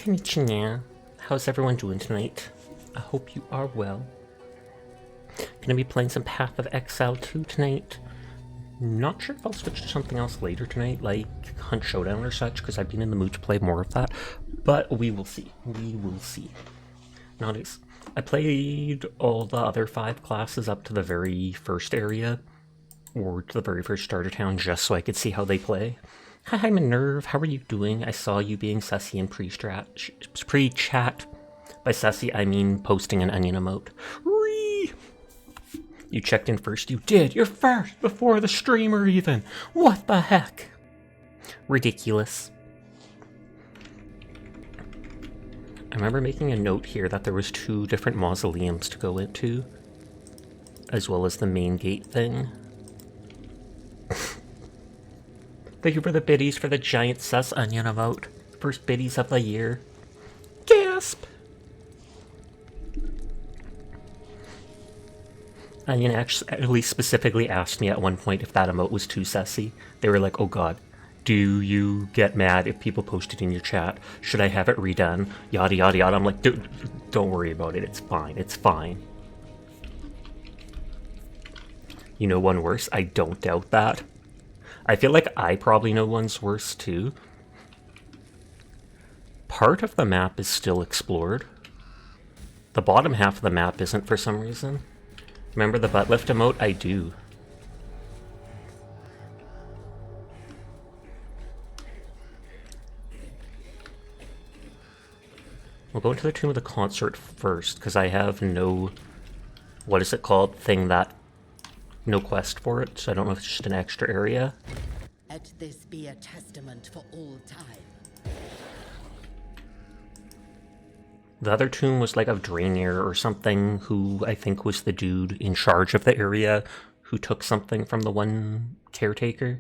Konnichiwa. How's everyone doing tonight? I hope you are well. Gonna be playing some Path of Exile 2 tonight. Not sure if I'll switch to something else later tonight, like Hunt Showdown or such, because I've been in the mood to play more of that. But we will see. We will see. Nowadays, I played all the other 5 classes up to the very first area, or to the very first starter town, just so I could see how they play. Hi, Minerve. How are you doing? I saw you being sussy in pre-chat. By sussy, I mean posting an onion emote. Ree! You checked in first. You did. You're first before the streamer even. What the heck? Ridiculous. I remember making a note here that there was 2 different mausoleums to go into, as well as the main gate thing. Thank you for the biddies for the giant sus onion emote. First biddies of the year. Gasp! Onion actually specifically asked me at one point if that emote was too sussy. They were like, oh god, do you get mad if people post it in your chat? Should I have it redone? Yada yada yada. I'm like, dude, don't worry about it. It's fine. It's fine. You know one worse? I don't doubt that. I feel like I probably know one's worse too. Part of the map is still explored. The bottom half of the map isn't for some reason. Remember the butt lift emote? I do. We'll go into the Tomb of the Consort first, because I have no... what is it called? Thing that... no quest for it, so I don't know if it's just an extra area. Let this be a testament for all time. The other tomb was like of Draenir or something, who I think was the dude in charge of the area who took something from the one caretaker.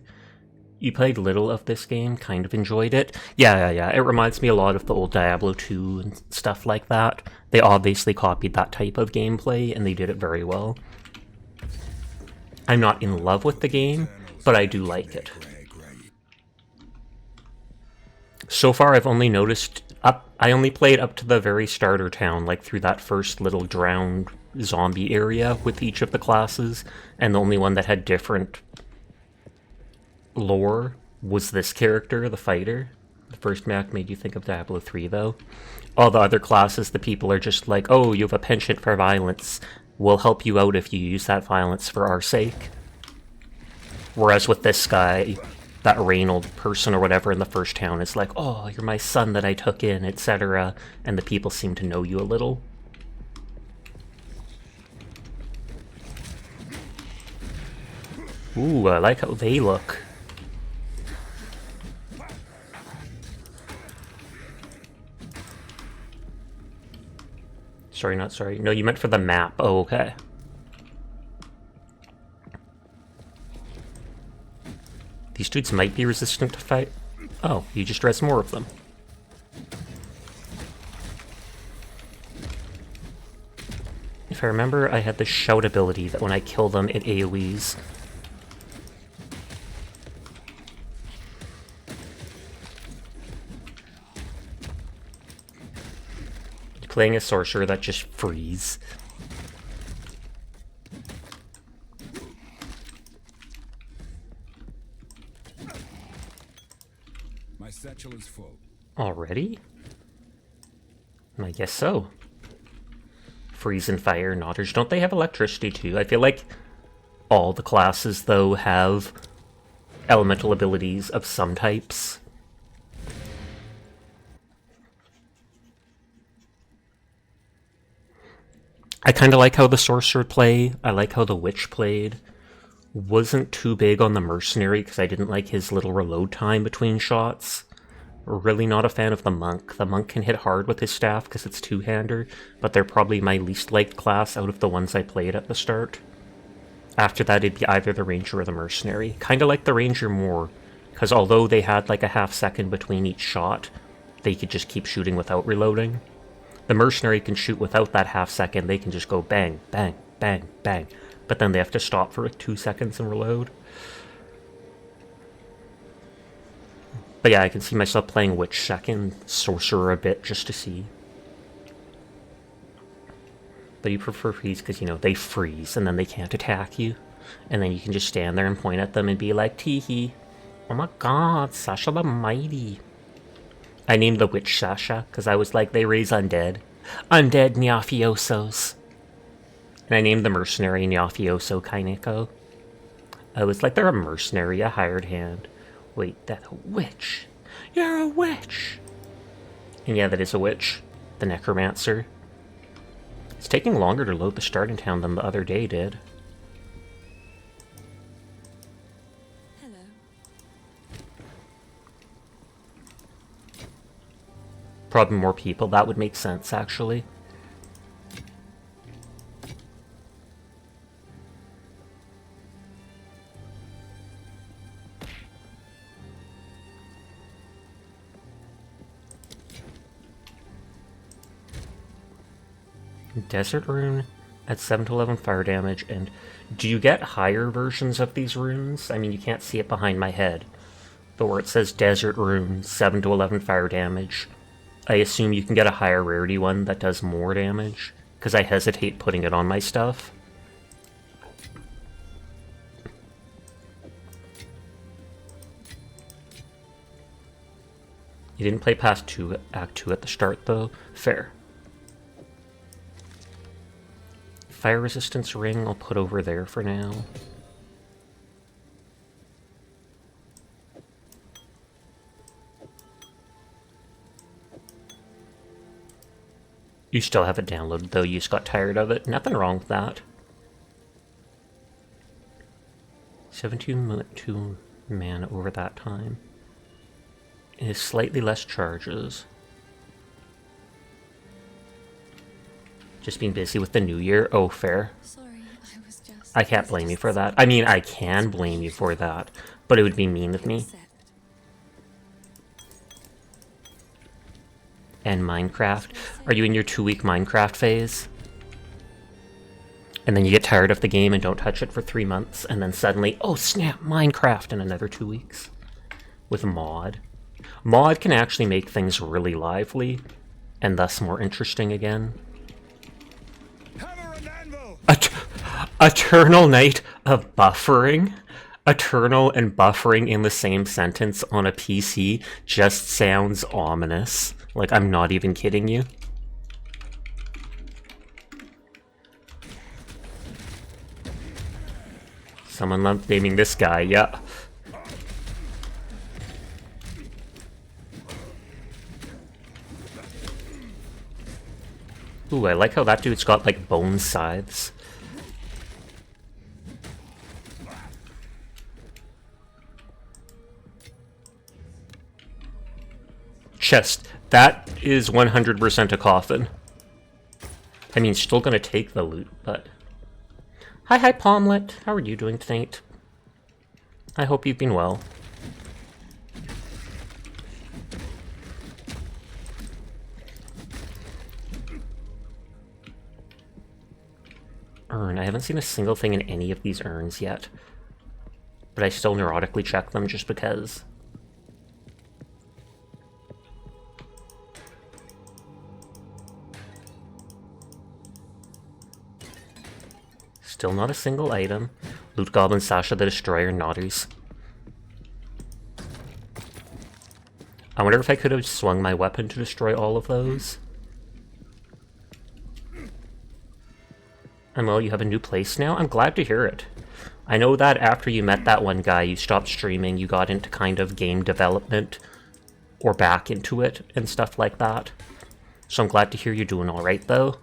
You played little of this game, kind of enjoyed it. Yeah. It reminds me a lot of the old Diablo 2 and stuff like that. They obviously copied that type of gameplay, and they did it very well. I'm not in love with the game, but I do like it. So far, I've only noticed I only played up to the very starter town, like through that first little drowned zombie area with each of the classes, and the only one that had different lore was this character, the fighter. The first map made you think of Diablo 3, though. All the other classes, the people are just like, oh, you have a penchant for violence. We'll help you out if you use that violence for our sake. Whereas with this guy, that Reynold person or whatever in the first town is like, oh, you're my son that I took in, etc. And the people seem to know you a little. Ooh, I like how they look. Sorry, not sorry. No, you meant for the map. Oh, okay. These dudes might be resistant to fight. Oh, you just res more of them. If I remember, I had the shout ability that when I kill them, it AoEs. Playing a sorcerer that just freeze. My satchel is full. Already? I guess so. Freeze and fire, Notters. Don't they have electricity too? I feel like all the classes, though, have elemental abilities of some types. I kind of like how the sorcerer played. I like how the witch played. Wasn't too big on the mercenary because I didn't like his little reload time between shots. Really not a fan of the monk. The monk can hit hard with his staff because it's two-hander, but they're probably my least liked class out of the ones I played at the start. After that, it'd be either the ranger or the mercenary. Kind of like the ranger more, because although they had like a half second between each shot, they could just keep shooting without reloading. The mercenary can shoot without that half second. They can just go bang, bang, bang, bang. But then they have to stop for like 2 seconds and reload. But yeah, I can see myself playing Witch second, Sorcerer a bit, just to see. But you prefer freeze because, you know, they freeze and then they can't attack you. And then you can just stand there and point at them and be like, tee-hee. Oh my god, Sasha the Mighty. I named the Witch Sasha because I was like, they raise undead. Undead Nyafiosos. And I named the mercenary Nyafioso Kaineko. I was like, they're a mercenary, a hired hand. Wait, that's a witch. You're a witch. And yeah, that is a witch. The necromancer. It's taking longer to load the starting town than the other day did. Hello. Probably more people. That would make sense, actually. Desert Rune at 7 to 11 fire damage, and do you get higher versions of these runes? I mean, you can't see it behind my head, but where it says Desert Rune, 7 to 11 fire damage, I assume you can get a higher rarity one that does more damage, because I hesitate putting it on my stuff. You didn't play past Act 2 at the start, though? Fair. Fire resistance ring I'll put over there for now. You still have it downloaded though, you just got tired of it. Nothing wrong with that. 72 mana over that time. It is slightly less charges. Just being busy with the new year. Oh, fair. Sorry, I was just... I can't blame you for that. I mean, I can blame you for that, but it would be mean of me. Accept. And Minecraft. Are you in your 2-week Minecraft phase? And then you get tired of the game and don't touch it for 3 months, and then suddenly, oh snap, Minecraft in another 2 weeks. With mod. Mod can actually make things really lively, and thus more interesting again. Hammer and anvil! Eternal Night of Buffering? Eternal and buffering in the same sentence on a PC just sounds ominous. Like, I'm not even kidding you. Someone loved naming this guy, yeah. Ooh, I like how that dude's got, like, bone scythes. Chest. That is 100% a coffin. I mean, still gonna take the loot, but... Hi, Palmlet. How are you doing tonight? I hope you've been well. Urn. I haven't seen a single thing in any of these urns yet. But I still neurotically check them just because. Still not a single item. Loot Goblin, Sasha the Destroyer, Naughties. I wonder if I could have swung my weapon to destroy all of those. And well, you have a new place now? I'm glad to hear it. I know that after you met that one guy, you stopped streaming, you got into kind of game development, or back into it, and stuff like that. So I'm glad to hear you're doing alright, though.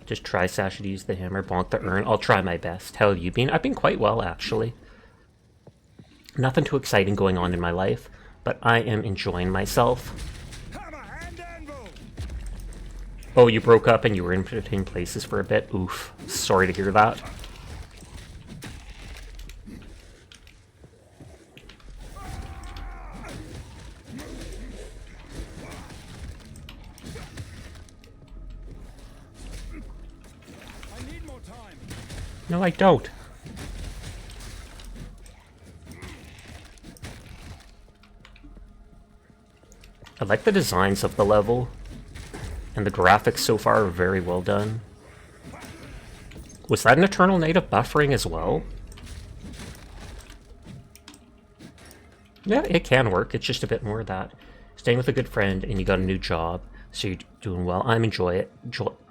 Just try, Sasha, to use the hammer, bonk the urn. I'll try my best. How have you been? I've been quite well, actually. Nothing too exciting going on in my life, but I am enjoying myself. Hammer and anvil! Oh, you broke up and you were in between places for a bit? Oof. Sorry to hear that. No, I don't. I like the designs of the level, and the graphics so far are very well done. Was that an Eternal Night of buffering as well? Yeah, it can work. It's just a bit more of that. Staying with a good friend and you got a new job, so you're doing well. I'm enjoy it.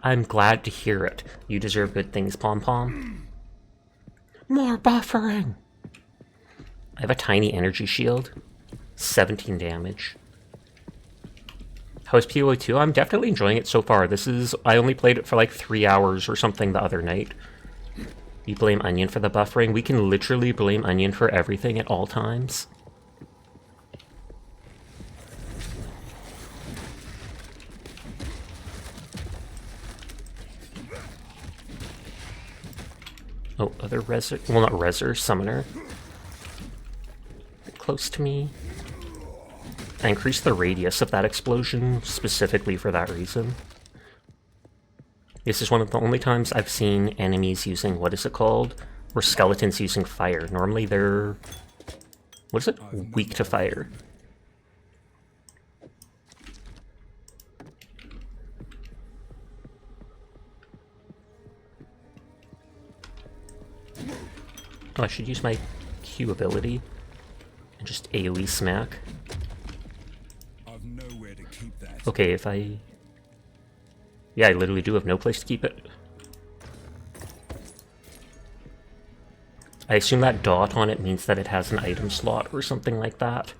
I'm glad to hear it. You deserve good things, Pom Pom. More buffering! I have a tiny energy shield. 17 damage. How's PoE 2? I'm definitely enjoying it so far. I only played it for like 3 hours or something the other night. You blame Onion for the buffering? We can literally blame Onion for everything at all times. Oh, other Reser... Well, not Reser, Summoner. Close to me. I increased the radius of that explosion specifically for that reason. This is one of the only times I've seen enemies using, what is it called? Or skeletons using fire. Normally they're... What is it? Weak to fire. Oh, I should use my Q ability and just AoE smack. I've nowhere to keep that. Okay, if I... Yeah, I literally do have no place to keep it. I assume that dot on it means that it has an item slot or something like that.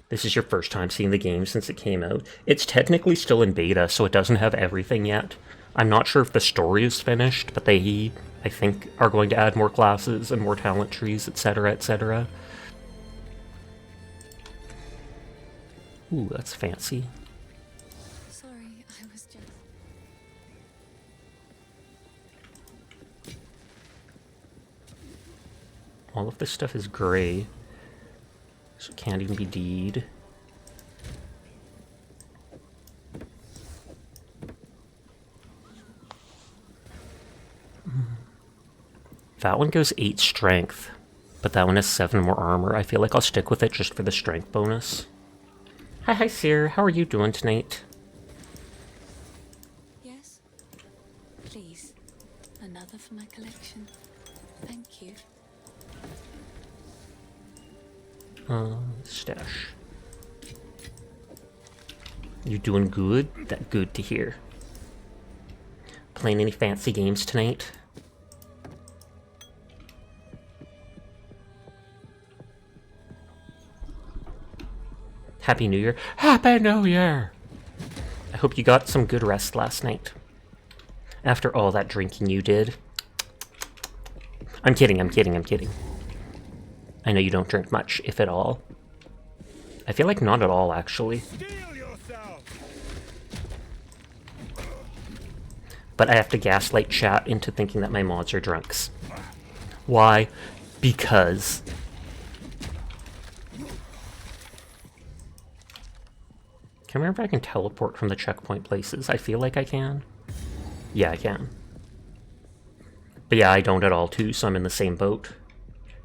This is your first time seeing the game since it came out. It's technically still in beta, so it doesn't have everything yet. I'm not sure if the story is finished, but they, I think, are going to add more classes and more talent trees, etc., etc. Ooh, that's fancy. Sorry, I was just... All of this stuff is gray, so it can't even be D'd. That one goes 8 strength, but that one has 7 more armor. I feel like I'll stick with it just for the strength bonus. Hi, Seer. How are you doing tonight? Yes? Please. Another for my collection. Thank you. Stash. You doing good? That good to hear. Playing any fancy games tonight? Happy New Year. Happy New Year! I hope you got some good rest last night. After all that drinking you did. I'm kidding, I'm kidding, I'm kidding. I know you don't drink much, if at all. I feel like not at all, actually. Steel yourself! But I have to gaslight chat into thinking that my mods are drunks. Why? Because... Can I remember if I can teleport from the checkpoint places? I feel like I can. Yeah, I can. But yeah, I don't at all too, so I'm in the same boat.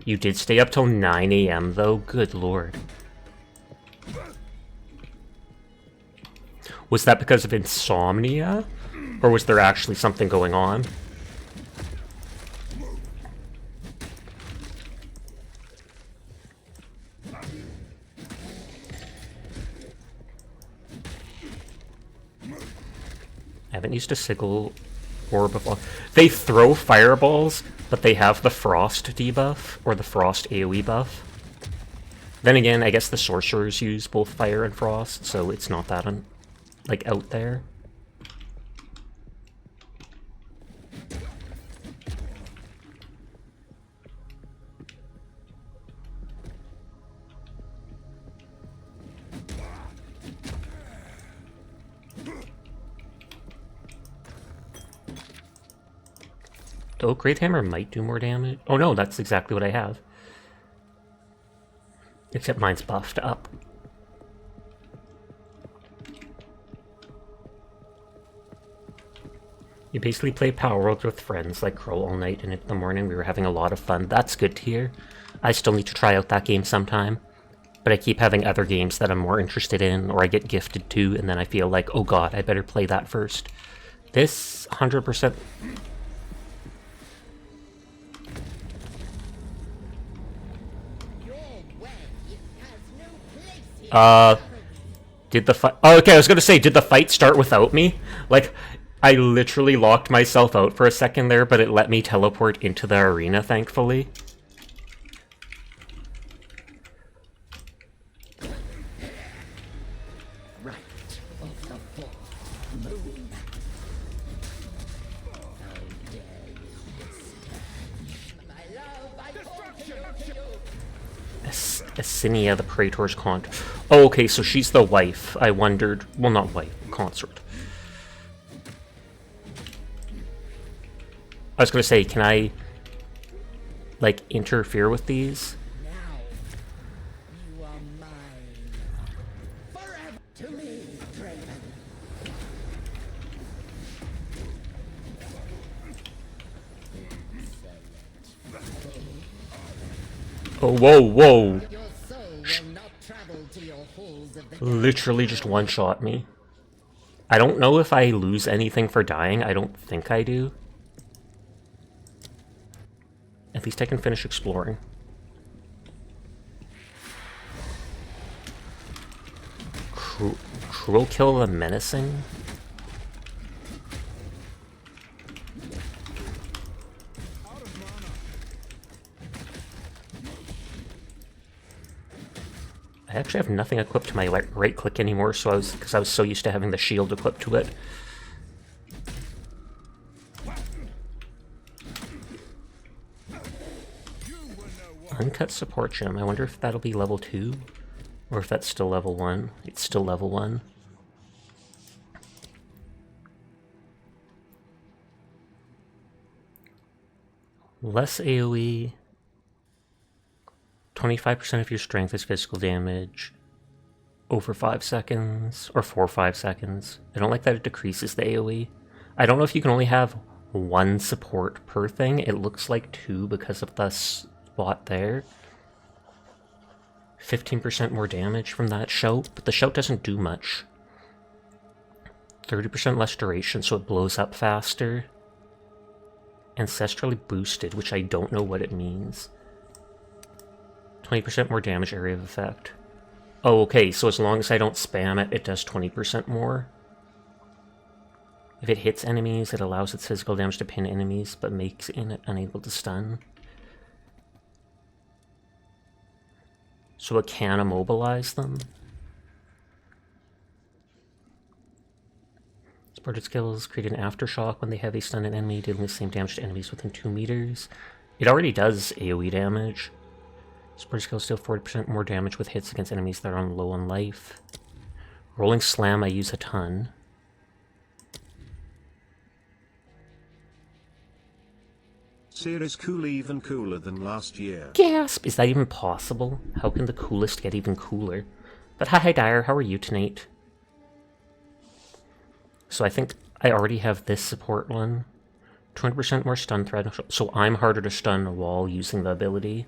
You did stay up till 9 AM though? Good lord. Was that because of insomnia? Or was there actually something going on? I haven't used a sigil orb before. They throw fireballs, but they have the frost debuff, or the frost AoE buff. Then again, I guess the sorcerers use both fire and frost, so it's not that, like, out there. Oh, Great Hammer might do more damage. Oh no, that's exactly what I have. Except mine's buffed up. You basically play Power World with friends, like Crow all night and into the morning. We were having a lot of fun. That's good to hear. I still need to try out that game sometime. But I keep having other games that I'm more interested in, or I get gifted to, and then I feel like, oh god, I better play that first. This 100%... Did the fight... Oh, okay, I was gonna say, did the fight start without me? Like, I literally locked myself out for a second there, but it let me teleport into the arena, thankfully. Assinia, the Praetor's Consort. Oh, okay, so she's the wife. I wondered... Well, not wife, consort. I was gonna say, can I, like, interfere with these? Now, you are mine. Forever to me, Draven. Oh, whoa, whoa. Your soul will not travel to your halls of the dead. Literally just one-shot me. I don't know if I lose anything for dying. I don't think I do. At least I can finish exploring. Cruel Kill the Menacing? I actually have nothing equipped to my right click anymore, so because I was so used to having the shield equipped to it. Uncut support gem. I wonder if that'll be level 2, or if that's still level 1. It's still level 1. Less AoE. 25% of your strength is physical damage. Over 5 seconds, or for 5 seconds. I don't like that it decreases the AoE. I don't know if you can only have one support per thing. It looks like 2 because of the spot there. 15% more damage from that shout, but the shout doesn't do much. 30% less duration, so it blows up faster. Ancestrally boosted, which I don't know what it means. 20% more damage area of effect. Oh, okay, so as long as I don't spam it, it does 20% more. If it hits enemies, it allows its physical damage to pin enemies, but makes it unable to stun. So it can immobilize them. Supported skills create an aftershock when they heavy stun an enemy, dealing the same damage to enemies within 2 meters. It already does AoE damage. Supported skills deal 40% more damage with hits against enemies that are low on life. Rolling Slam I use a ton. Series cool, even cooler than last year. Gasp! Is that even possible? How can the coolest get even cooler? But hi Dyer, how are you tonight? So I think I already have this support one. 20% more stun threat, so I'm harder to stun while using the ability.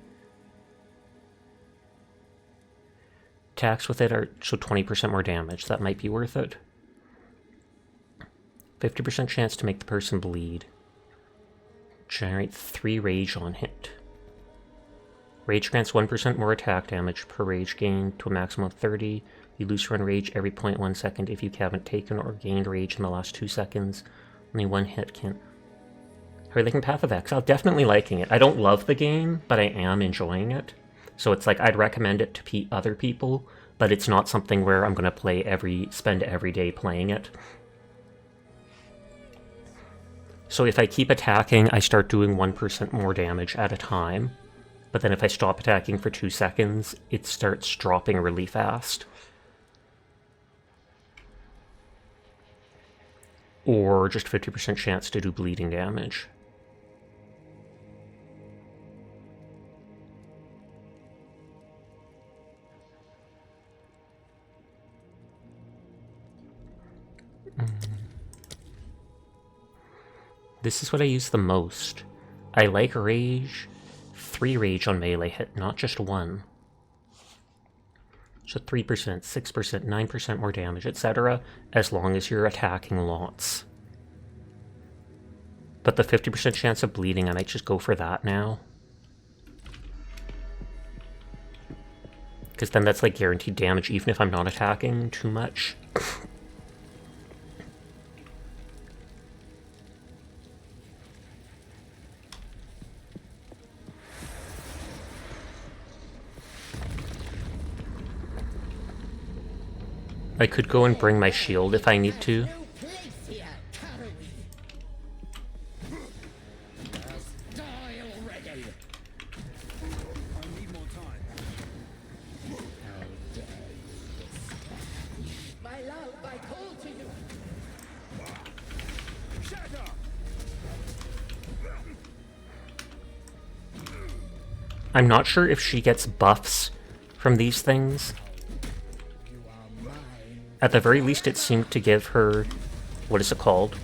Attacks with it are so 20% more damage. That might be worth it. 50% chance to make the person bleed. Generate 3 rage on hit. Rage grants 1% more attack damage per rage gain to a maximum of 30. You lose run rage every 0.1 second if you haven't taken or gained rage in the last 2 seconds. Only 1 hit can... How are you liking Path of Exile? Definitely liking it. I don't love the game, but I am enjoying it. So it's like I'd recommend it to other people, but it's not something where I'm going to spend every day playing it. So if I keep attacking, I start doing 1% more damage at a time. But then if I stop attacking for 2 seconds, it starts dropping really fast. Or just 50% chance to do bleeding damage. This is what I use the most. I like rage. 3 rage on melee hit, not just 1. So 3%, 6%, 9% more damage, etc. as long as you're attacking lots. But the 50% chance of bleeding, I might just go for that now. Because then that's like guaranteed damage even if I'm not attacking too much. I could go and bring my shield if I need to. No place here, Carrowy. Just die already. I need more time. How dare you? My love, I call to you. Shatter! I'm not sure if she gets buffs from these things. You are mine. At the very least, it seemed to give her, what is it called?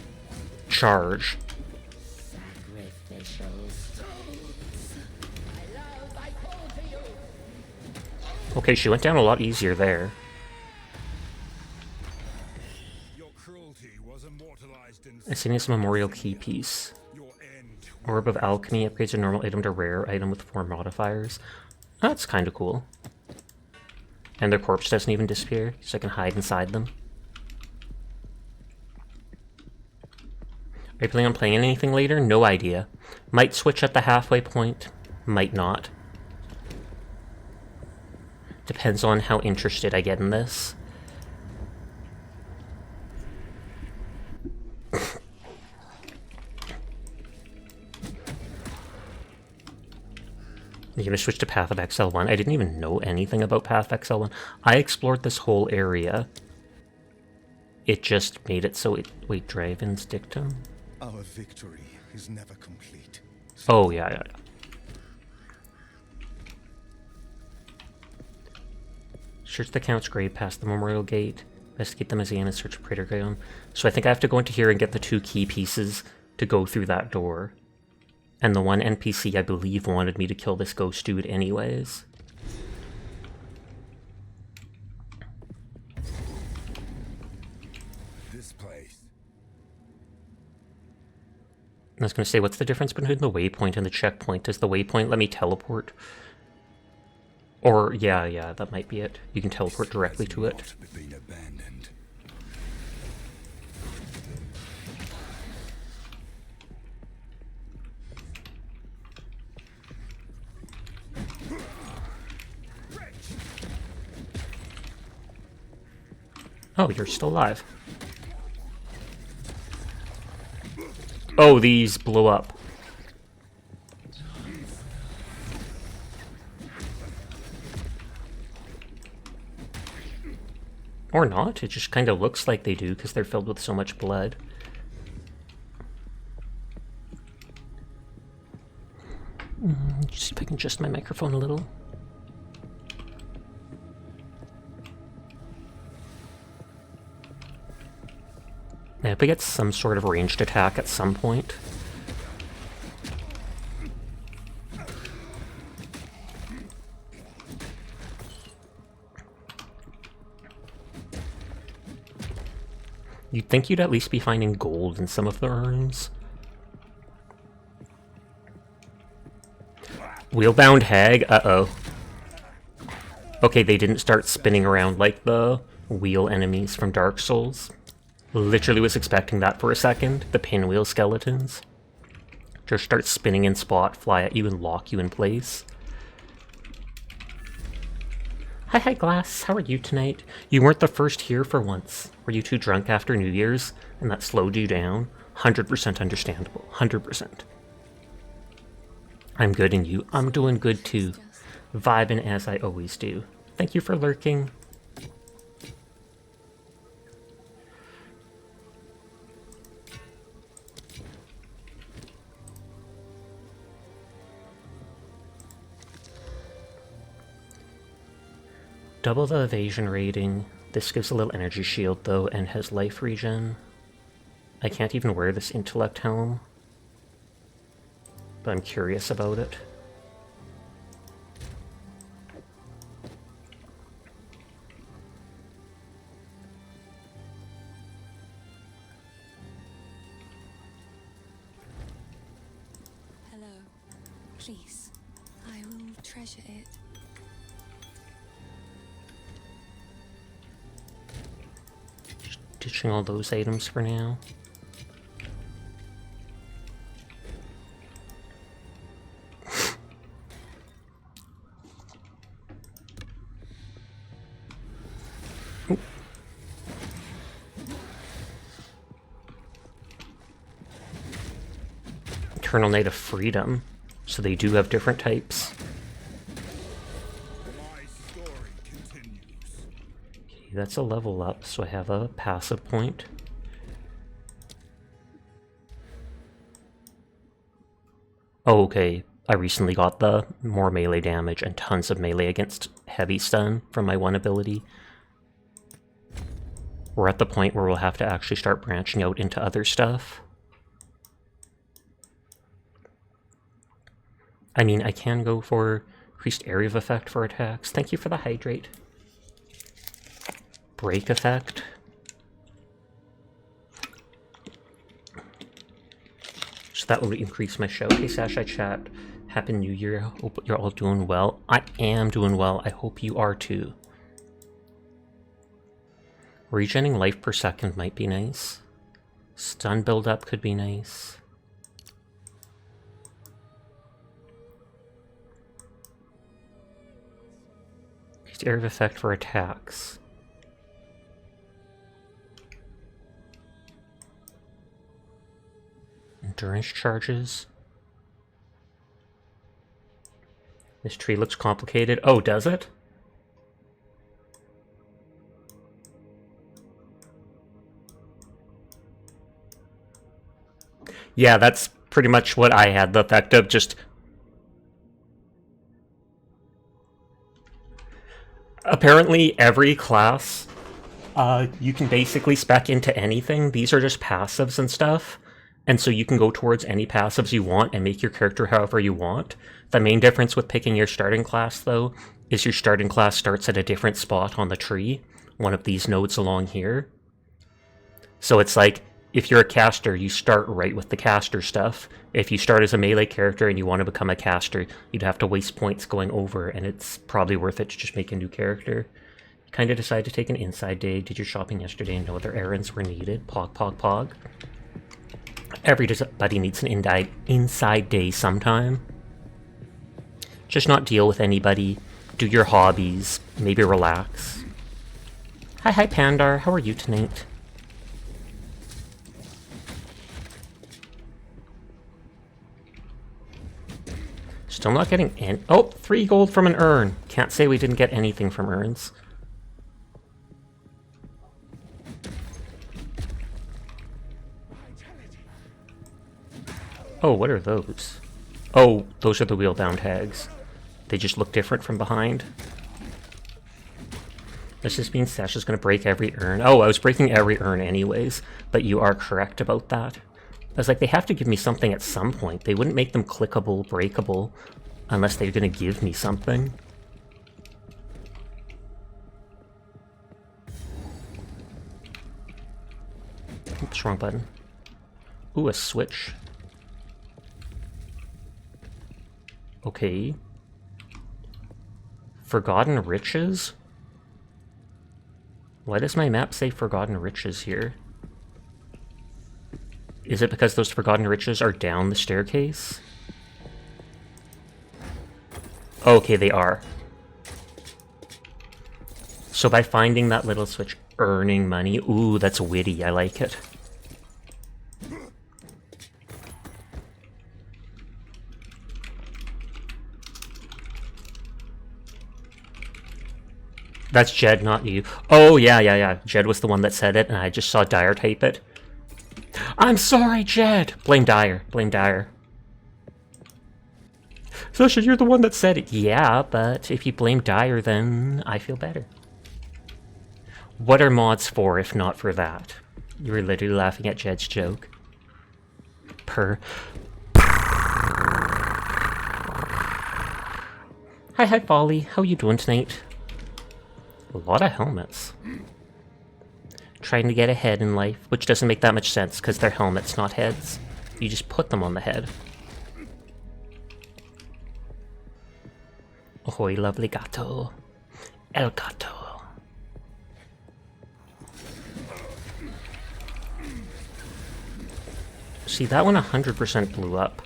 Charge. Sacrificial souls. My love, I call to you. Okay, she went down a lot easier there. Your cruelty was immortalized in Asinius Memorial Key Piece. your end. Orb of Alchemy upgrades a normal item to rare item with 4 modifiers. That's kind of cool. And their corpse doesn't even disappear, so I can hide inside them. Are you planning on playing anything later? No idea. Might switch at the halfway point, might not. Depends on how interested I get in this. You're gonna switch to Path of Exile 1. I didn't even know anything about Path of Exile 1. I explored this whole area. It just made it so it... Wait, Draven's Dictum? Our victory is never complete. Oh, yeah. Search the Count's grave past the Memorial Gate. Investigate the museum and search for Praetor Guillaume. So I think I have to go into here and get the 2 key pieces to go through that door. And the one NPC, I believe, wanted me to kill this ghost dude anyways. This place. I was going to say, what's the difference between the waypoint and the checkpoint? Does the waypoint let me teleport? Or, yeah, that might be it. You can teleport directly to it. Not been abandoned. Oh, you're still alive. Oh, these blew up. Or not, it just kind of looks like they do because they're filled with so much blood. See if I can adjust my microphone a little. I hope I get some sort of ranged attack at some point. You'd think you'd at least be finding gold in some of the urns. Wheelbound hag? Uh-oh. Okay, they didn't start spinning around like the wheel enemies from Dark Souls. Literally was expecting that for a second. The pinwheel skeletons. Just start spinning in spot, fly at you, and lock you in place. Hi, Glass. How are you tonight? You weren't the first here for once. Were you too drunk after New Year's, and that slowed you down? 100% understandable. 100%. I'm good, and you? I'm doing good, too. Vibing as I always do. Thank you for lurking. Double the evasion rating. This gives a little energy shield though and has life regen. I can't even wear this intellect helm. but I'm curious about it. Hello. Please. I will treasure it. Ditching all those items for now. Eternal Night of Freedom, so they do have different types. My story continues. Okay, that's a level up, so I have a passive point. Oh, okay. I recently got the more melee damage and tons of melee against heavy stun from my one ability. We're at the point where we'll have to actually start branching out into other stuff. I mean, I can go for increased area of effect for attacks. Thank you for the hydrate. Break effect. So that will increase my show. Hey Sash, I chat. Happy New Year. Hope you're all doing well. I am doing well. I hope you are too. Regenerating life per second might be nice. Stun build-up could be nice. Increased area of effect for attacks. Endurance charges. This tree looks complicated. Oh, does it? Yeah, that's pretty much what I had. The effect of just... Apparently, every class, you can basically spec into anything. These are just passives and stuff. And so you can go towards any passives you want and make your character however you want. The main difference with picking your starting class, though, is your starting class starts at a different spot on the tree. One of these nodes along here. So it's like, if you're a caster, you start right with the caster stuff. If you start as a melee character and you want to become a caster, you'd have to waste points going over, and it's probably worth it to just make a new character. You kind of decided to take an inside day, did your shopping yesterday, and no other errands were needed. Pog, pog, pog. Everybody needs an inside day sometime. Just not deal with anybody. Do your hobbies. Maybe relax. Hi, Pandar. How are you tonight? Still not getting any. Oh, 3 gold from an urn. Can't say we didn't get anything from urns. Oh, what are those? Oh, those are the wheel-bound hags. They just look different from behind. This just means Sasha's gonna break every urn. Oh, I was breaking every urn anyways, but you are correct about that. I was like, they have to give me something at some point. They wouldn't make them clickable, breakable, unless they're gonna give me something. Oops, wrong button. Ooh, a switch. Okay. Forgotten Riches? Why does my map say Forgotten Riches here? Is it because those Forgotten Riches are down the staircase? Okay, they are. So by finding that little switch, earning money. Ooh, that's witty. I like it. That's Jed, not you. Oh, yeah. Jed was the one that said it, and I just saw Dyer type it. I'm sorry, Jed! Blame Dyer. Blame Dyer. Sasha, you're the one that said it. Yeah, but if you blame Dyer, then I feel better. What are mods for, if not for that? You were literally laughing at Jed's joke. Hi, Folly. How you doing tonight? A lot of helmets. Trying to get ahead in life, which doesn't make that much sense because they're helmets, not heads. You just put them on the head. Ahoy, lovely gato. El gato. See, that one 100% blew up.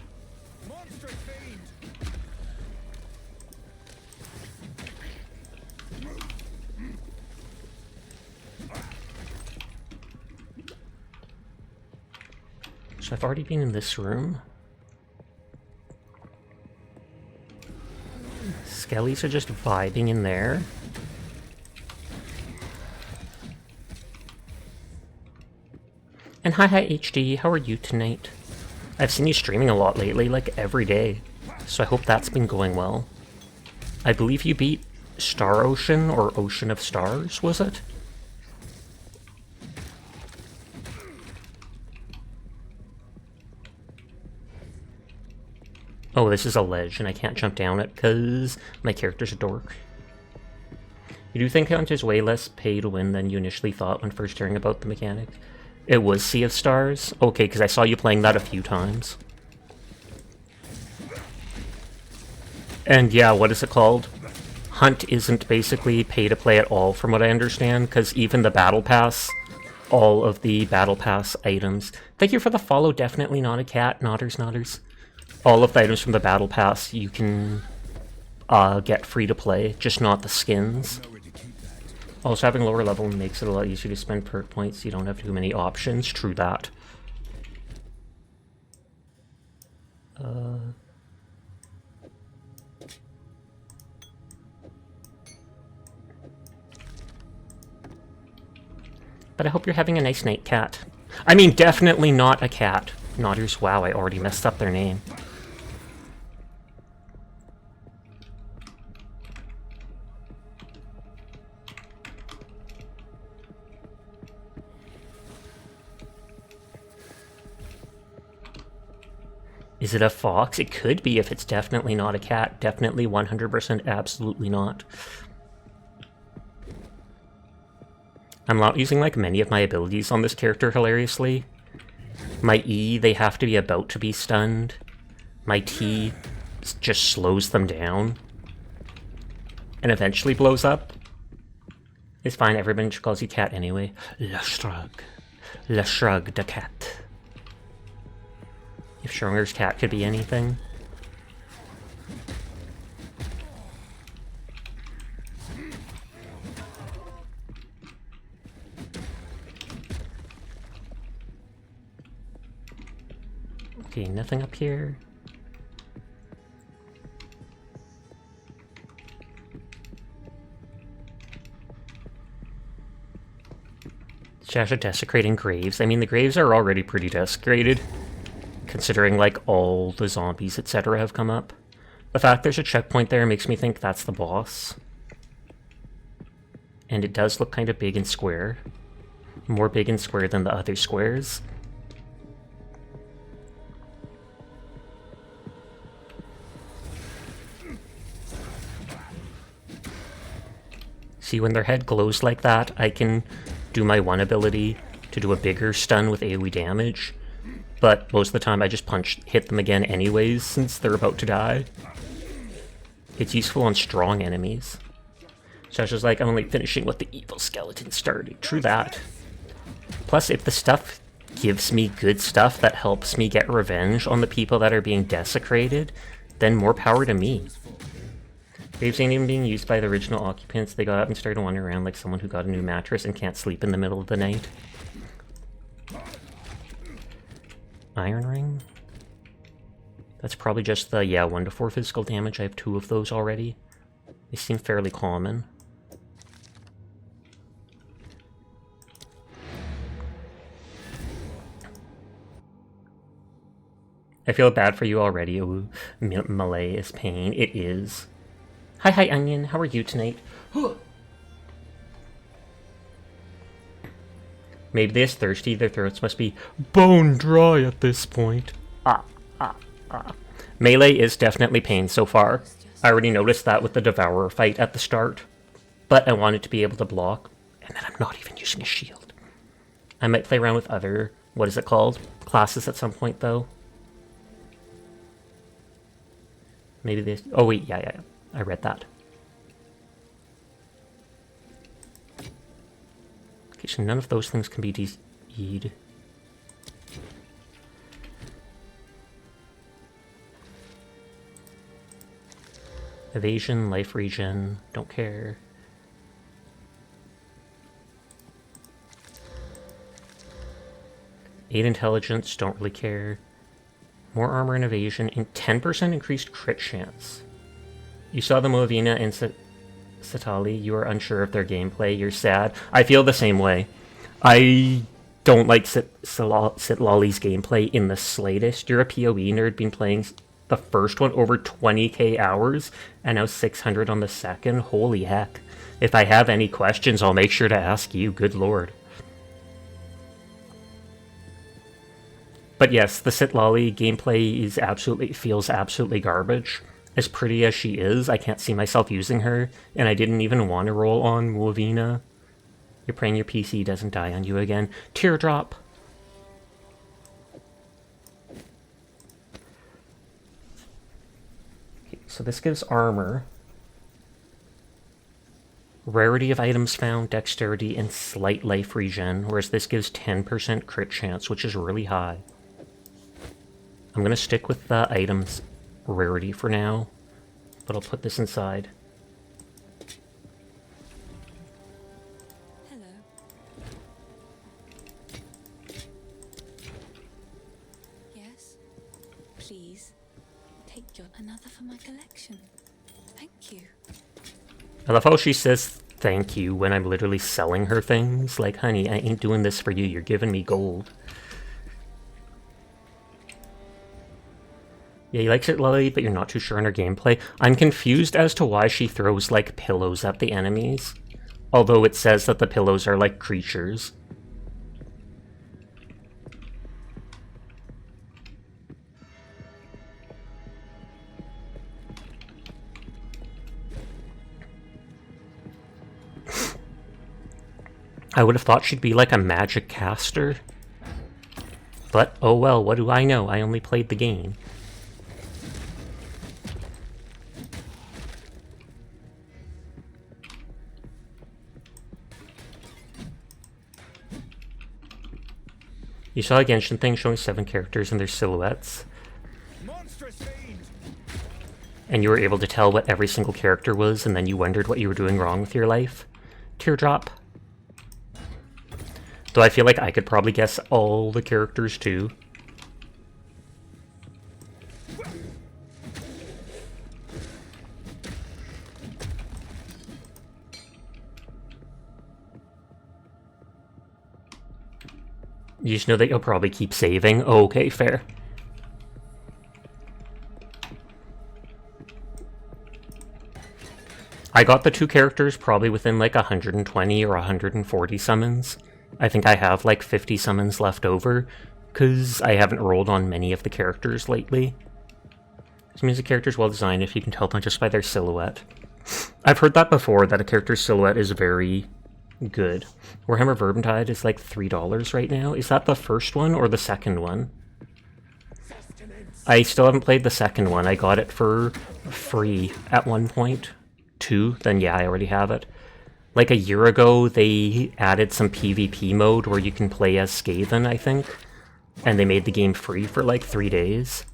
So I've already been in this room. Skellies are just vibing in there. And hi HD, how are you tonight? I've seen you streaming a lot lately, like every day. So I hope that's been going well. I believe you beat Star Ocean or Ocean of Stars, was it? Oh, this is a ledge, and I can't jump down it because my character's a dork. You do think Hunter's way less pay to win than you initially thought when first hearing about the mechanic? It was Sea of Stars? Okay, because I saw you playing that a few times. And yeah, what is it called? Hunt isn't basically pay to play at all, from what I understand, because even the Battle Pass, all of the Battle Pass items... Thank you for the follow, definitely not a cat, nodders. All of the items from the Battle Pass you can get free to play, just not the skins. Also, having lower level makes it a lot easier to spend perk points, so you don't have too many options. True that. But I hope you're having a nice night, cat. I mean, definitely not a cat. Nodders, wow, I already messed up their name. Is it a fox? It could be if it's definitely not a cat. Definitely 100% absolutely not. I'm not using like many of my abilities on this character hilariously. My E, they have to be about to be stunned. My T just slows them down. And eventually blows up. It's fine, everyone calls you cat anyway. Le Shrug. Le Shrug de cat. If Schrodinger's cat could be anything. Okay, nothing up here. Sasha desecrating graves. I mean, the graves are already pretty desecrated, considering, like, all the zombies, etc. have come up. The fact there's a checkpoint there makes me think that's the boss. And it does look kind of big and square. More big and square than the other squares. See, when their head glows like that, I can do my one ability to do a bigger stun with AoE damage. But most of the time I just hit them again anyways, since they're about to die. It's useful on strong enemies. Sasha's like, I'm only finishing what the evil skeleton started. True that. Plus, if the stuff gives me good stuff that helps me get revenge on the people that are being desecrated, then more power to me. Graves ain't even being used by the original occupants. They got up and started wandering around like someone who got a new mattress and can't sleep in the middle of the night. Iron Ring? That's probably just the, 1 to 4 physical damage. I have 2 of those already. They seem fairly common. I feel bad for you already. Ooh, melee is pain. It is. Hi, Onion. How are you tonight? Maybe they're thirsty. Their throats must be bone dry at this point. Melee is definitely pain so far. I already noticed that with the Devourer fight at the start, but I wanted to be able to block, and then I'm not even using a shield. I might play around with other, what is it called? Classes at some point, though. Maybe this... Oh, wait, yeah. I read that. Okay, so none of those things can be DC'd. Evasion, life regen, don't care. Aid intelligence, don't really care. More armor and evasion, and 10% increased crit chance. You saw the Movina and Satali, you are unsure of their gameplay, you're sad. I feel the same way. I don't like Sitlali's gameplay in the slightest. You're a PoE nerd, been playing the first one over 20k hours, and now 600 on the second. Holy heck. If I have any questions, I'll make sure to ask you, good lord. But yes, the Sitlali gameplay feels absolutely garbage. As pretty as she is, I can't see myself using her, and I didn't even want to roll on Movina. You're praying your PC doesn't die on you again. Teardrop! Okay, so this gives armor. Rarity of items found, dexterity, and slight life regen, whereas this gives 10% crit chance, which is really high. I'm going to stick with the items rarity for now, but I'll put this inside. Hello. Yes? Please, take your another for my collection. Thank you. I love how she says thank you when I'm literally selling her things. Like, honey, I ain't doing this for you, you're giving me gold. Yeah, you like it, Lily, but you're not too sure on her gameplay. I'm confused as to why she throws, like, pillows at the enemies. Although it says that the pillows are, like, creatures. I would have thought she'd be, like, a magic caster. But, oh well, what do I know? I only played the game. You saw a Genshin thing showing 7 characters and their silhouettes. Monstrous fiend! And you were able to tell what every single character was, and then you wondered what you were doing wrong with your life. Teardrop. Though I feel like I could probably guess all the characters too. You just know that you'll probably keep saving. Oh, okay, fair. I got the 2 characters probably within like 120 or 140 summons. I think I have like 50 summons left over, because I haven't rolled on many of the characters lately. This means the character's well designed if you can tell them just by their silhouette. I've heard that before, that a character's silhouette is very good. Warhammer Vermintide is like $3 right now. Is that the first one or the second one? I still haven't played the second one. I got it for free at one point. 2, then yeah, I already have it. Like a year ago, they added some PvP mode where you can play as Skaven, I think. And they made the game free for like 3 days.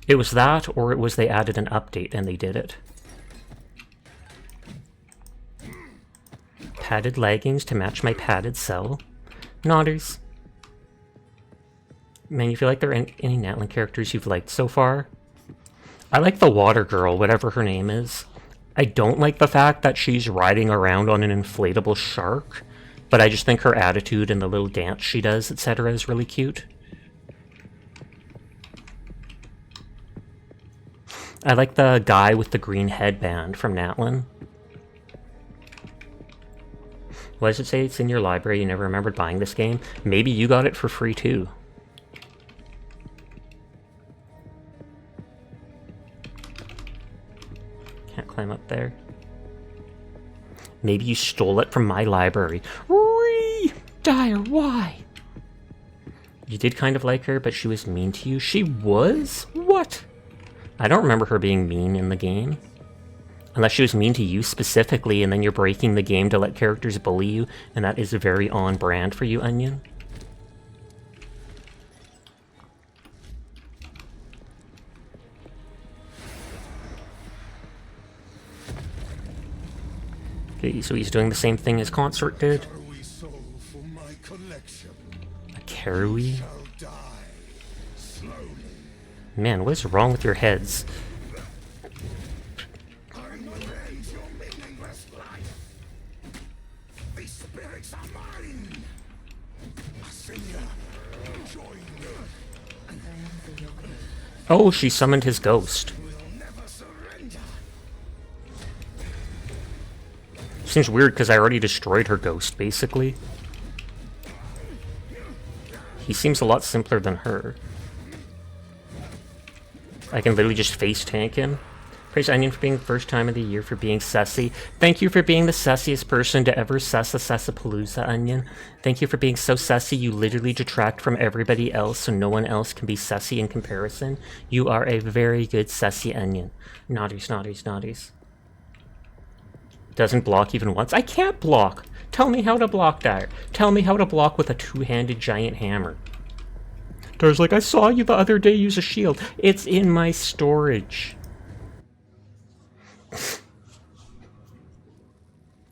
It was that, or it was they added an update and they did it. Padded leggings to match my padded cell. Nodders. Man, you feel like there are any Natlan characters you've liked so far? I like the water girl, whatever her name is. I don't like the fact that she's riding around on an inflatable shark, but I just think her attitude and the little dance she does, etc. is really cute. I like the guy with the green headband from Natlan. Why does it say it's in your library? You never remembered buying this game? Maybe you got it for free too. climb up there. Maybe you stole it from my library. Whee! Dire, why? You did kind of like her, but she was mean to you. She was? What? I don't remember her being mean in the game. Unless she was mean to you specifically, and then you're breaking the game to let characters bully you, and that is very on brand for you, Onion. Okay, so he's doing the same thing as Consort did. Karui soul for my collection. A Karui? Shall die slowly. Man, what is wrong with your heads? I will end your meaningless life. These spirits are mine. Asilia, join me. Oh, she summoned his ghost. Will never surrender. Seems weird because I already destroyed her ghost, basically. He seems a lot simpler than her. I can literally just face tank him. Praise Onion for being the first time of the year for being sussy. Thank you for being the sussiest person to ever suss a Sussapalooza, Onion. Thank you for being so sussy you literally detract from everybody else so no one else can be sussy in comparison. You are a very good sussy, Onion. Naughties, naughties, naughties. Doesn't block even once. I can't block! Tell me how to block, Dire. Tell me how to block with a two-handed giant hammer. Dire's like, I saw you the other day use a shield. It's in my storage. I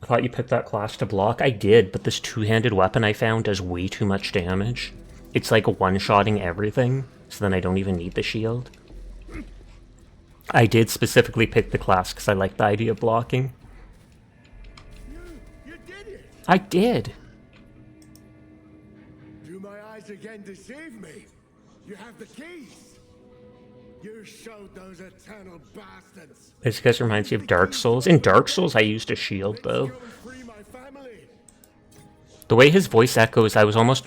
thought you picked that class to block. I did, but this two-handed weapon I found does way too much damage. It's like one-shotting everything, so then I don't even need the shield. I did specifically pick the class because I like the idea of blocking. You did it. I did. Do my eyes again deceive me? You have the keys. You showed those eternal bastards. This guess reminds you of Dark Souls. In Dark Souls, I used a shield, though. Go and free my family. The way his voice echoes, I was almost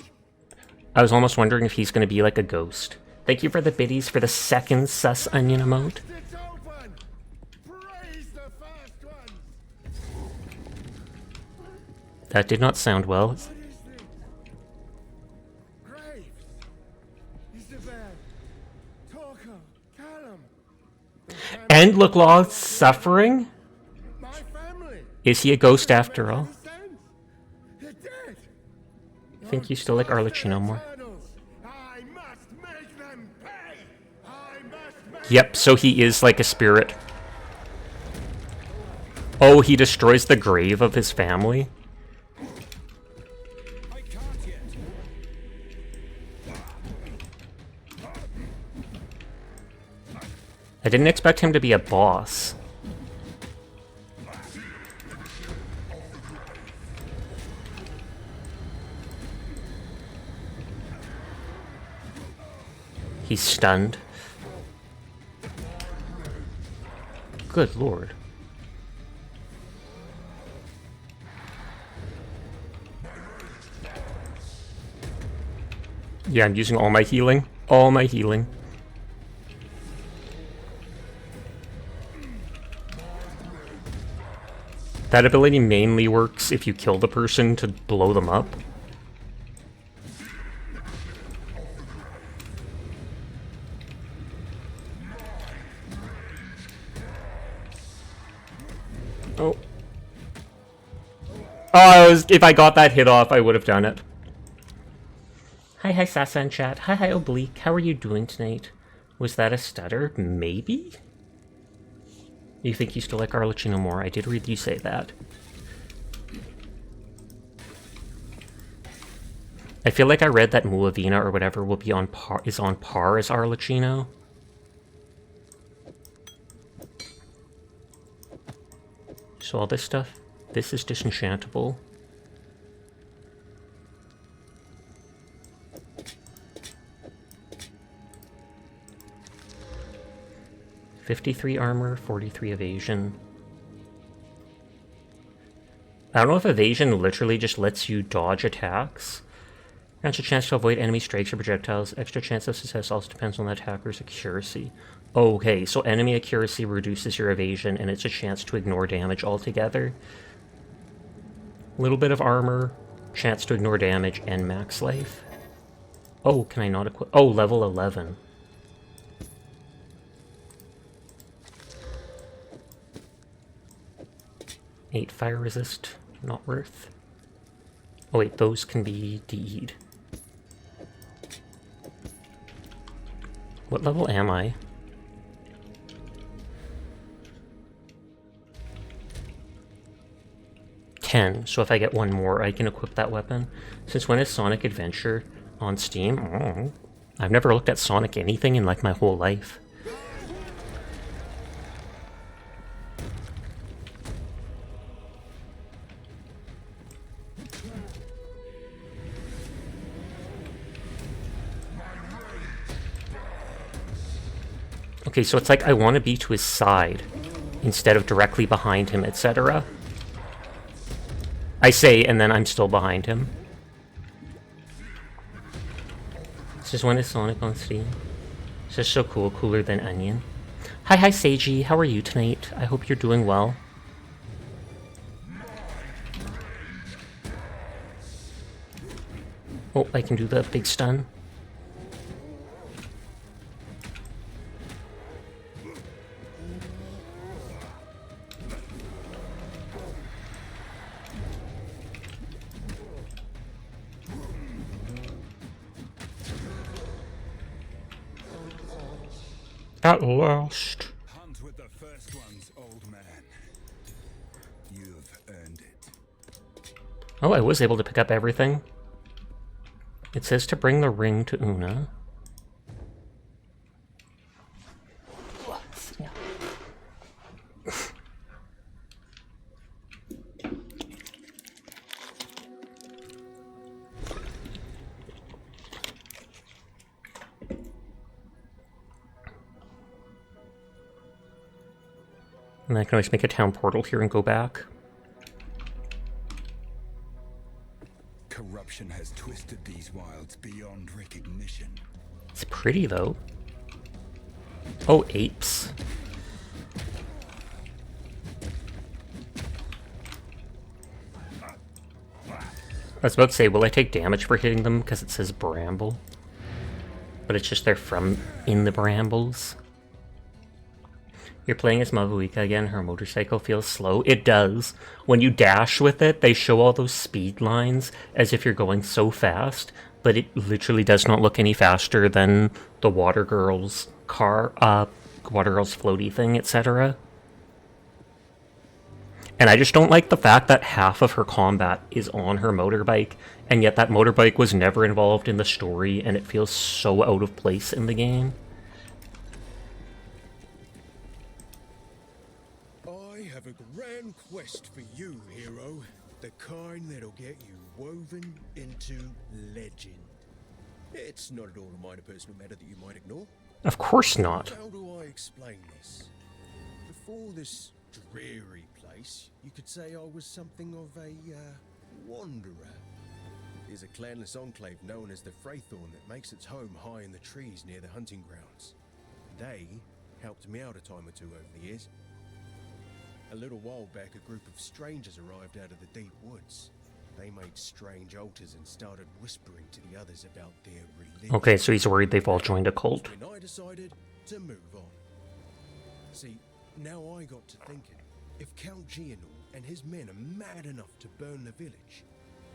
wondering if he's going to be like a ghost. Thank you for the biddies for the second sus onion emote. It's open. Praise the first ones. That did not sound well. What is this? Graves. Isabel. Torko. Callum. And look, Law suffering? My family. Is he a ghost after all? They're dead. I think you still like Arlecchino more. I must make them pay. I must make Yep, so he is like a spirit. Oh, he destroys the grave of his family? I can't yet. I didn't expect him to be a boss. He's stunned. Good lord. Yeah, I'm using all my healing. All my healing. That ability mainly works if you kill the person to blow them up. Oh. Oh, if I got that hit off, I would have done it. Hi, Sasa in chat. Hi, Oblique. How are you doing tonight? Was that a stutter? Maybe? You think you still like Arlecchino more? I did read you say that. I feel like I read that Muavina or whatever will be on par as Arlecchino. So all this stuff, this is disenchantable. $53 armor, 43 evasion. I don't know if evasion literally just lets you dodge attacks. Grants a chance to avoid enemy strikes or projectiles. Extra chance of success also depends on the attacker's accuracy. Okay, so enemy accuracy reduces your evasion, and it's a chance to ignore damage altogether. Little bit of armor, chance to ignore damage, and max life. Oh, can I not equip? Oh, level 11. Eight fire resist, not worth. Oh wait, those can be D'd. What level am I? So if I get one more, I can equip that weapon. Since when is Sonic Adventure on Steam? Oh, I've never looked at Sonic anything in like my whole life. Okay, so it's like I want to be to his side instead of directly behind him, etc. I say, and then I'm still behind him. This is when is Sonic on Steam. It's just so cool, cooler than Onion. Hi, Seiji, how are you tonight? I hope you're doing well. Oh, I can do the big stun. At last. Hunt with the first ones, old man. You've earned it. Oh, I was able to pick up everything. It says to bring the ring to Una. And I can always make a town portal here and go back. Corruption has twisted these wilds beyond recognition. It's pretty, though. Oh, apes. I was about to say, will I take damage for hitting them because it says bramble? But it's just they're from in the brambles. You're playing as Mavuika again, her motorcycle feels slow. It does. When you dash with it, they show all those speed lines as if you're going so fast, but it literally does not look any faster than the Water Girl's car, Water Girl's floaty thing, etc. And I just don't like the fact that half of her combat is on her motorbike, and yet that motorbike was never involved in the story, and it feels so out of place in the game. I have a grand quest for you, hero. The kind that'll get you woven into legend. It's not at all a minor personal matter that you might ignore. Of course not. How do I explain this? Before this dreary place, you could say I was something of a wanderer. There's a clanless enclave known as the Fraythorn that makes its home high in the trees near the hunting grounds. They helped me out a time or two over the years. A little while back, a group of strangers arrived out of the deep woods. They made strange altars and started whispering to the others about their religion. Okay, so he's worried they've all joined a cult. When I decided to move on. See, now I got to thinking, if Count Gianor and his men are mad enough to burn the village,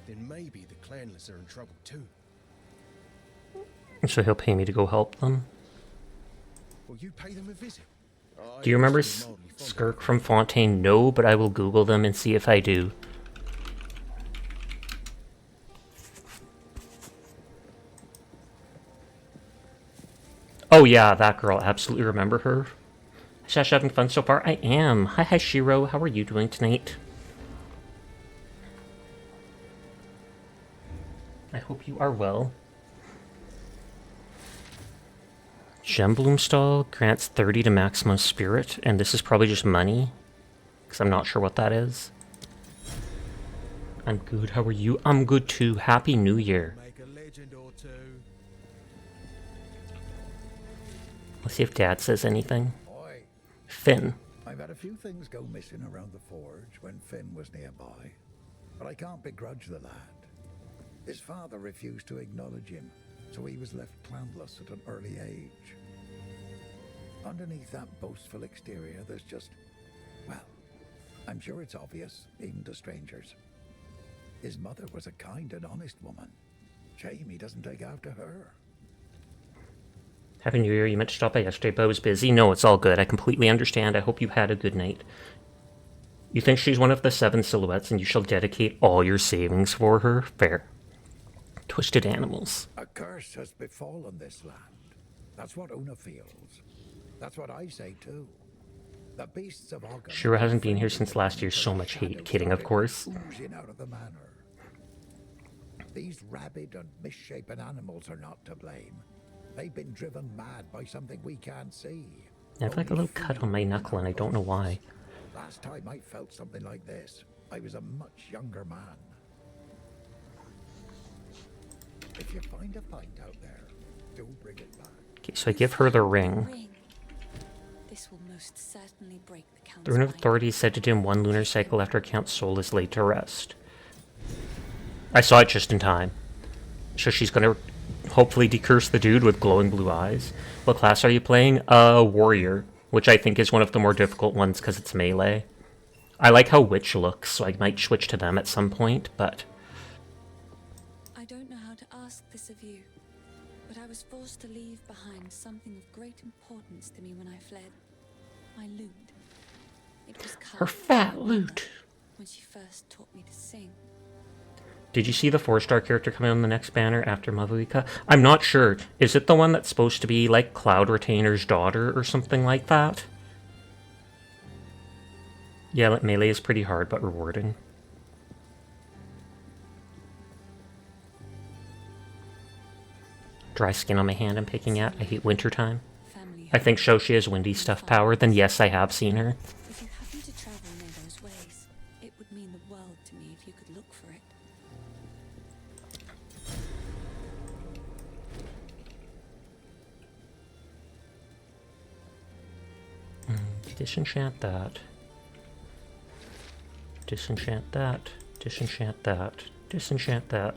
then maybe the clanless are in trouble too. So he'll pay me to go help them. Will you pay them a visit? Do you remember Skirk from Fontaine? No, but I will Google them and see if I do. Oh yeah, that girl. Absolutely remember her. Shash, having fun so far? I am. Hi, Shiro. How are you doing tonight? I hope you are well. Gembloom Stall grants 30 to maximum spirit, and this is probably just money, because I'm not sure what that is. I'm good. How are you? I'm good too. Happy New Year. Make a legend or two. Let's see if Dad says anything. Oi, Finn. I've had a few things go missing around the forge when Finn was nearby, but I can't begrudge the lad. His father refused to acknowledge him, so he was left clanless at an early age. Underneath that boastful exterior, there's just, well, I'm sure it's obvious, even to strangers. His mother was a kind and honest woman. Shame he doesn't take after her. Happy New Year. You meant to stop by yesterday, but I was busy. No, it's all good. I completely understand. I hope you had a good night. You think she's one of the 7 silhouettes and you shall dedicate all your savings for her? Fair. Twisted animals. A curse has befallen this land. That's what Una feels. That's what I say too. The beasts of Ogden. Shira hasn't been here since last year. So much hate. Kidding, of course. Oozing out of the manor. These rabid and misshapen animals are not to blame. They've been driven mad by something we can't see. I have like a little cut on my knuckle and I don't know why. Last time I felt something like this, I was a much younger man. If you find a find out there, do bring it back. Okay, so I give her the ring. Ring. This will most certainly break the Count's The Rune of mind. Authority is said to dim 1 lunar cycle after Count's soul is laid to rest. I saw it just in time. So she's gonna hopefully decurse the dude with glowing blue eyes. What class are you playing? Warrior, which I think is one of the more difficult ones because it's melee. I like how Witch looks, so I might switch to them at some point, but... I don't know how to ask this of you, but I was forced to leave behind something of great importance to me when I fled. My lute. It was Her carved fat by my lute. mother when she first taught me to sing. Did you see the 4-star character coming on the next banner after Mavuika? I'm not sure. Is it the one that's supposed to be like Cloud Retainer's daughter or something like that? Yeah, like melee is pretty hard but rewarding. Dry skin on my hand I'm picking at. I hate wintertime. Family I think Shoshi has windy stuff power, then yes, I have seen her. If you happen to travel near those ways, it would mean the world to me if you could look for it. Disenchant that. Disenchant that. Disenchant that. Disenchant that.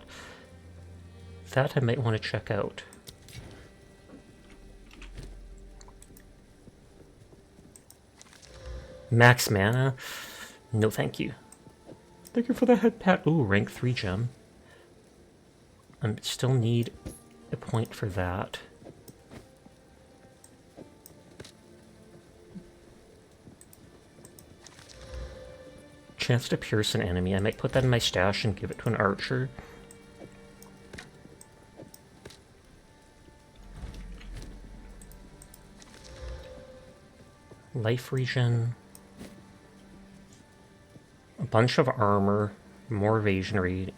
That I might want to check out. Max mana? No thank you. Thank you for the head pat. Ooh, rank 3 gem. I still need a point for that. Chance to pierce an enemy. I might put that in my stash and give it to an archer. Life regen. A bunch of armor. More evasion rate.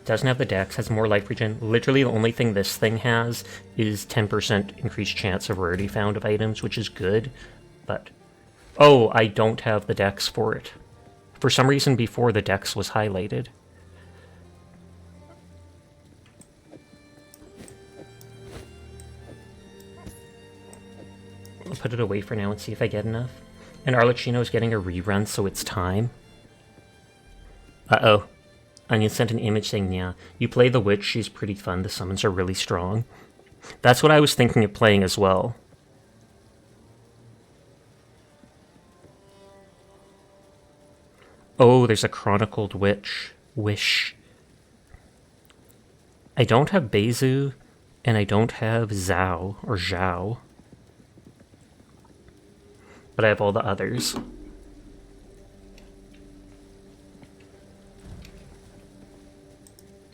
Doesn't have the dex, has more life regen. Literally the only thing this thing has is 10% increased chance of rarity found of items, which is good, but... Oh, I don't have the dex for it. For some reason before the dex was highlighted. I'll put it away for now and see if I get enough. And Arlecchino is getting a rerun, so it's time. Uh-oh. Onion sent an image saying, yeah, you play the witch, she's pretty fun, the summons are really strong. That's what I was thinking of playing as well. Oh, there's a chronicled witch. Wish. I don't have Bezu, and I don't have Zhao, or Zhao. But I have all the others.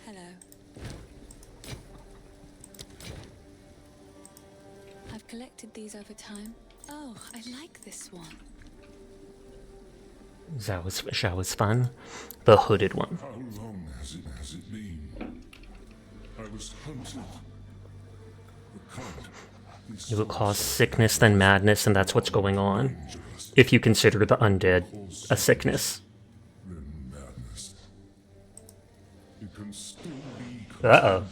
Hello. I've collected these over time. Oh, I like this one. Zhao is fun. The hooded one. How long has it been? I was hunted. The cult is It will cause sickness, then madness, and that's what's going on. If you consider the undead a sickness. madness. It can still be Uh-oh.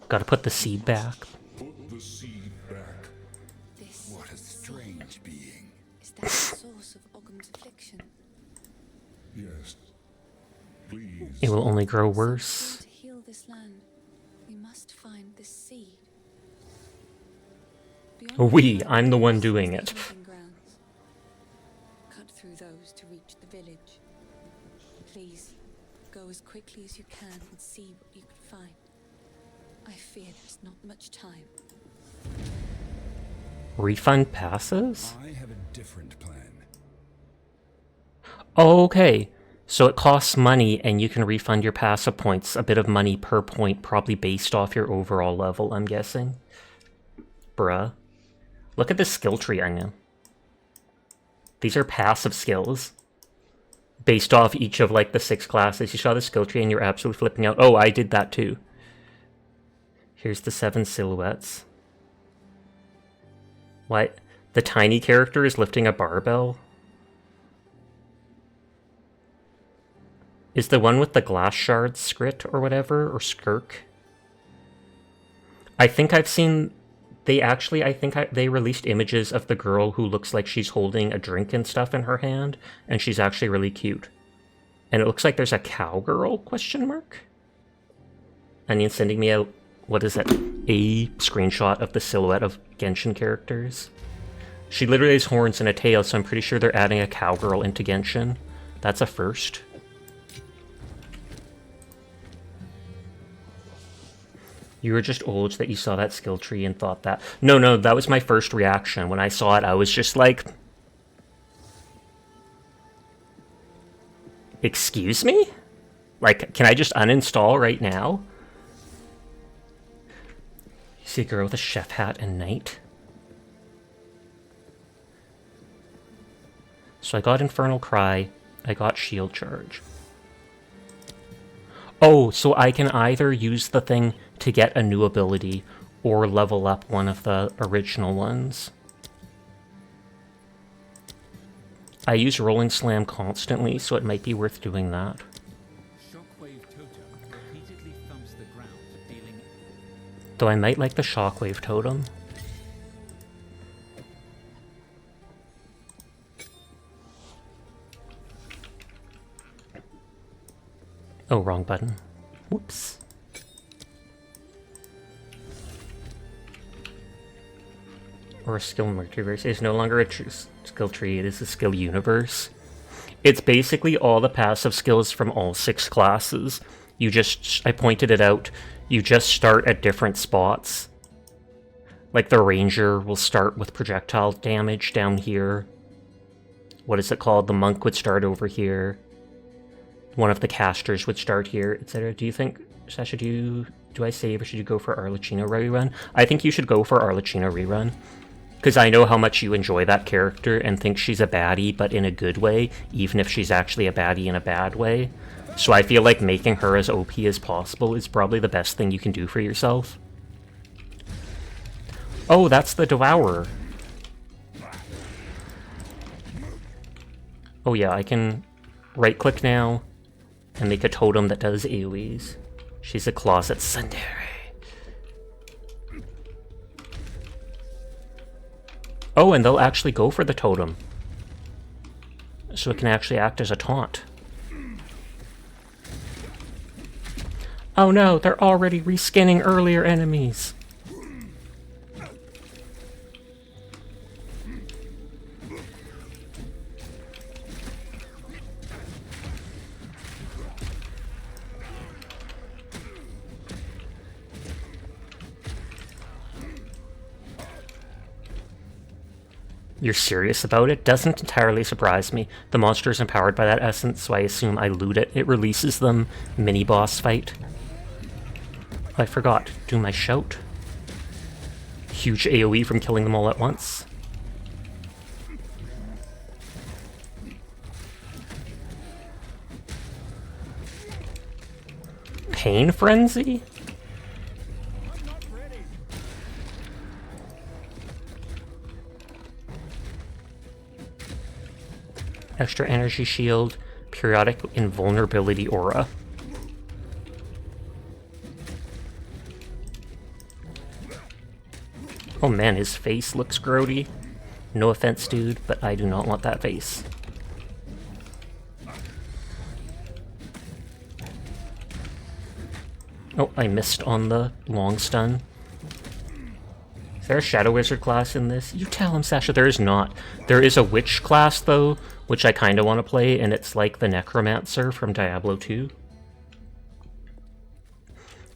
Gotta put the seed back. Put the seed back. Yes. Please. It will only grow worse. To heal this land, we must find this seed. Beyond We, the I'm the one mountains doing is it. the hunting grounds. Cut through those to reach the village. Please, go as quickly as you can and see what you can find. I fear there's not much time. Refund passes? I have a different plan. Okay. So it costs money and you can refund your passive points, a bit of money per point, probably based off your overall level, I'm guessing. Bruh. Look at this skill tree, Anya. These are passive skills. Based off each of, like, the 6 classes. You saw the skill tree and you're absolutely flipping out. Oh, I did that too. Here's the 7 silhouettes. What? The tiny character is lifting a barbell? Is the one with the glass shards Skrit or whatever? Or Skirk? I think I've seen... They released images of the girl who looks like she's holding a drink and stuff in her hand, and she's actually really cute. And it looks like there's a cowgirl, question mark? Onion's sending me a, what is it? A screenshot of the silhouette of Genshin characters. She literally has horns and a tail, so I'm pretty sure they're adding a cowgirl into Genshin. That's a first. You were just old that you saw that skill tree and thought that. No, that was my first reaction. When I saw it, I was just like... Excuse me? Like, can I just uninstall right now? You see a girl with a chef hat and knight. So I got Infernal Cry. I got Shield Charge. Oh, so I can either use the thing to get a new ability or level up one of the original ones. I use Rolling Slam constantly, so it might be worth doing that. Shockwave Totem repeatedly thumps the ground, dealing... Though I might like the Shockwave Totem. Oh, wrong button. Whoops. Or a skill multiverse. It is no longer a true skill tree, it is a skill universe. It's basically all the passive skills from all 6 classes. I pointed it out, you just start at different spots. Like the ranger will start with projectile damage down here. What is it called? The monk would start over here. One of the casters would start here, etc. Do you think, Sasha, do I save or should you go for Arlecchino rerun? I think you should go for Arlecchino rerun. Because I know how much you enjoy that character and think she's a baddie, but in a good way, even if she's actually a baddie in a bad way. So I feel like making her as OP as possible is probably the best thing you can do for yourself. Oh, that's the Devourer. Oh yeah, I can right-click now and make a totem that does AoEs. She's a Closet Tsundere. Oh, and they'll actually go for the totem. So it can actually act as a taunt. Oh no, they're already reskinning earlier enemies. You're serious about it? Doesn't entirely surprise me. The monster is empowered by that essence, so I assume I loot it. It releases them mini-boss fight. I forgot. Do my shout. Huge AoE from killing them all at once. Pain Frenzy? Extra energy shield, periodic invulnerability aura. Oh man, his face looks grody. No offense, dude, but I do not want that face. Oh, I missed on the long stun. Is there a Shadow Wizard class in this? You tell him, Sasha. There is not. There is a Witch class, though, which I kind of want to play, and it's like the Necromancer from Diablo 2.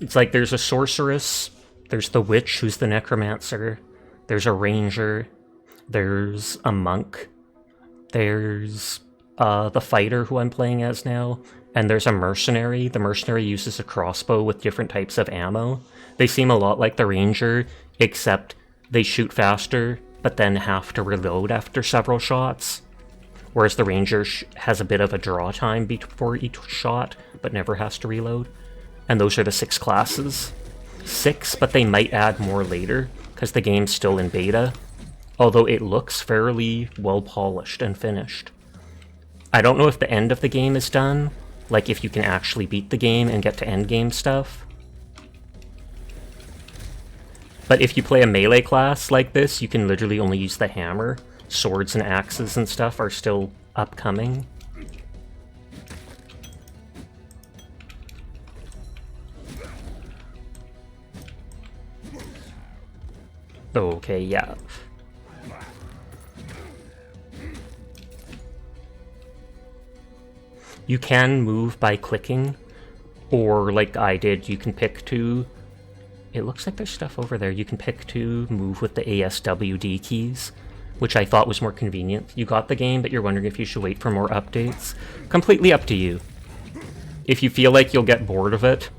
It's like there's a Sorceress, there's the Witch, who's the Necromancer, there's a Ranger, there's a Monk, there's the Fighter, who I'm playing as now, and there's a Mercenary. The Mercenary uses a crossbow with different types of ammo. They seem a lot like the Ranger, except they shoot faster, but then have to reload after several shots. Whereas the Ranger has a bit of a draw time before each shot, but never has to reload. And those are the 6 classes. 6, but they might add more later, because the game's still in beta. Although it looks fairly well polished and finished. I don't know if the end of the game is done, like if you can actually beat the game and get to end game stuff. But if you play a melee class like this, you can literally only use the hammer. Swords and axes and stuff are still upcoming. Okay, yeah. You can move by clicking, or like I did, you can pick to... It looks like there's stuff over there. You can pick to move with the ASWD keys, which I thought was more convenient. You got the game, but you're wondering if you should wait for more updates. Completely up to you. If you feel like you'll get bored of it,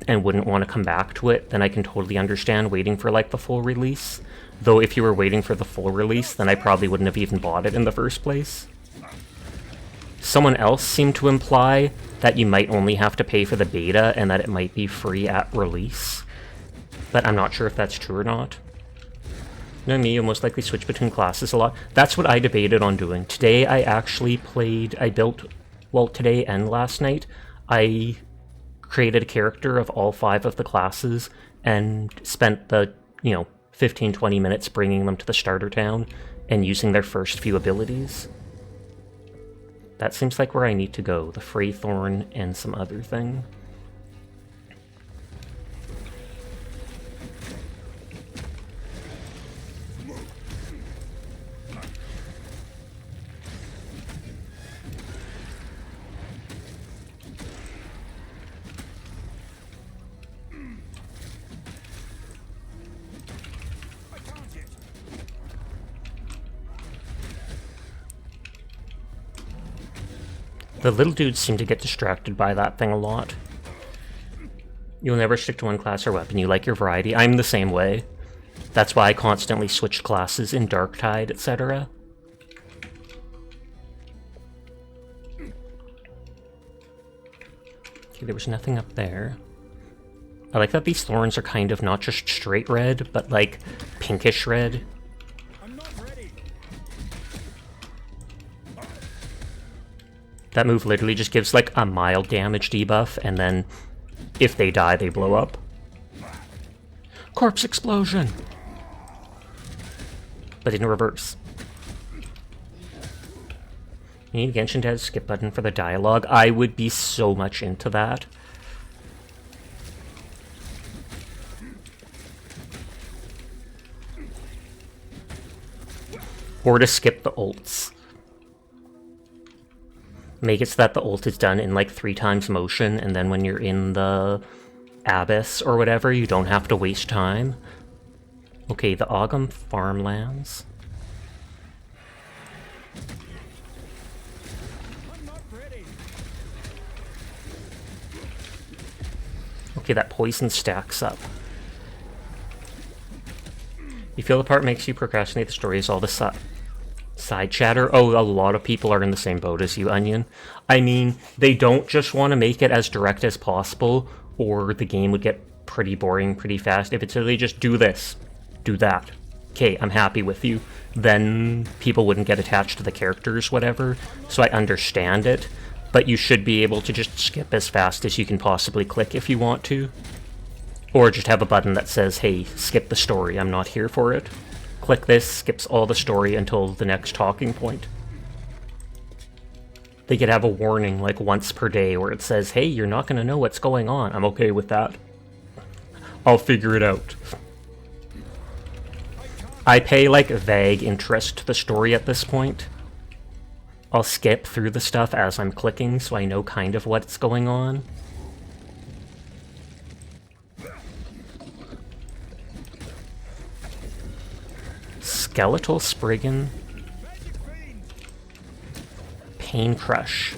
and wouldn't want to come back to it, then I can totally understand waiting for like the full release. Though if you were waiting for the full release, then I probably wouldn't have even bought it in the first place. Someone else seemed to imply that you might only have to pay for the beta and that it might be free at release. But I'm not sure if that's true or not. You know me, you'll most likely switch between classes a lot. That's what I debated on doing. Today I actually played, well, today and last night, I created a character of all 5 of the classes and spent the, 15-20 minutes bringing them to the starter town and using their first few abilities. That seems like where I need to go, the Freythorn and some other thing. The little dudes seem to get distracted by that thing a lot. You'll never stick to one class or weapon. You like your variety. I'm the same way. That's why I constantly switched classes in Darktide, etc. Okay, there was nothing up there. I like that these thorns are kind of not just straight red, but like pinkish red. That move literally just gives like a mild damage debuff, and then if they die, they blow up. Corpse explosion! But in reverse. You need Genshin to have a skip button for the dialogue. I would be so much into that. Or to skip the ults. Make it so that the ult is done in like 3 times motion, and then when you're in the abyss or whatever, you don't have to waste time. Okay, the Ogum farmlands. Okay, that poison stacks up. You feel the part makes you procrastinate the story is all the side chatter. Oh, a lot of people are in the same boat as you, Onion. I mean, they don't just want to make it as direct as possible, or the game would get pretty boring pretty fast. If it's really just do this, do that, okay, I'm happy with you, then people wouldn't get attached to the characters, whatever. So I understand it, but you should be able to just skip as fast as you can possibly click if you want to. Or just have a button that says, hey, skip the story, I'm not here for it. Click this, skips all the story until the next talking point. They could have a warning like once per day where it says, hey, you're not going to know what's going on. I'm okay with that. I'll figure it out. I pay like vague interest to the story at this point. I'll skip through the stuff as I'm clicking so I know kind of what's going on. Skeletal Spriggan. Pain Crush.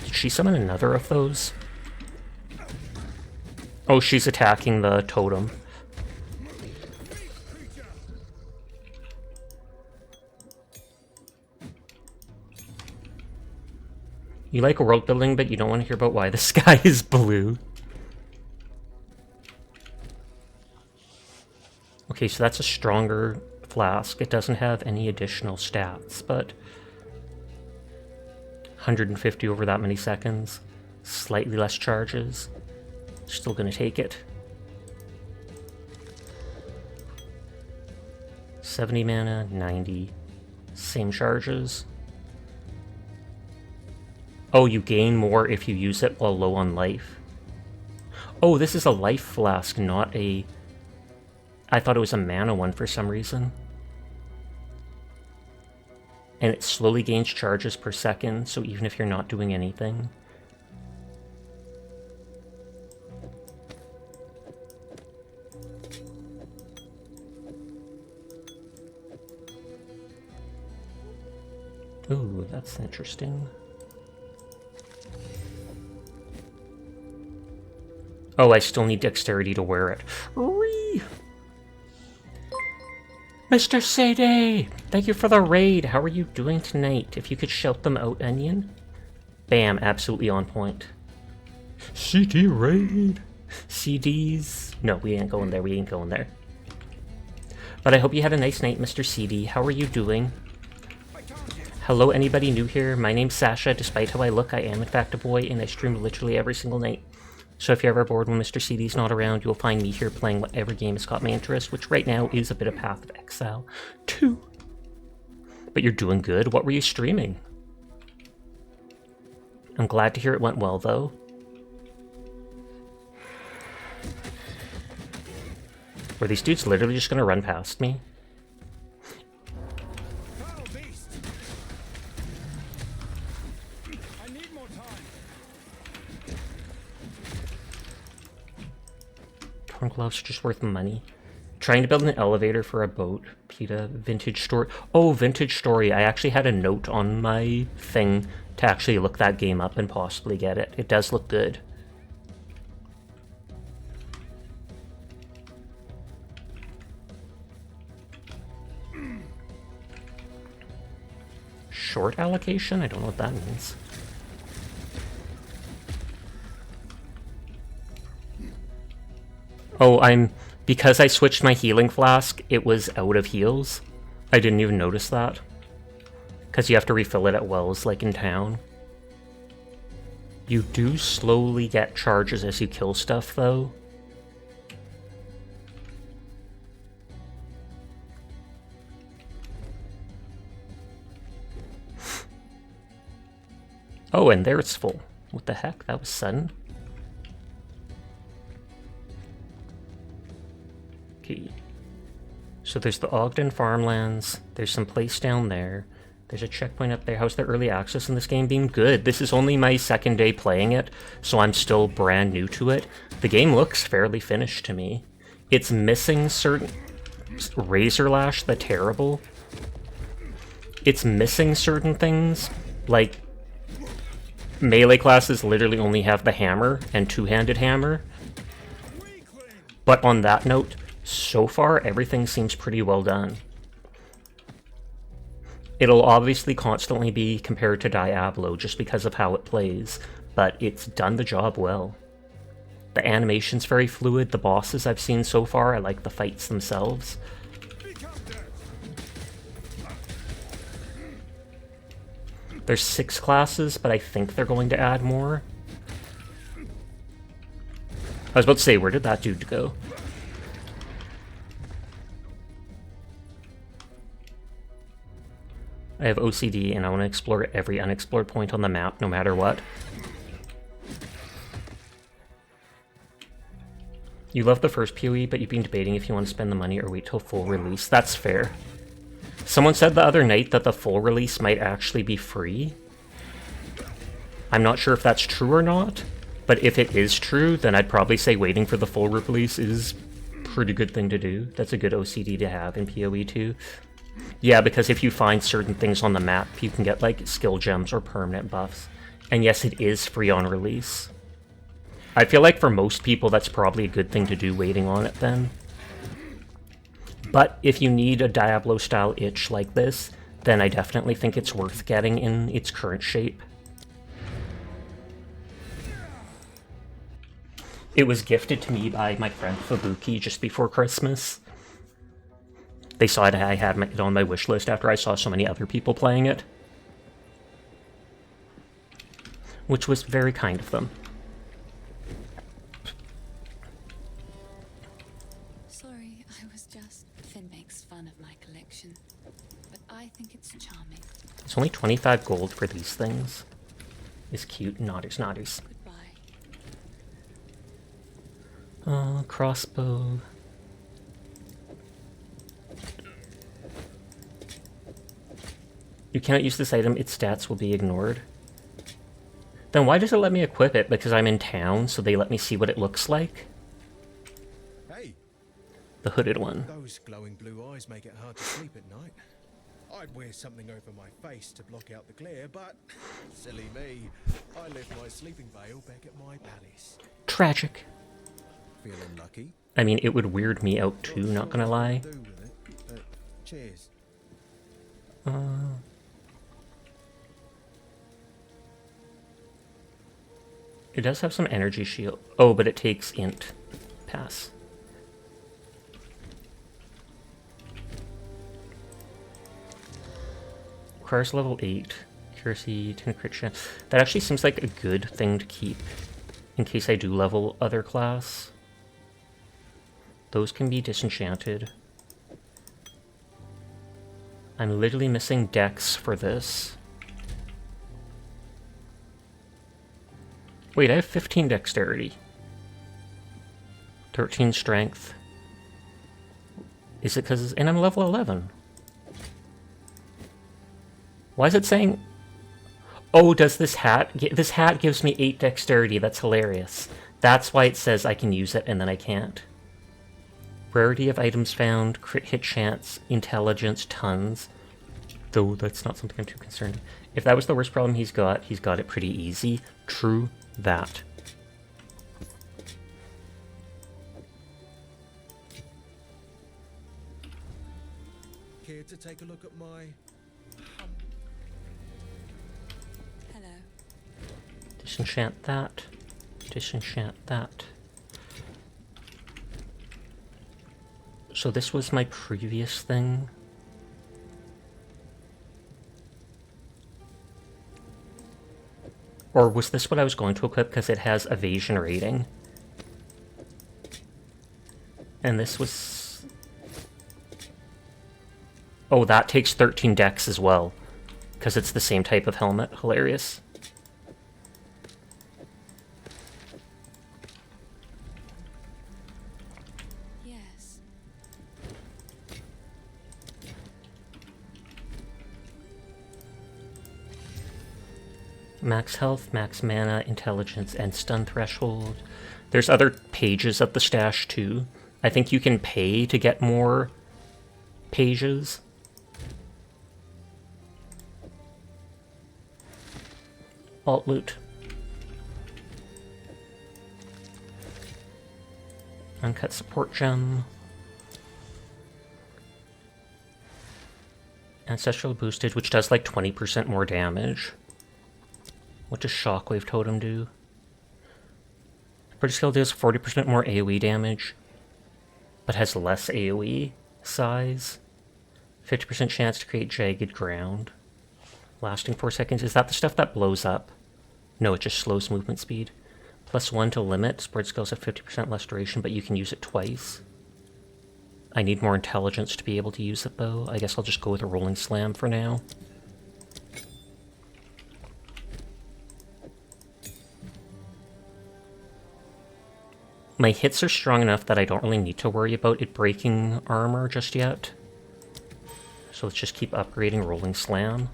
Did she summon another of those? Oh, she's attacking the totem. You like world building, but you don't want to hear about why the sky is blue. Okay, so that's a stronger flask. It doesn't have any additional stats, but 150 over that many seconds. Slightly less charges. Still gonna take it. 70 mana, 90. Same charges. Oh, you gain more if you use it while low on life. Oh, this is a life flask, not a... I thought it was a mana one for some reason. And it slowly gains charges per second, so even if you're not doing anything. Ooh, that's interesting. Oh, I still need dexterity to wear it. Whee! Mr. Sadie! Thank you for the raid. How are you doing tonight? If you could shout them out, Onion. Bam, absolutely on point. CD raid. CDs. No, we ain't going there. We ain't going there. But I hope you had a nice night, Mr. CD. How are you doing? Hello, anybody new here? My name's Sasha. Despite how I look, I am in fact a boy, and I stream literally every single night. So if you're ever bored when Mr. CD's not around, you'll find me here playing whatever game has caught my interest, which right now is a bit of Path of Exile 2. But you're doing good. What were you streaming? I'm glad to hear it went well, though. Were these dudes literally just gonna run past me? Torn gloves are just worth money. Trying to build an elevator for a boat. PETA, Vintage Story. Oh, Vintage Story. I actually had a note on my thing to actually look that game up and possibly get it. It does look good. Short allocation? I don't know what that means. Oh, because I switched my healing flask, it was out of heals. I didn't even notice that. Because you have to refill it at wells, like in town. You do slowly get charges as you kill stuff, though. Oh, and there it's full. What the heck? That was sudden. Okay. So there's the Ogden farmlands. There's some place down there. There's a checkpoint up there. How's the early access in this game being? Good. This is only my second day playing it, so I'm still brand new to it. The game looks fairly finished to me. It's missing certain... Razorlash the Terrible. It's missing certain things, like... Melee classes literally only have the hammer and two-handed hammer. But on that note, so far everything seems pretty well done. It'll obviously constantly be compared to Diablo just because of how it plays, but it's done the job well. The animation's very fluid, the bosses I've seen so far, I like the fights themselves. There's 6 classes, but I think they're going to add more. I was about to say, where did that dude go? I have OCD and I want to explore every unexplored point on the map, no matter what. You love the first PoE, but you've been debating if you want to spend the money or wait till full release. That's fair. Someone said the other night that the full release might actually be free. I'm not sure if that's true or not, but if it is true, then I'd probably say waiting for the full release is a pretty good thing to do. That's a good OCD to have in PoE 2. Yeah, because if you find certain things on the map, you can get like skill gems or permanent buffs. And yes, it is free on release. I feel like for most people that's probably a good thing to do waiting on it then. But if you need a Diablo-style itch like this, then I definitely think it's worth getting in its current shape. It was gifted to me by my friend Fabuki just before Christmas. They saw it, I had it on my wish list after I saw so many other people playing it. Which was very kind of them. Sorry, I was just... Finn makes fun of my collection, but I think it's charming. It's only 25 gold for these things. It's cute. Nodders, nodders. Goodbye. Crossbow. You cannot use this item, its stats will be ignored. Then why does it let me equip it? Because I'm in town, so they let me see what it looks like? Hey, The hooded one. those glowing blue eyes make it hard to sleep at night. I'd wear something over my face to block out the glare, but silly me, I left my sleeping veil back at my palace. Tragic. Feeling lucky? I mean, it would weird me out too, not gonna lie. Do with it. Cheers. It does have some energy shield. Oh, but it takes int. Pass. Requires level 8. Accuracy, 10 crit chance. That actually seems like a good thing to keep in case I do level other class. Those can be disenchanted. I'm literally missing dex for this. Wait, I have 15 dexterity. 13 strength. Is it because... And I'm level 11. Why is it saying... Oh, does this hat... This hat gives me 8 dexterity. That's hilarious. That's why it says I can use it and then I can't. Rarity of items found, crit hit chance, intelligence, tons. Though that's not something I'm too concerned with. If that was the worst problem he's got it pretty easy. True that. Care to take a look at my... Hello. Disenchant that. Disenchant that. So this was my previous thing. Or was this what I was going to equip because it has evasion rating? And this was... Oh, that takes 13 dex as well. Because it's the same type of helmet. Hilarious. Yes. Max health, max mana, intelligence, and stun threshold. There's other pages at the stash too. I think you can pay to get more pages. Alt loot. Uncut support gem. Ancestral boosted, which does like 20% more damage. What does Shockwave Totem do? British skill deals 40% more AoE damage, but has less AoE size. 50% chance to create jagged ground. Lasting 4 seconds. Is that the stuff that blows up? No, it just slows movement speed. +1 to limit. Spread skills have 50% less duration, but you can use it twice. I need more intelligence to be able to use it, though. I guess I'll just go with a Rolling Slam for now. My hits are strong enough that I don't really need to worry about it breaking armor just yet. So let's just keep upgrading Rolling Slam.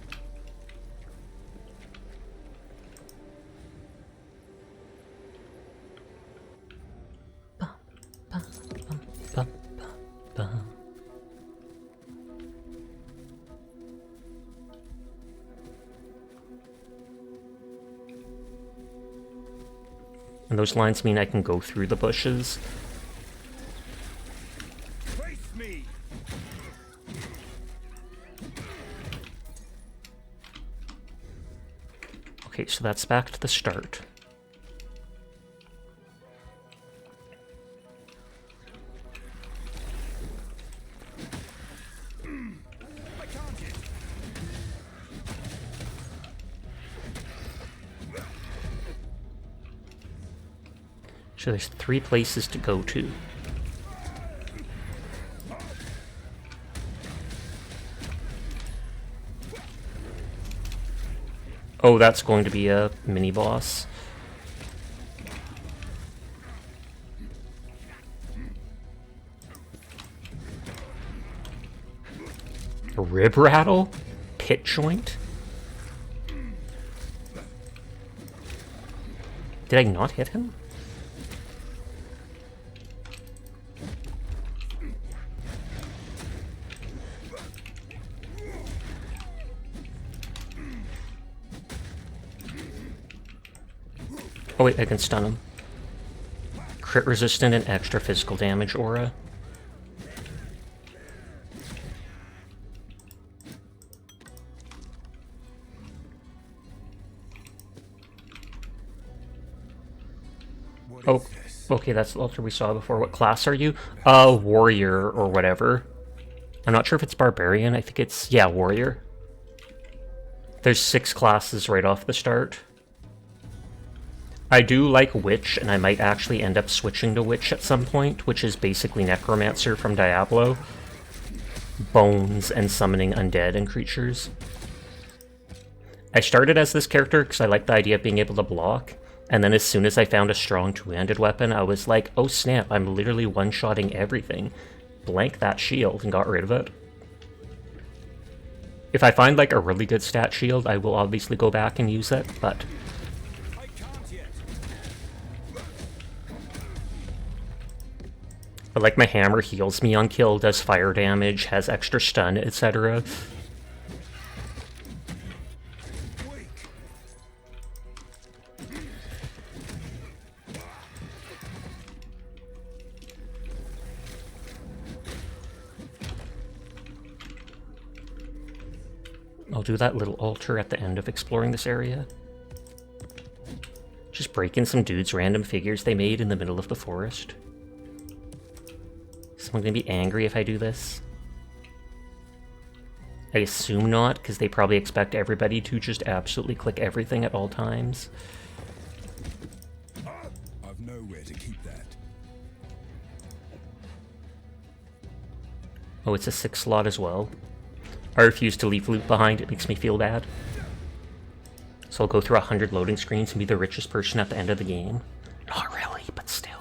And those lines mean I can go through the bushes. Face me. Okay, so that's back to the start. So there's 3 places to go to. Oh, that's going to be a mini-boss. A rib rattle? Pit joint? Did I not hit him? Oh wait, I can stun him. Crit resistant and extra physical damage aura. Oh, okay, that's the altar we saw before. What class are you? Warrior or whatever. I'm not sure if it's barbarian. I think it's, yeah, warrior. There's 6 classes right off the start. I do like Witch, and I might actually end up switching to Witch at some point, which is basically Necromancer from Diablo. Bones and summoning undead and creatures. I started as this character because I liked the idea of being able to block, and then as soon as I found a strong two-handed weapon, I was like, oh snap, I'm literally one-shotting everything. Blank that shield and got rid of it. If I find like a really good stat shield, I will obviously go back and use it, but... But like my hammer heals me on kill, does fire damage, has extra stun, etc. I'll do that little altar at the end of exploring this area. Just breaking some dudes' random figures they made in the middle of the forest. Is someone gonna be angry if I do this? I assume not, because they probably expect everybody to just absolutely click everything at all times. I've nowhere to keep that. Oh, it's a 6 slot as well. I refuse to leave loot behind, it makes me feel bad. So I'll go through 100 loading screens and be the richest person at the end of the game. Not really, but still.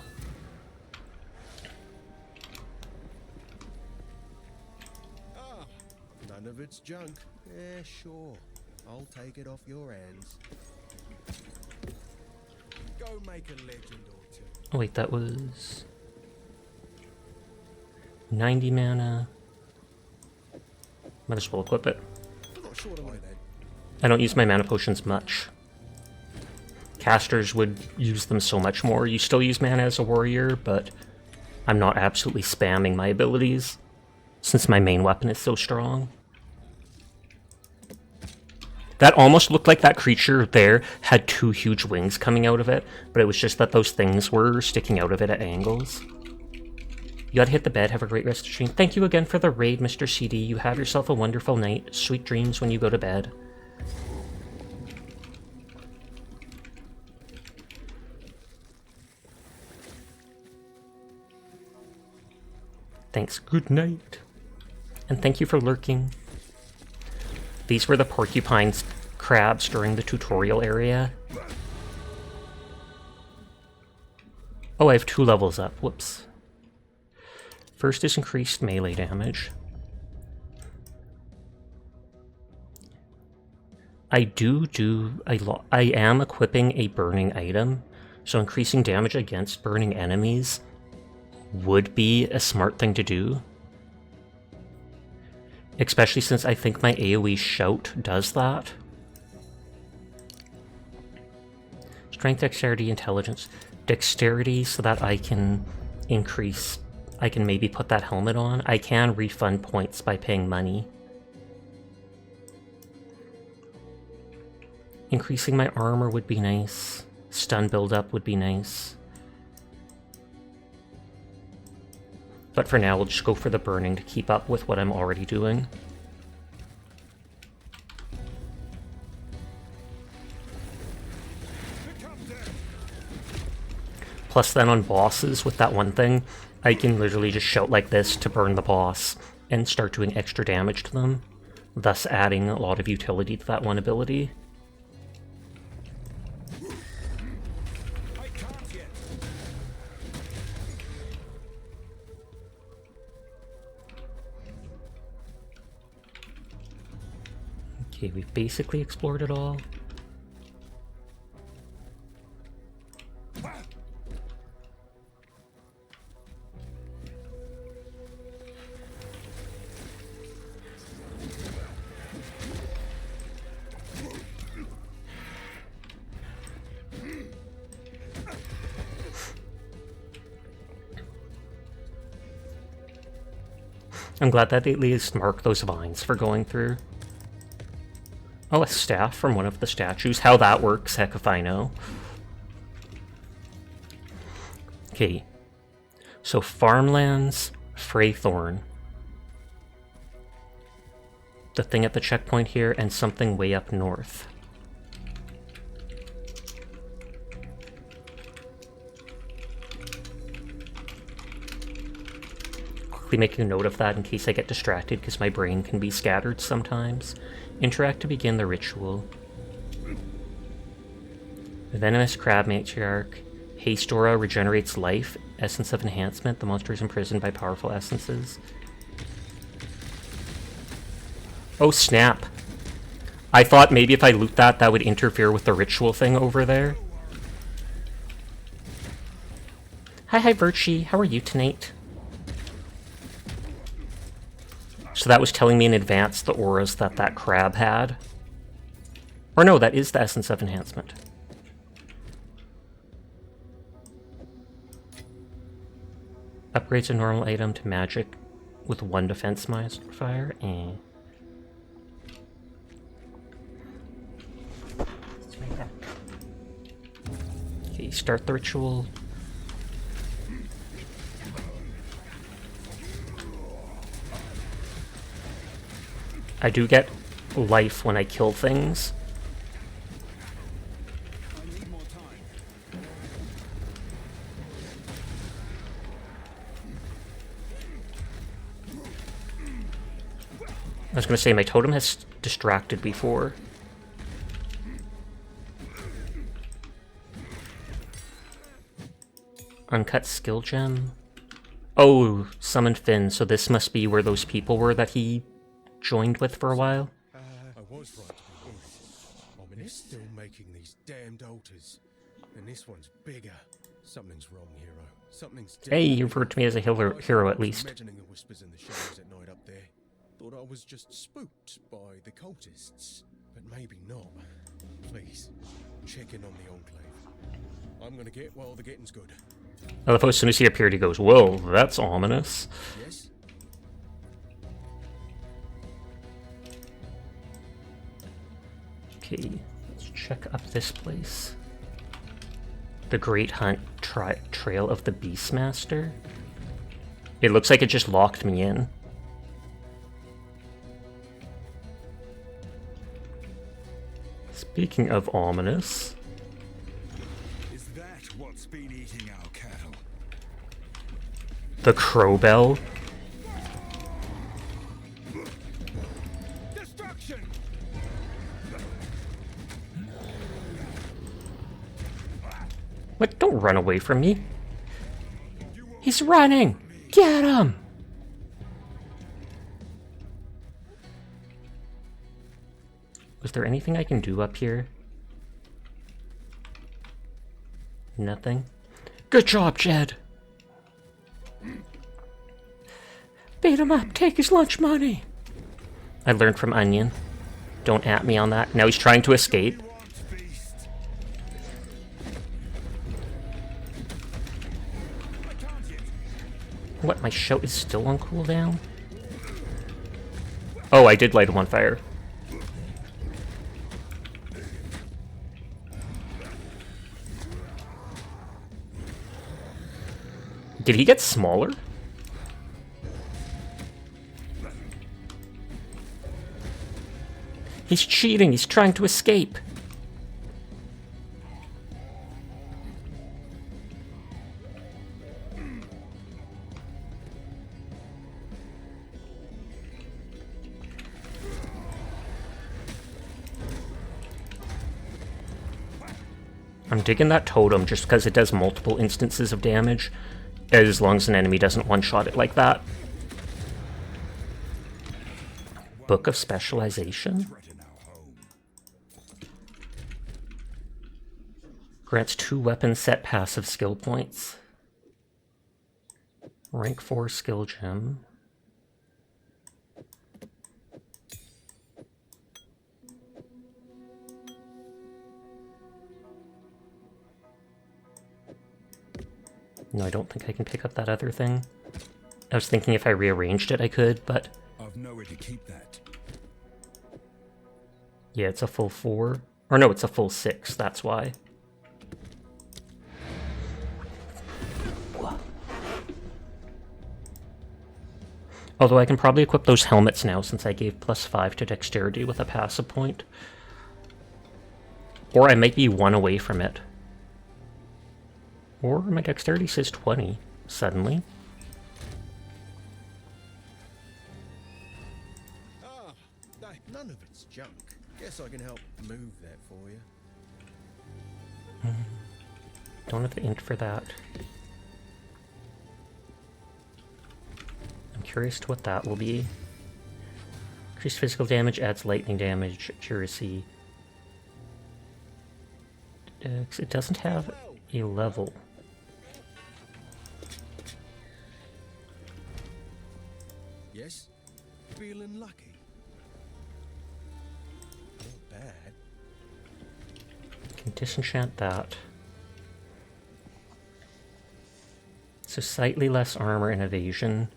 None of it's junk. Yeah, sure. I'll take it off your hands. Go make a legend or two. Oh wait, that was... 90 mana. Might as well equip it. I'm not sure why then. I don't use my mana potions much. Casters would use them so much more. You still use mana as a warrior, but I'm not absolutely spamming my abilities, since my main weapon is so strong. That almost looked like that creature there had 2 huge wings coming out of it, but it was just that those things were sticking out of it at angles. You gotta hit the bed, have a great rest of the stream. Thank you again for the raid, Mr. CD. You have yourself a wonderful night. Sweet dreams when you go to bed. Thanks, good night. And thank you for lurking. These were the porcupine crabs during the tutorial area. Oh, I have 2 levels up. Whoops. First is increased melee damage. I am equipping a burning item, so increasing damage against burning enemies would be a smart thing to do. Especially since I think my AoE shout does that. Strength, dexterity, intelligence. Dexterity so that I can maybe put that helmet on. I can refund points by paying money. Increasing my armor would be nice. Stun buildup would be nice. But for now, we'll just go for the burning to keep up with what I'm already doing. Plus then on bosses with that one thing, I can literally just shout like this to burn the boss and start doing extra damage to them, thus adding a lot of utility to that one ability. Okay, we've basically explored it all. I'm glad that they at least mark those vines for going through. Oh, a staff from one of the statues. How that works, heck if I know. Okay. So farmlands, Freythorn. The thing at the checkpoint here, and something way up north. Quickly making a note of that in case I get distracted, because my brain can be scattered sometimes. Interact to begin the ritual. Venomous Crab Matriarch. Haste Aura regenerates life. Essence of Enhancement. The monster is imprisoned by powerful essences. Oh snap. I thought maybe if I loot that, that would interfere with the ritual thing over there. Hi Virtue, how are you tonight? So that was telling me in advance the auras that that crab had. Or no, that is the Essence of Enhancement. Upgrades a normal item to magic with 1 defense modifier. Okay, start the ritual. I do get life when I kill things. I was going to say, my totem has distracted before. Uncut skill gem. Oh, summoned Finn, so this must be where those people were that he joined with for a while. I was right to be worried. They're still making these damned altars. And this one's bigger. Something's wrong, hero. Something's Hey, you referred to me as a hero at least. Imagining the whispers in the shadows at night up there. Thought I was just spooked by the cultists. But maybe not. Please, check in on the Enclave. I'm gonna get while the getting's good. I love how as soon as he appeared, he goes, "Whoa, that's ominous." Yes? Okay, let's check up this place. The Great Hunt Trail of the Beastmaster. It looks like it just locked me in. Speaking of ominous. Is that what's been eating our cattle? The Crowbell. Destruction! What? Don't run away from me. He's running! Get him! Was there anything I can do up here? Nothing. Good job, Jed! Beat him up! Take his lunch money! I learned from Onion. Don't at me on that. Now he's trying to escape. What, my shout is still on cooldown? Oh, I did light him on fire. Did he get smaller? He's cheating, he's trying to escape. I'm digging that totem just because it does multiple instances of damage, as long as an enemy doesn't one-shot it like that. Book of Specialization? Grants 2 weapon set passive skill points. Rank 4 skill gem. No, I don't think I can pick up that other thing. I was thinking if I rearranged it I could, but... I've nowhere to keep that. Yeah, it's a full 4. Or no, it's a full 6, that's why. Although I can probably equip those helmets now since I gave +5 to dexterity with a passive point. Or I might be 1 away from it. Or my dexterity says 20, suddenly. Ah, none of it's junk. Guess I can help move that for you. Don't have the int for that. I'm curious to what that will be. Increased physical damage adds lightning damage, accuracy. Dex. It doesn't have a level. Yes? Feeling lucky? Not bad. Can disenchant that. So slightly less armor and evasion,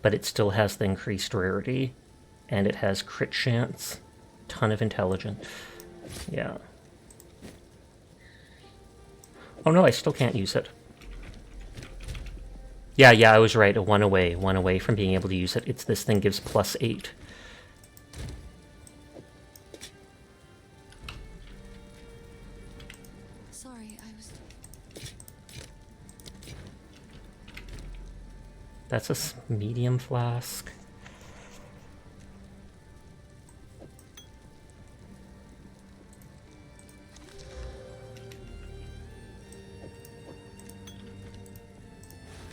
but it still has the increased rarity, and it has crit chance, ton of intelligence. Yeah. Oh no, I still can't use it. Yeah, I was right. A 1 away from being able to use it. It's this thing gives +8. Sorry, I was... That's a medium flask.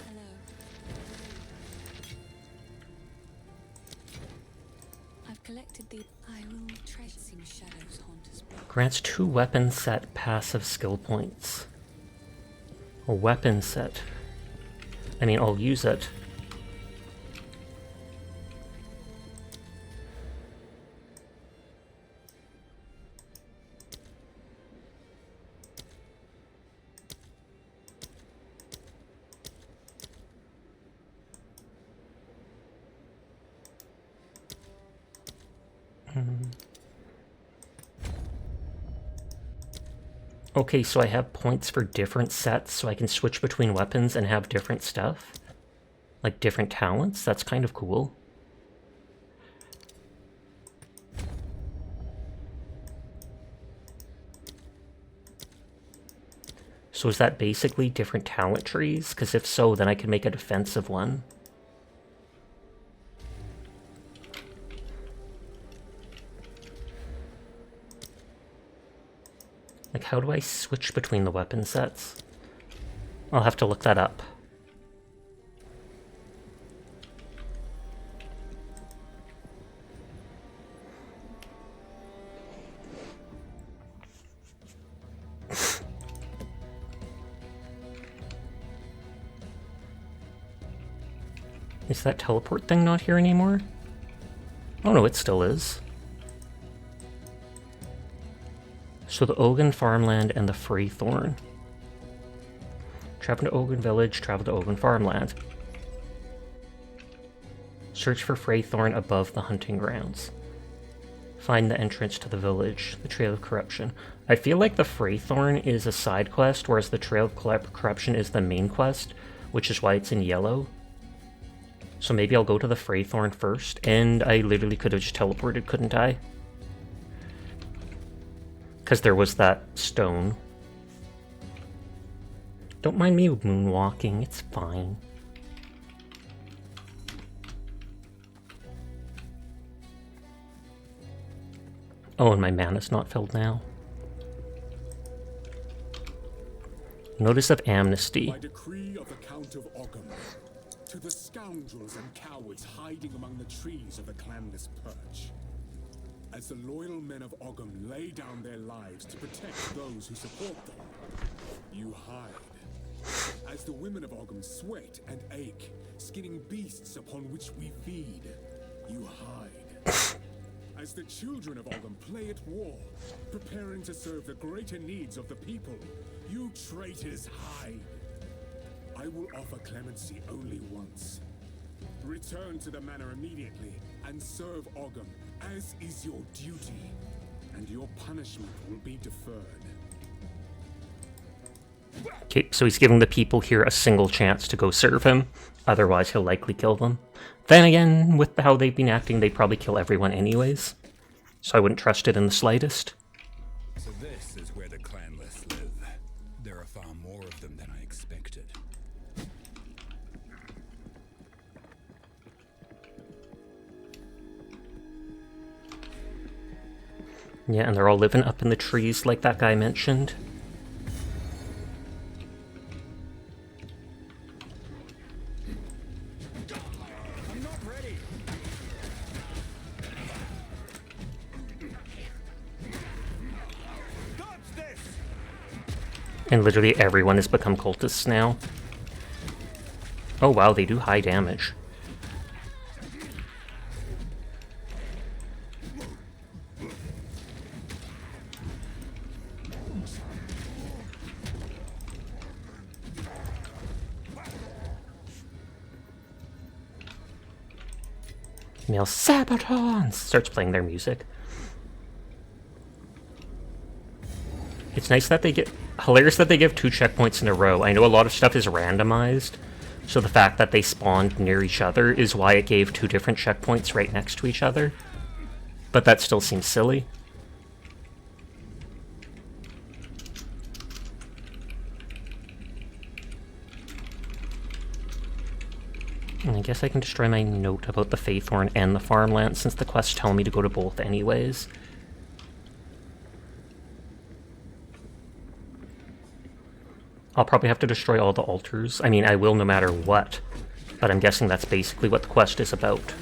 Hello. I've collected the... I will tracing shadows haunt us both. Grants 2 weapon set passive skill points. A weapon set. I mean, I'll use it. Okay, so I have points for different sets, so I can switch between weapons and have different stuff. Like different talents, that's kind of cool. So is that basically different talent trees? Because if so, then I can make a defensive one. Like, how do I switch between the weapon sets? I'll have to look that up. Is that teleport thing not here anymore? Oh no, it still is. So the Ogun farmland and the Freythorn. Travel to Ogun village, travel to Ogun farmland. Search for Freythorn above the hunting grounds. Find the entrance to the village, the Trail of Corruption. I feel like the Freythorn is a side quest, whereas the Trail of Corruption is the main quest, which is why it's in yellow. So maybe I'll go to the Freythorn first, and I literally could have just teleported, couldn't I? Because there was that stone. Don't mind me moonwalking, it's fine. Oh, and my mana's not filled now. Notice of Amnesty. By decree of the Count of Ogham, to the scoundrels and cowards hiding among the trees of the clanless Perch. As the loyal men of Ogham lay down their lives to protect those who support them, you hide. As the women of Ogham sweat and ache, skinning beasts upon which we feed, you hide. As the children of Ogham play at war, preparing to serve the greater needs of the people, you traitors hide. I will offer clemency only once. Return to the manor immediately and serve Ogham, as is your duty, and your punishment will be deferred. Okay, so he's giving the people here a single chance to go serve him, otherwise he'll likely kill them. Then again, with how they've been acting, they'd probably kill everyone anyways, so I wouldn't trust it in the slightest. So this is where the clanless live. There are far more of them than I expected. Yeah, and they're all living up in the trees like that guy mentioned. I'm not ready. Dodge this. And literally everyone has become cultists now. Oh wow, they do high damage. Male Sabatons starts playing their music. It's nice that they get... Hilarious that they give 2 checkpoints in a row. I know a lot of stuff is randomized, so the fact that they spawned near each other is why it gave 2 different checkpoints right next to each other. But that still seems silly. And I guess I can destroy my note about the Faithorn and the farmland, since the quests tell me to go to both anyways. I'll probably have to destroy all the altars. I mean, I will no matter what, but I'm guessing that's basically what the quest is about.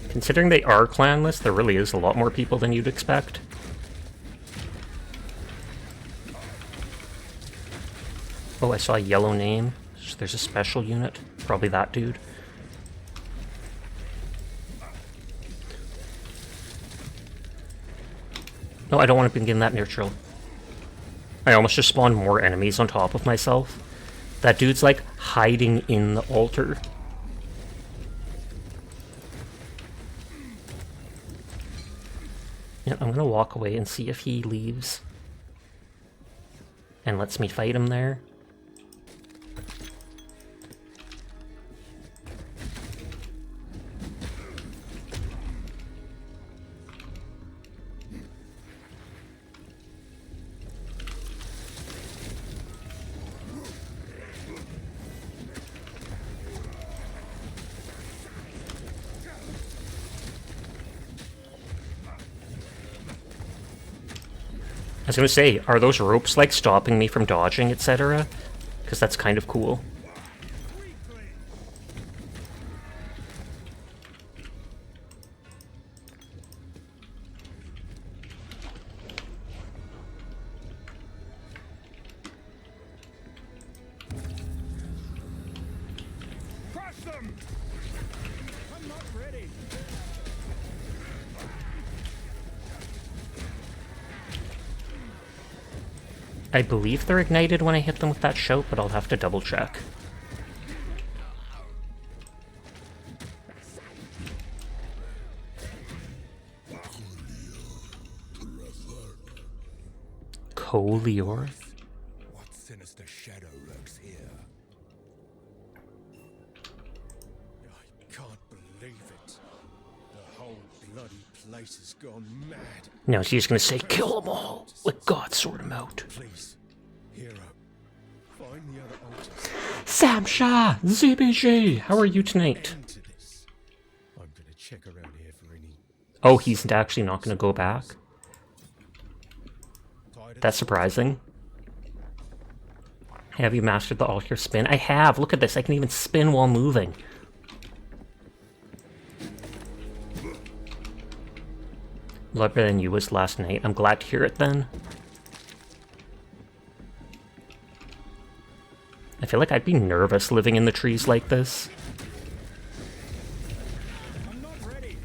Considering they are clanless, there really is a lot more people than you'd expect. Oh, I saw a yellow name. So there's a special unit. Probably that dude. No, I don't want to begin that neutral. I almost just spawned more enemies on top of myself. That dude's like hiding in the altar. Yeah, I'm gonna walk away and see if he leaves and lets me fight him there. I was gonna say, are those ropes like stopping me from dodging, etc.? Because that's kind of cool. Crush them! I'm not ready. I believe they're ignited when I hit them with that shout, but I'll have to double check. Colior? What sinister shadow lurks here? I can't believe it. The whole bloody place has gone mad. Now she's gonna say, kill them all! Let God sort them out. Please, hero, find the other altars. Samsha! ZBG! How are you tonight? End to this. I'm gonna check around here for any. Oh, he's actually not gonna go back? That's surprising. Have you mastered the altar spin? I have! Look at this, I can even spin while moving. A lot better than you was last night. I'm glad to hear it then. I feel like I'd be nervous living in the trees like this. I'm not ready.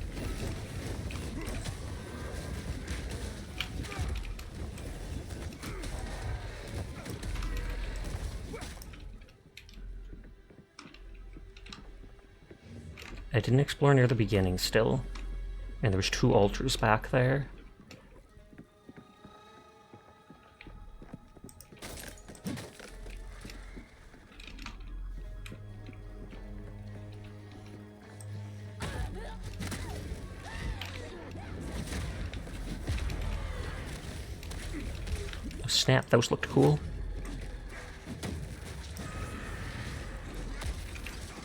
I didn't explore near the beginning still. And there was 2 altars back there. Oh, snap, those looked cool.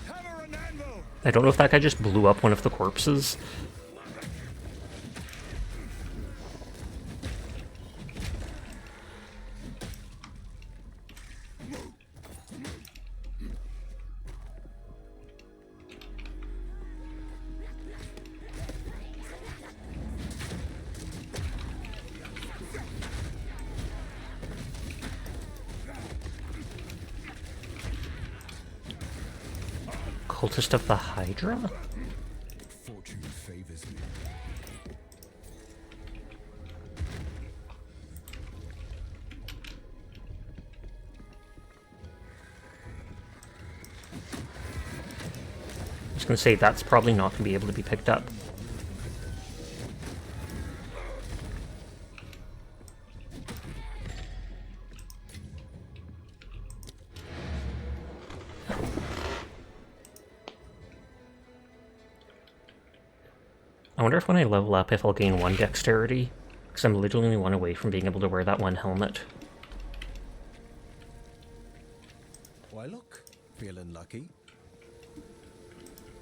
Hammer and anvil. I don't know if that guy just blew up one of the corpses. Cultist of the Hydra? Fortune favors me. I was gonna say, that's probably not gonna be able to be picked up. I wonder if when I level up, if I'll gain 1 dexterity, because I'm literally only 1 away from being able to wear that 1 helmet. Why look, feeling lucky.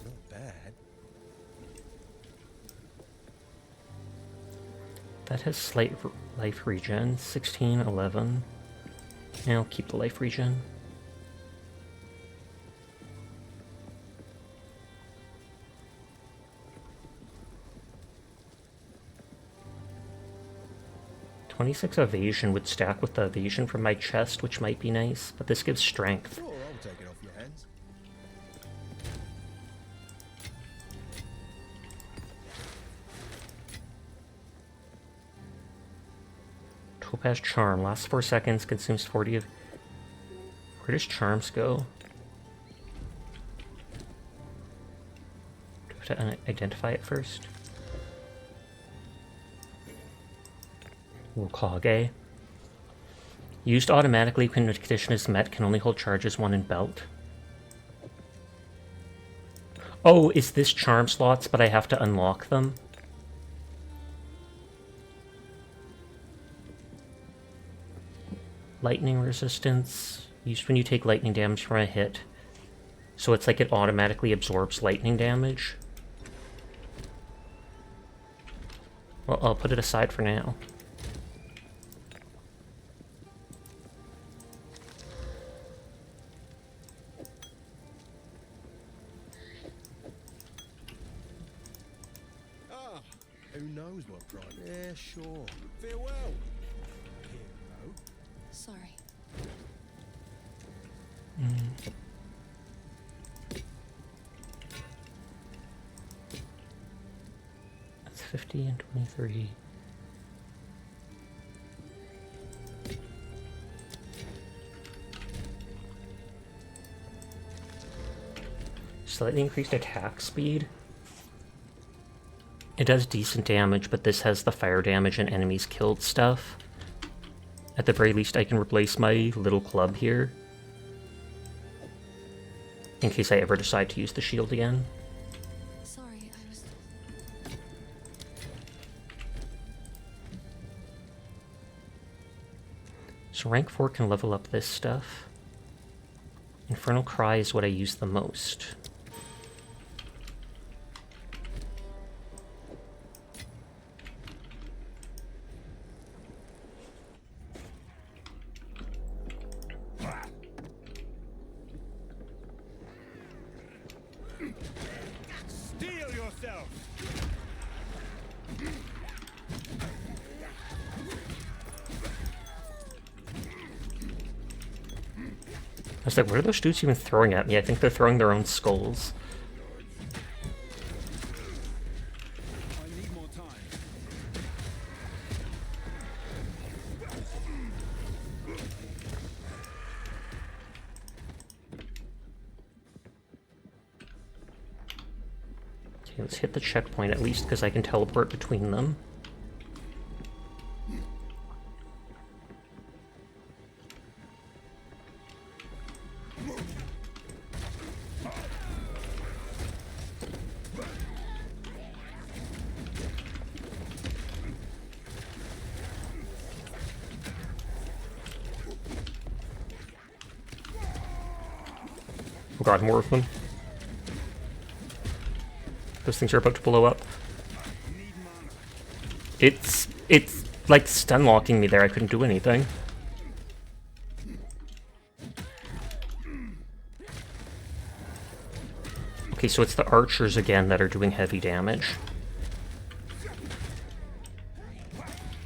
Not bad. That has slight life regen, 16, 11. And I'll keep the life regen. "26 evasion would stack with the evasion from my chest, which might be nice, but this gives strength. Sure, I'll take it off your hands. Topaz Charm, lasts 4 seconds, consumes 40 of... Where does charms go? Do I have to identify it first? Wokage. Used automatically when the condition is met, can only hold charges 1 in belt. Oh, is this charm slots, but I have to unlock them? Lightning resistance. Used when you take lightning damage from a hit. So it's like it automatically absorbs lightning damage. Well, I'll put it aside for now. Who knows what prime? Yeah, sure. Farewell, hero. Sorry. That's 50 and 23. Slightly increased attack speed. It does decent damage, but this has the fire damage and enemies killed stuff. At the very least, I can replace my little club here, in case I ever decide to use the shield again. Sorry, I was... So rank 4 can level up this stuff. Infernal Cry is what I use the most. Steel yourself! I was like, what are those dudes even throwing at me? I think they're throwing their own skulls. I need more time. Okay, let's hit the checkpoint at least, because I can teleport between them. Oh god, more of them. Those things are about to blow up. It's like stun locking me there. I couldn't do anything. Okay, so it's the archers again that are doing heavy damage.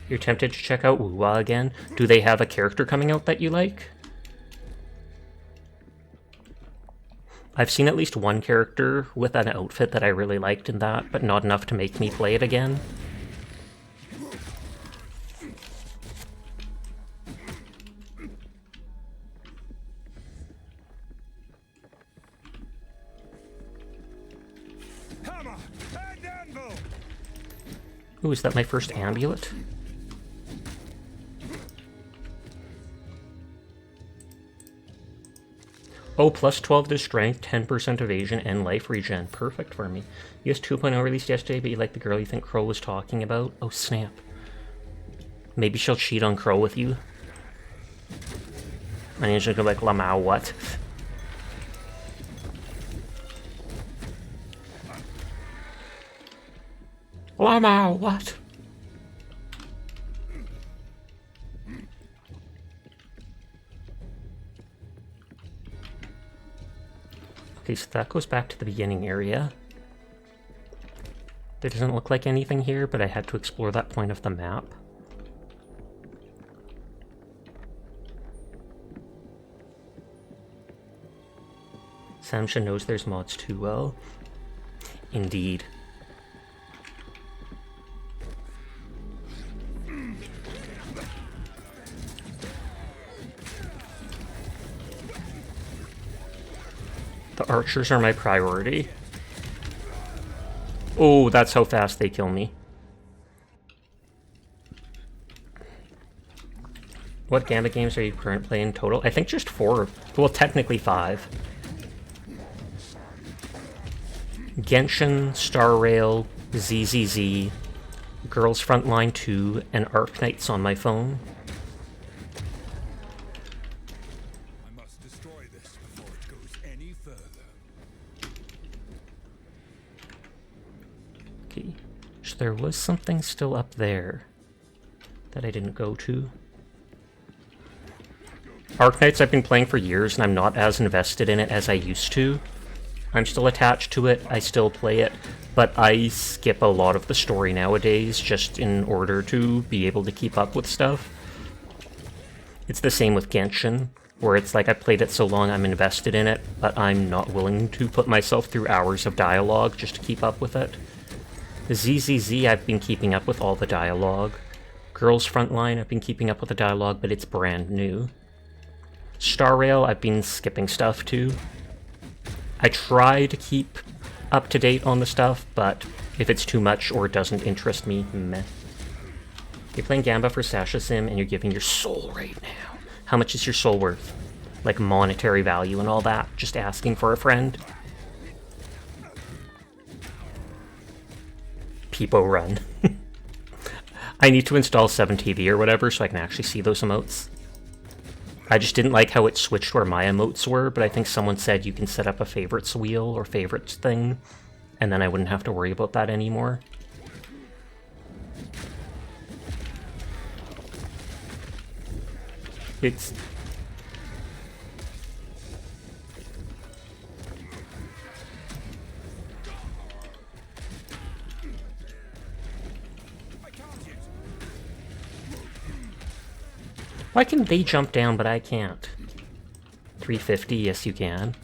You're tempted to check out Wuwa again? Do they have a character coming out that you like? I've seen at least one character with an outfit that I really liked in that, but not enough to make me play it again. Hammer and anvil! Ooh, is that my first amulet? Oh, plus 12 to strength, 10% evasion, and life regen. Perfect for me. US 2.0 released yesterday, but you like the girl you think Crow was talking about? Oh, snap. Maybe she'll cheat on Crow with you. And then she'll go like, Lamau, what? Lamau, what? Okay, so that goes back to the beginning area. There doesn't look like anything here, but I had to explore that point of the map. Samsha knows there's mods too well. Indeed. The archers are my priority. Oh, that's how fast they kill me. What Gambit games are you currently playing total? I think just 4. Well, technically 5. Genshin, Star Rail, ZZZ, Girls Frontline 2, and Arc Knights on my phone. I must destroy this before it goes any further. Okay, so there was something still up there that I didn't go to. Arc Knights I've been playing for years, and I'm not as invested in it as I used to. I'm still attached to it, I still play it, but I skip a lot of the story nowadays just in order to be able to keep up with stuff. It's the same with Genshin, where it's like I played it so long I'm invested in it, but I'm not willing to put myself through hours of dialogue just to keep up with it. ZZZ, I've been keeping up with all the dialogue. Girls Frontline, I've been keeping up with the dialogue, but it's brand new. Star Rail, I've been skipping stuff too. I try to keep up to date on the stuff, but if it's too much or it doesn't interest me, meh. You're playing Gamba for Sasha Sim and you're giving your soul right now. How much is your soul worth? Like monetary value and all that? Just asking for a friend? Peepo run. I need to install 7TV or whatever so I can actually see those emotes. I just didn't like how it switched where my emotes were, but I think someone said you can set up a favorites wheel or favorites thing, and then I wouldn't have to worry about that anymore. It's... Why can they jump down, but I can't? 350, yes you can.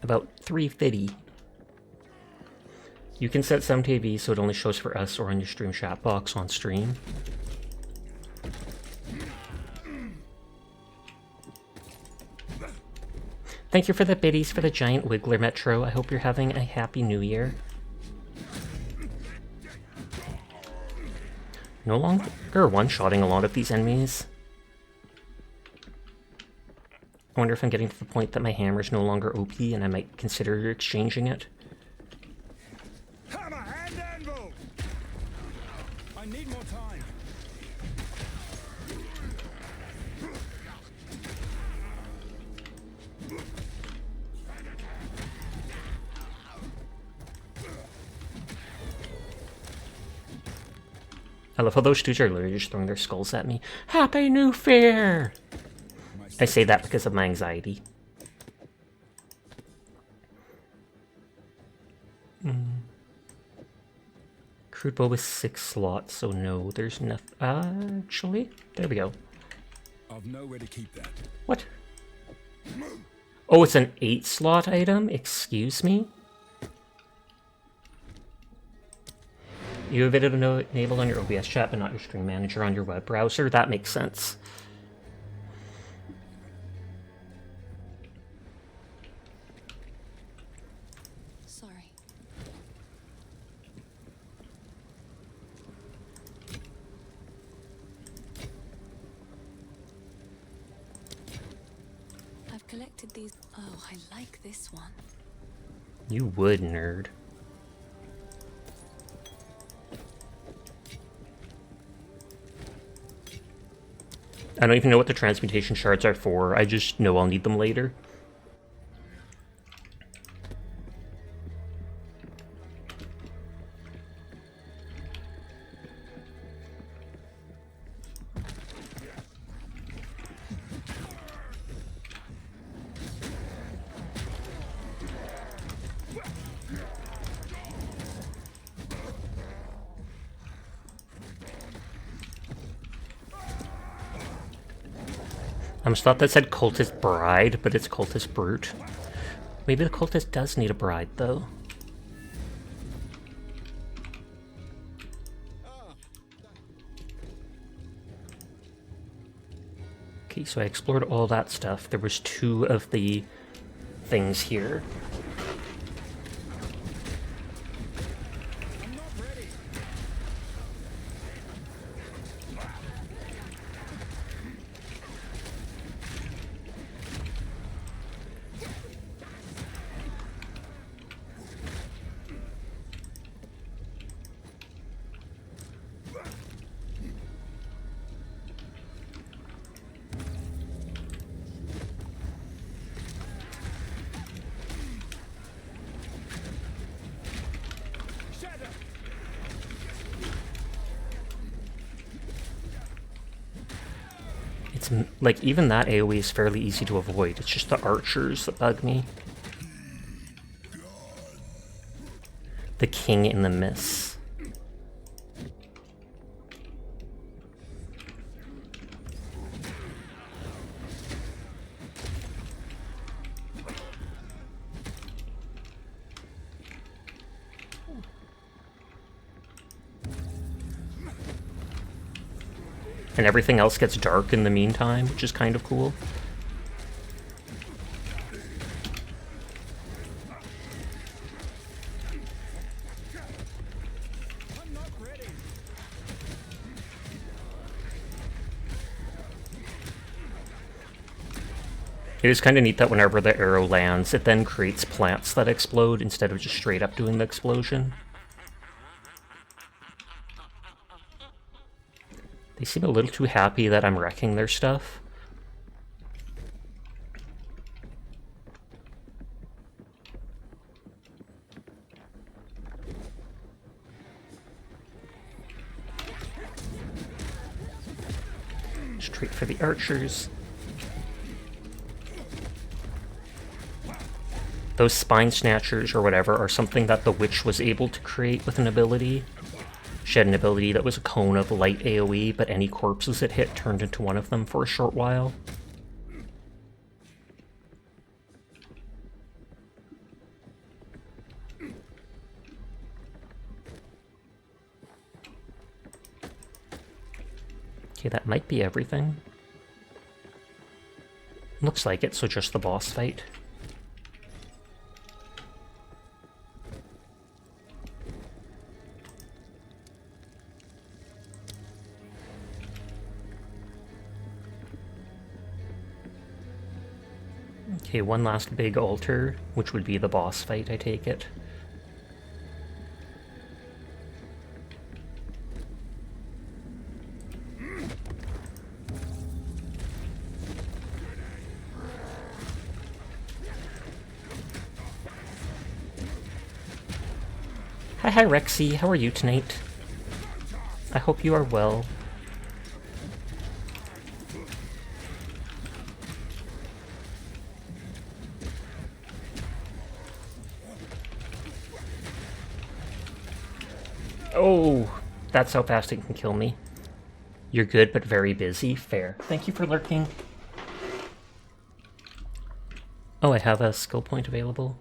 About 350. You can set some TV so it only shows for us or on your stream chat box on stream. Thank you for the biddies for the giant Wiggler Metro. I hope you're having a happy new year. No longer one-shotting a lot of these enemies. I wonder if I'm getting to the point that my hammer's no longer OP and I might consider exchanging it. Hammer and anvil! I need more time. I love how those dudes are literally just throwing their skulls at me. Happy New Year! I say that because of my anxiety. Crude bow with 6 slots, so no, there's nothing. Actually, there we go. I've nowhere to keep that. What? Oh, it's an 8-slot item? Excuse me? You have it enabled on your OBS chat, but not your stream manager on your web browser? That makes sense. Sorry. I've collected these. Oh, I like this one. You would, nerd. I don't even know what the transmutation shards are for, I just know I'll need them later. I almost thought that said Cultist Bride, but it's Cultist Brute. Maybe the Cultist does need a bride, though. Okay, so I explored all that stuff. There was 2 of the things here. It's like even that AoE is fairly easy to avoid. It's just the archers that bug me. The king in the mists. And everything else gets dark in the meantime, which is kind of cool. It is kind of neat that whenever the arrow lands, it then creates plants that explode instead of just straight up doing the explosion. They seem a little too happy that I'm wrecking their stuff. Straight for the archers. Those spine snatchers or whatever are something that the witch was able to create with an ability. She had an ability that was a cone of light AoE, but any corpses it hit turned into one of them for a short while. Okay, that might be everything. Looks like it, so just the boss fight. Okay, one last big altar, which would be the boss fight, I take it. Hi Rexy, how are you tonight? I hope you are well. Oh, that's how fast it can kill me. You're good, but very busy. Fair. Thank you for lurking. Oh, I have a skill point available.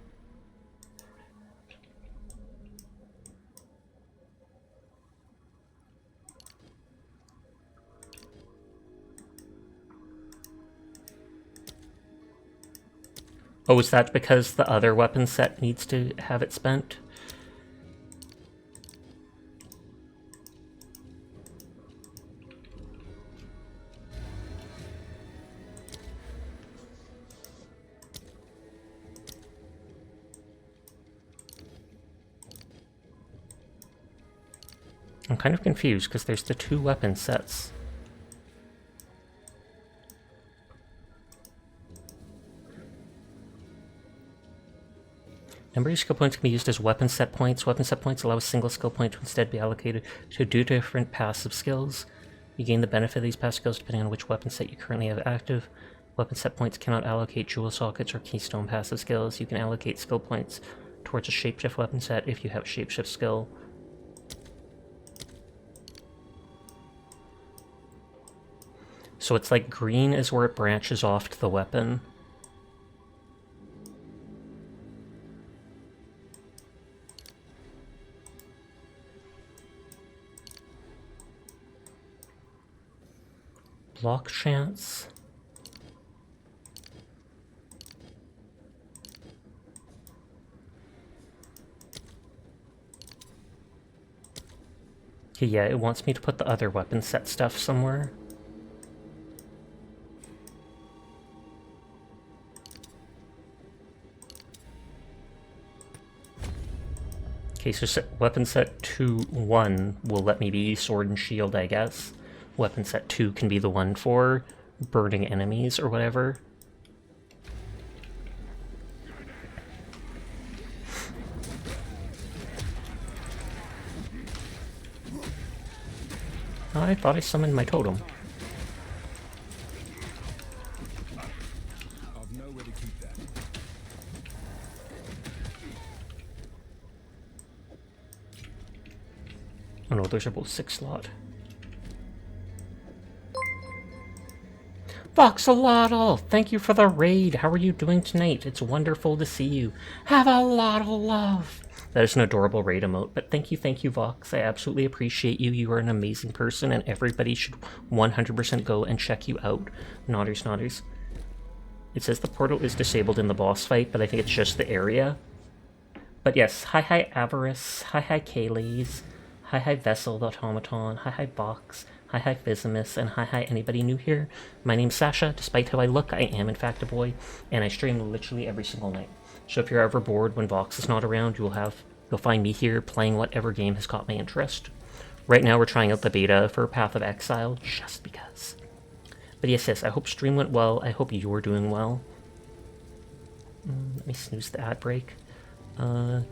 Oh, is that because the other weapon set needs to have it spent? I'm kind of confused because there's the two weapon sets. Number of skill points can be used as weapon set points. Weapon set points allow a single skill point to instead be allocated to two different passive skills. You gain the benefit of these passive skills depending on which weapon set you currently have active. Weapon set points cannot allocate jewel sockets or keystone passive skills. You can allocate skill points towards a shapeshift weapon set if you have shapeshift skill. So it's like green is where it branches off to the weapon. Block chance. Okay, yeah, it wants me to put the other weapon set stuff somewhere. Okay, so weapon set 2-1 will let me be sword and shield, I guess. Weapon set 2 can be the one for burning enemies or whatever. Oh, I thought I summoned my totem. keep that. Oh no, those are both 6 slot. Voxolotl, thank you for the raid. How are you doing tonight? It's wonderful to see you. Have a lot of love. That is an adorable raid emote, but thank you, Vox. I absolutely appreciate you. You are an amazing person, and everybody should 100% go and check you out. Nodders, nodders. It says the portal is disabled in the boss fight, but I think it's just the area. But yes, hi Avarice, hi Kayleys, hi Vessel the Automaton, hi Vox, hi Physimus, and hi anybody new here. My name's Sasha. Despite how I look, I am in fact a boy, and I stream literally every single night. So if you're ever bored when Vox is not around, you'll find me here playing whatever game has caught my interest. Right now we're trying out the beta for Path of Exile, just because. But yes, I hope stream went well. I hope you're doing well. Let me snooze the ad break. Can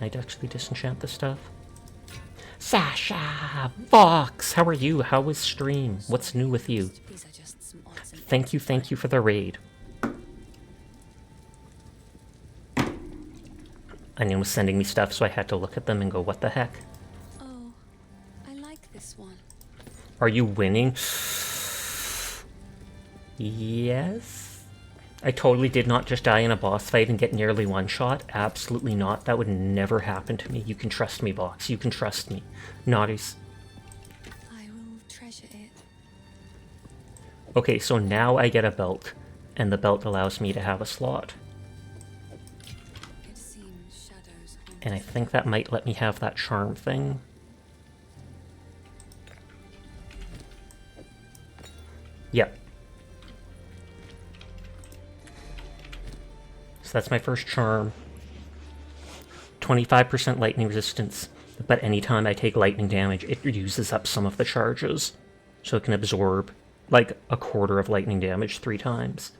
I actually disenchant this stuff? Sasha! Vox! How are you? How was stream? What's new with you? These are just some odds and Thank you for the raid. Onion was sending me stuff, so I had to look at them and go, what the heck? Oh, I like this one. Are you winning? Yes? I totally did not just die in a boss fight and get nearly one-shot. Absolutely not. That would never happen to me. You can trust me, Vox. You can trust me. Naughties. I will treasure it. Okay, so now I get a belt, and the belt allows me to have a slot. It seems shadows haunt And I think that might let me have that charm thing. Yep. So that's my first charm. 25% lightning resistance, but anytime I take lightning damage, it uses up some of the charges. So it can absorb like a quarter of lightning damage 3 times.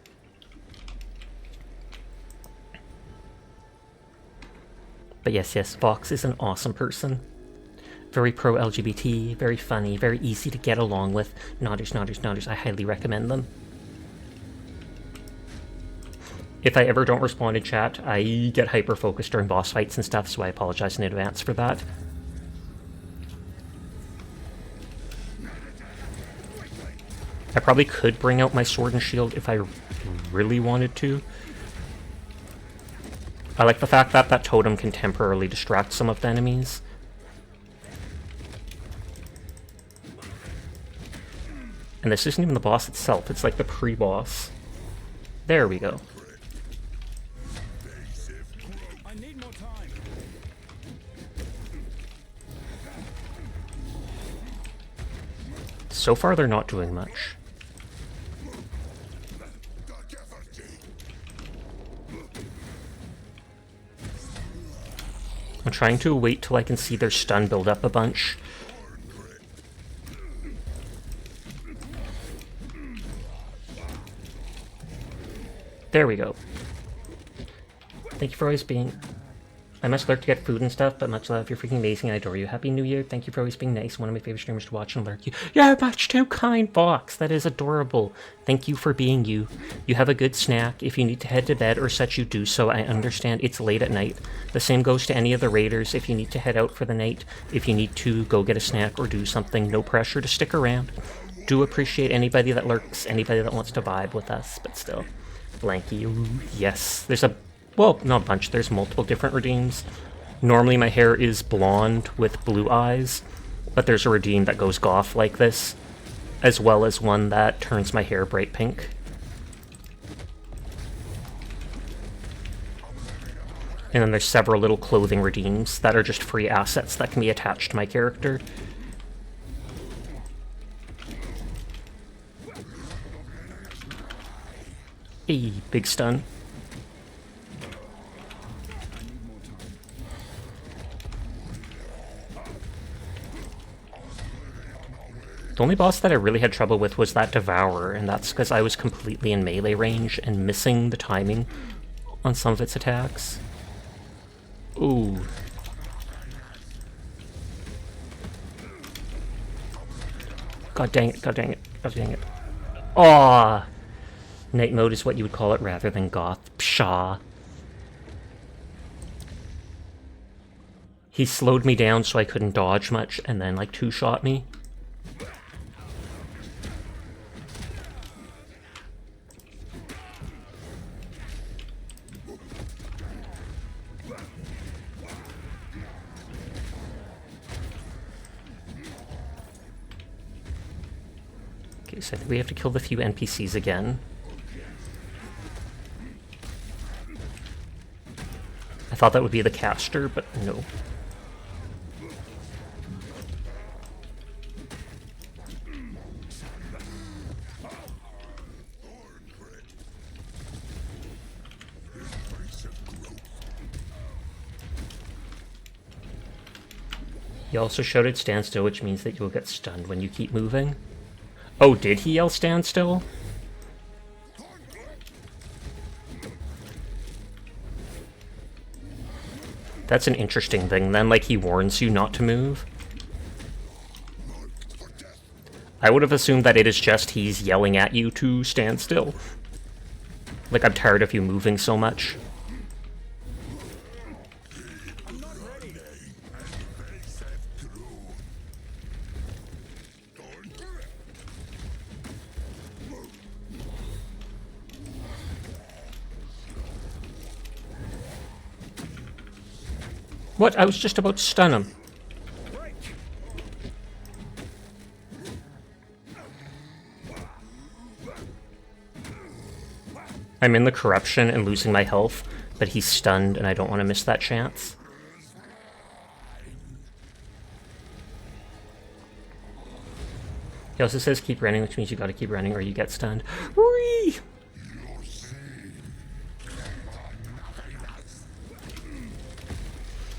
But yes, Vox is an awesome person. Very pro-LGBT, very funny, very easy to get along with. Nodders. I highly recommend them. If I ever don't respond in chat, I get hyper-focused during boss fights and stuff, so I apologize in advance for that. I probably could bring out my sword and shield if I really wanted to. I like the fact that that totem can temporarily distract some of the enemies. And this isn't even the boss itself, it's like the pre-boss. There we go. I need more time. So far they're not doing much. I'm trying to wait till I can see their stun build up a bunch. There we go. Thank you for always being... I must lurk to get food and stuff, but much love. You're freaking amazing. I adore you. Happy New Year. Thank you for always being nice. One of my favorite streamers to watch and lurk you. You're much too kind, Vox. That is adorable. Thank you for being you. You have a good snack. If you need to head to bed or such, you do so. I understand it's late at night. The same goes to any of the raiders. If you need to head out for the night, if you need to go get a snack or do something, no pressure to stick around. Do appreciate anybody that lurks, anybody that wants to vibe with us, but still. Blanky. Ooh, yes. There's a... Well, not a bunch. There's multiple different redeems. Normally my hair is blonde with blue eyes, but there's a redeem that goes goth like this, as well as one that turns my hair bright pink. And then there's several little clothing redeems that are just free assets that can be attached to my character. Hey, big stun. The only boss that I really had trouble with was that Devourer, and that's because I was completely in melee range and missing the timing on some of its attacks. Ooh. God dang it, god dang it, god dang it. Aww! Night mode is what you would call it rather than goth. Pshaw. He slowed me down so I couldn't dodge much, and then, like, two-shot me. Okay, so I think we have to kill the few NPCs again. I thought that would be the caster, but no. He also shouted stand still, which means that you will get stunned when you keep moving. Oh, did he yell stand still? That's an interesting thing then, like he warns you not to move. I would have assumed that it is just he's yelling at you to stand still. Like, I'm tired of you moving so much. What? I was just about to stun him. I'm in the corruption and losing my health, but he's stunned and I don't want to miss that chance. He also says keep running, which means you gotta keep running or you get stunned. Whee!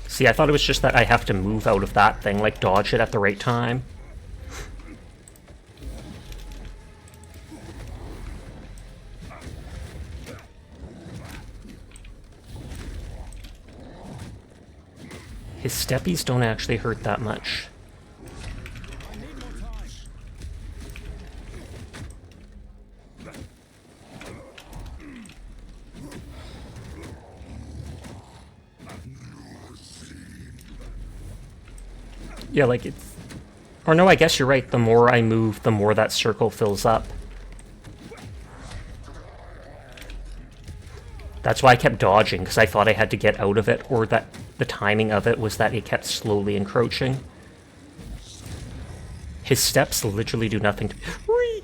See, I thought it was just that I have to move out of that thing, like dodge it at the right time. His steppies don't actually hurt that much. Yeah, like it's... Or no, I guess you're right. The more I move, the more that circle fills up. That's why I kept dodging, because I thought I had to get out of it, or that the timing of it was that it kept slowly encroaching. His steps literally do nothing to... Whee!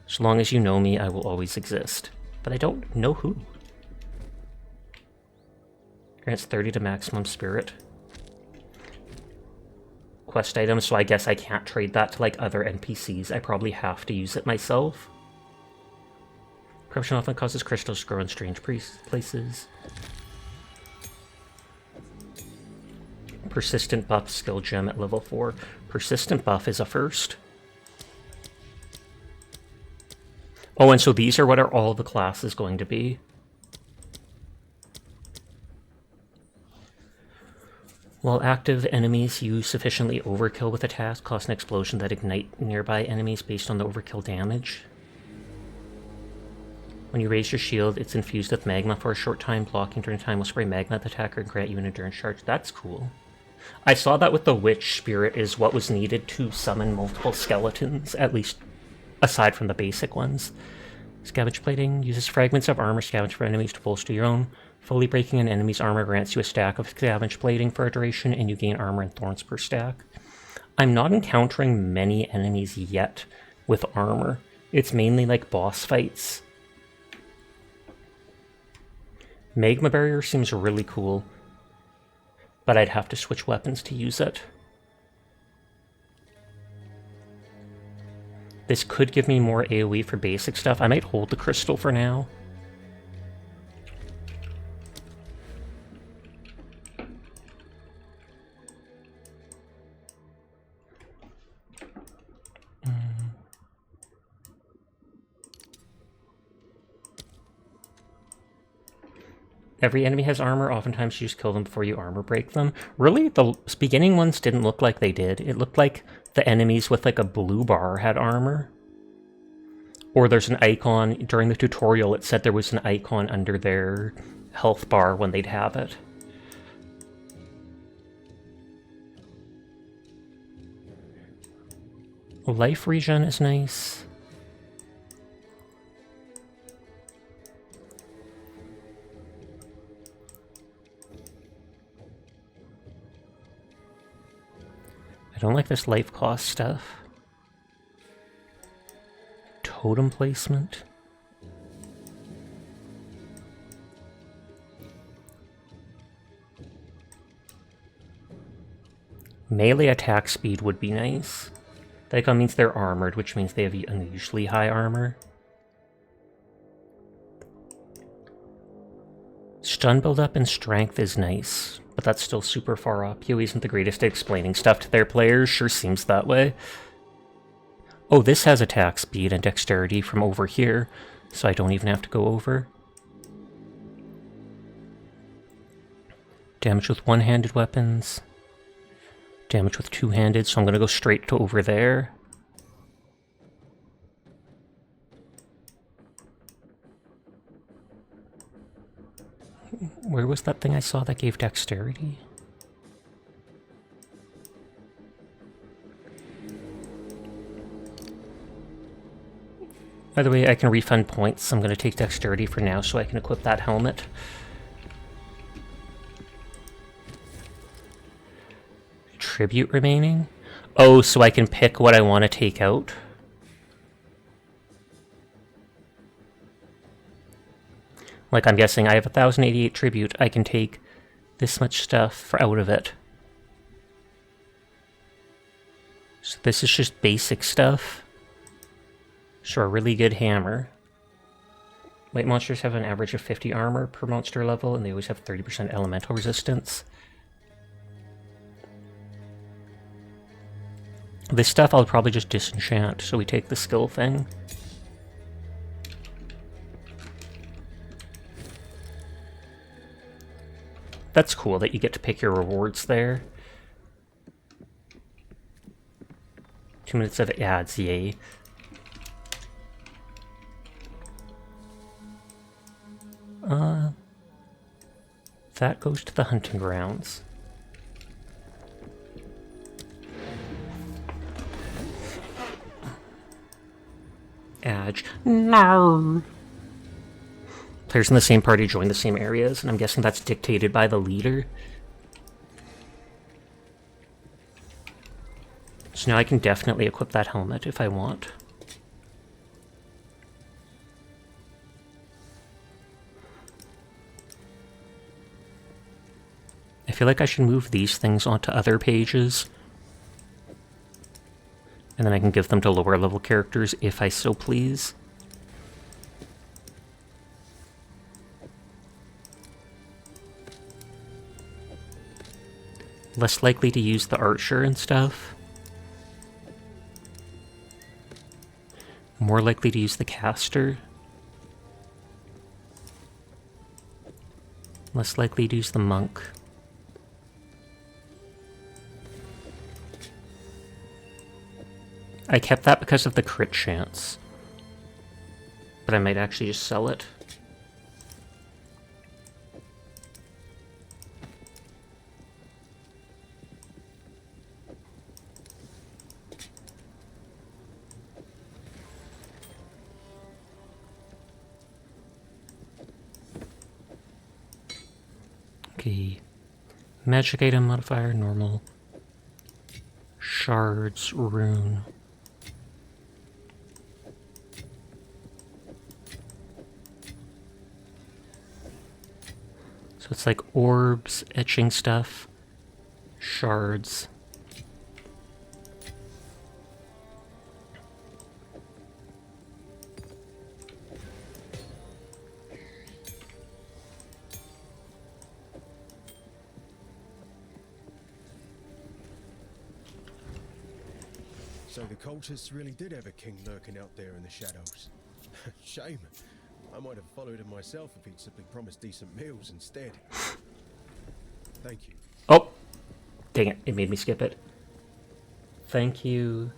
So long as you know me, I will always exist. But I don't know who. Grants 30 to maximum spirit. Quest items, so I guess I can't trade that to like other NPCs. I probably have to use it myself. Corruption often causes crystals to grow in strange places. Persistent buff skill gem at level 4. Persistent buff is a first. Oh, and so these are what are all the classes going to be. While active, enemies use sufficiently overkill with attacks, cause an explosion that ignite nearby enemies based on the overkill damage. When you raise your shield, it's infused with magma for a short time. Blocking during time will spray magma at the attacker and grant you an endurance charge. That's cool. I saw that with the Witch Spirit is what was needed to summon multiple skeletons, at least aside from the basic ones. Scavenge plating uses fragments of armor scavenged for enemies to bolster your own. Fully breaking an enemy's armor grants you a stack of scavenge plating for a duration, and you gain armor and thorns per stack. I'm not encountering many enemies yet with armor. It's mainly like boss fights. Magma Barrier seems really cool, but I'd have to switch weapons to use it. This could give me more AoE for basic stuff. I might hold the crystal for now. Every enemy has armor. Oftentimes you just kill them before you armor break them. Really? The beginning ones didn't look like they did. It looked like the enemies with like a blue bar had armor. Or there's an icon. During the tutorial it said there was an icon under their health bar when they'd have it. Life regen is nice. I don't like this life cost stuff. Totem placement. Melee attack speed would be nice. That icon means they're armored, which means they have unusually high armor. Stun build-up and strength is nice, but that's still super far up. PoE isn't the greatest at explaining stuff to their players, sure seems that way. Oh, this has attack speed and dexterity from over here, so I don't even have to go over. Damage with one-handed weapons. Damage with two-handed, so I'm going to go straight to over there. Where was that thing I saw that gave dexterity? By the way, I can refund points. I'm going to take dexterity for now so I can equip that helmet. Tribute remaining? Oh, so I can pick what I want to take out. Like, I'm guessing I have 1088 tribute. I can take this much stuff out of it. So this is just basic stuff. So a really good hammer. Light monsters have an average of 50 armor per monster level, and they always have 30% elemental resistance. This stuff I'll probably just disenchant, so we take the skill thing. That's cool that you get to pick your rewards there. 2 minutes of ads, yay. That goes to the hunting grounds. Adge. No! Players in the same party join the same areas, and I'm guessing that's dictated by the leader. So now I can definitely equip that helmet if I want. I feel like I should move these things onto other pages. And then I can give them to lower level characters if I so please. Less likely to use the archer and stuff. More likely to use the caster. Less likely to use the monk. I kept that because of the crit chance. But I might actually just sell it. Okay. Magic item modifier, normal. Shards, rune. So it's like orbs, etching stuff, shards. So the cultists really did have a king lurking out there in the shadows. Shame. I might have followed him myself if he'd simply promised decent meals instead. Thank you. Oh! Dang it, it made me skip it. Thank you.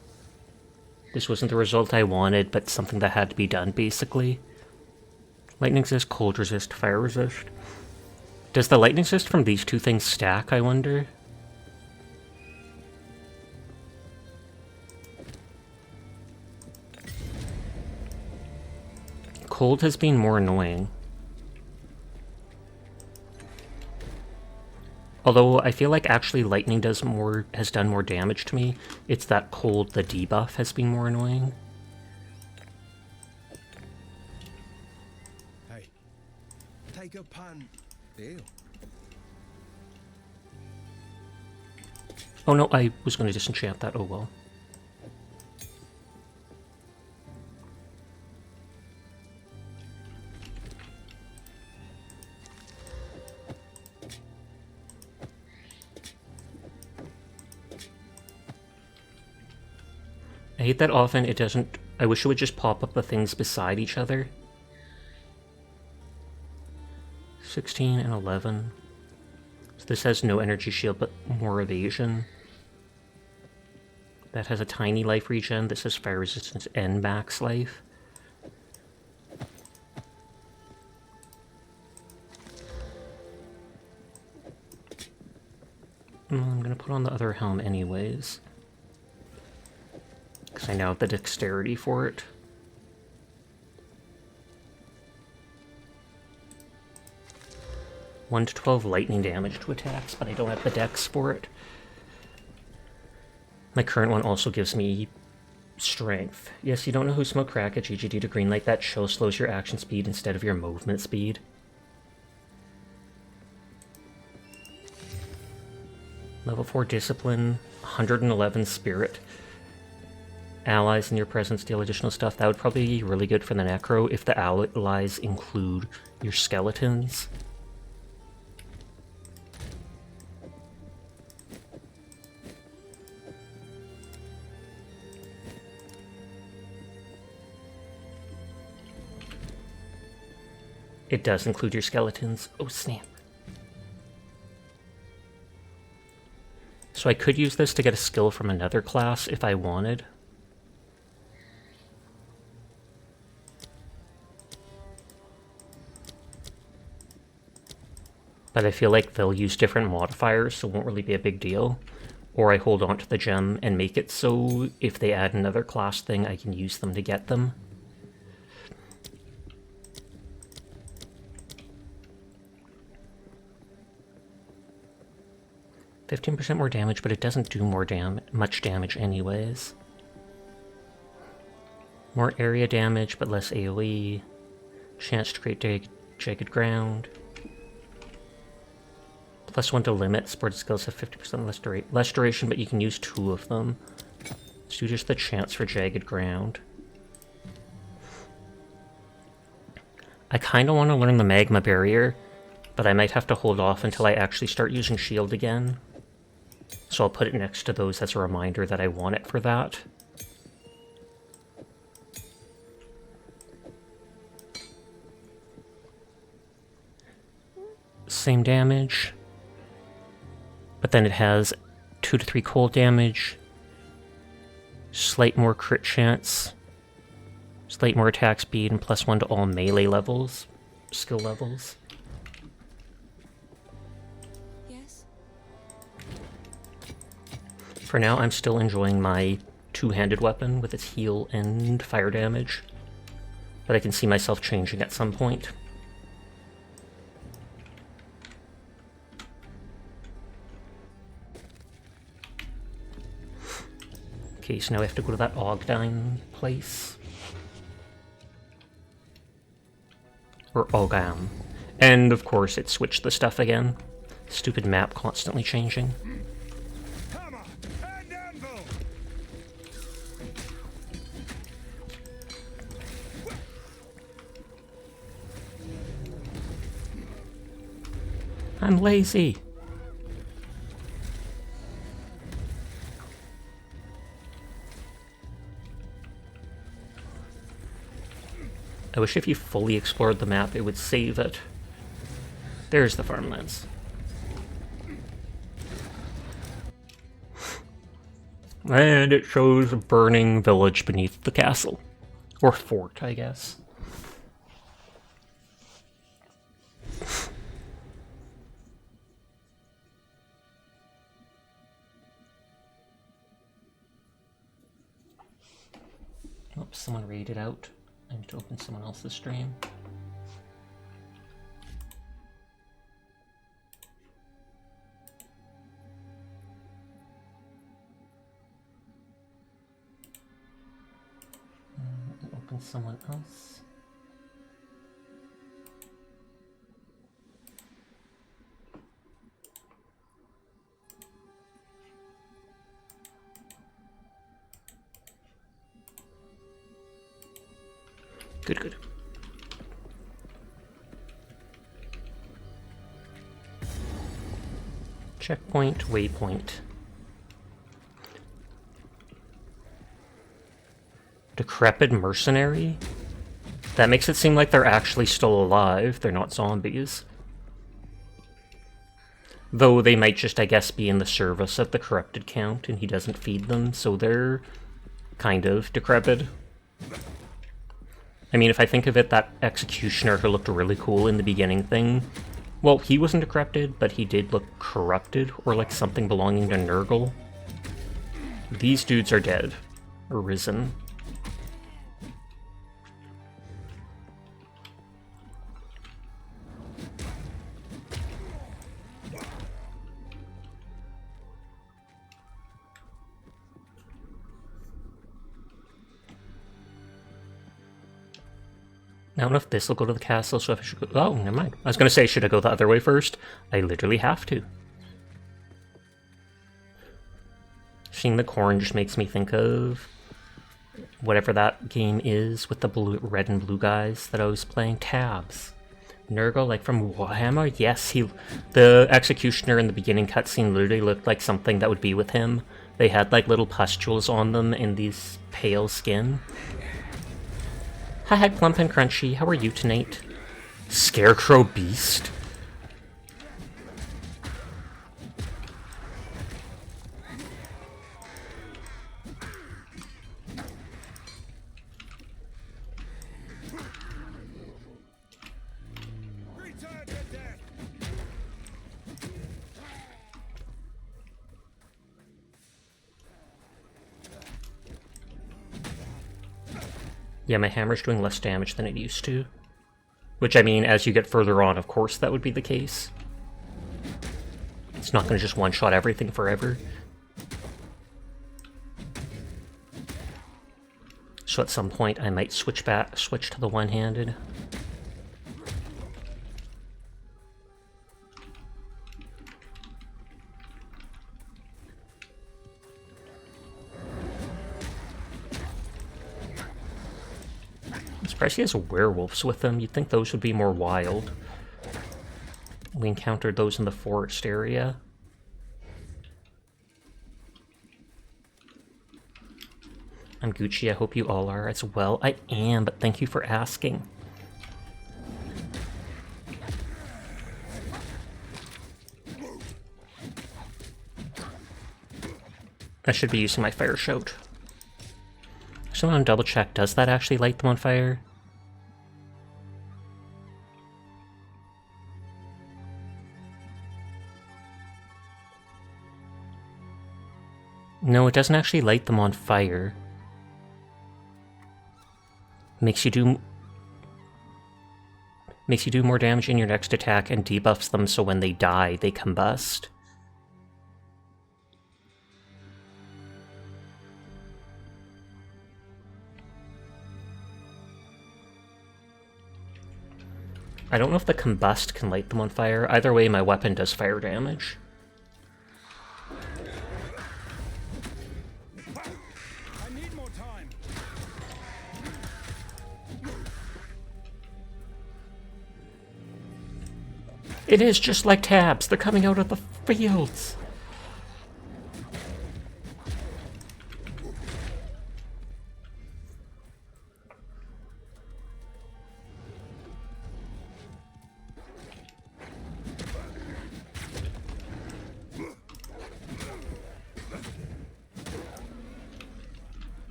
This wasn't the result I wanted, but something that had to be done, basically. Lightning resist, cold resist, fire resist. Does the lightning resist from these two things stack, I wonder? Cold has been more annoying. Although I feel like actually lightning has done more damage to me. It's that cold, the debuff, has been more annoying. Hey, take a pan. Deal. Oh no, I was going to disenchant that, oh well. I hate that often it doesn't... I wish it would just pop up the things beside each other. 16 and 11. So this has no energy shield, but more evasion. That has a tiny life regen. This has fire resistance and max life. I'm gonna put on the other helm anyways. Because I now have the dexterity for it. One to 12 lightning damage to attacks, but I don't have the dex for it. My current one also gives me strength. Yes, you don't know who smoked crack at GGD to greenlight that show slows your action speed instead of your movement speed. Level 4 discipline, 111 spirit. Allies in your presence deal additional stuff. That would probably be really good for the necro if the allies include your skeletons. It does include your skeletons. Oh, snap. So I could use this to get a skill from another class if I wanted. But I feel like they'll use different modifiers, so it won't really be a big deal. Or I hold on to the gem and make it so if they add another class thing, I can use them to get them. %15 more damage, but it doesn't do much damage anyways. More area damage, but less AoE. Chance to create jagged ground. +1 to limit. Sports skills have 50% less duration, but you can use 2 of them. Let's do just the chance for jagged ground. I kind of want to learn the magma barrier, but I might have to hold off until I actually start using shield again. So I'll put it next to those as a reminder that I want it for that. Same damage. But then it has 2 to 3 cold damage. Slight more crit chance. Slight more attack speed and +1 to all melee levels. Skill levels. For now, I'm still enjoying my two-handed weapon with its heal and fire damage, but I can see myself changing at some point. Okay, so now I have to go to that Ogdine place. Or Ogam. And of course it switched the stuff again. Stupid map constantly changing. I'm lazy. I wish if you fully explored the map, it would save it. There's the farmlands. And it shows a burning village beneath the castle. Or fort, I guess. Oops, someone raided out. I need to open someone else's stream. Open someone else. Good, good. Checkpoint, waypoint. Decrepit mercenary? That makes it seem like they're actually still alive. They're not zombies. Though they might just, I guess, be in the service of the corrupted count and he doesn't feed them, so they're kind of decrepit. I mean, if I think of it, that executioner who looked really cool in the beginning thing, well, he wasn't decrepit, but he did look corrupted, or like something belonging to Nurgle. These dudes are dead. Or risen. I don't know if this will go to the castle, so if I should go... Oh, never mind. I was going to say, should I go the other way first? I literally have to. Seeing the corn just makes me think of whatever that game is with the blue, red and blue guys that I was playing. Tabs. Nurgle, like from Warhammer? Yes, the executioner in the beginning cutscene literally looked like something that would be with him. They had like little pustules on them and these pale skin. Hi, Plump and Crunchy. How are you tonight? Scarecrow Beast? Yeah, my hammer's doing less damage than it used to. Which, I mean, as you get further on, of course that would be the case. It's not going to just one-shot everything forever. So at some point I might switch to the one-handed. I'm surprised he has werewolves with him. You'd think those would be more wild. We encountered those in the forest area. I'm Gucci, I hope you all are as well. I am, but thank you for asking. I should be using my fire shout. Someone double check, does that actually light them on fire? No, it doesn't actually light them on fire. Makes you do more damage in your next attack and debuffs them so when they die, they combust. I don't know if the combust can light them on fire. Either way, my weapon does fire damage. I need more time. It is just like tabs. They're coming out of the fields.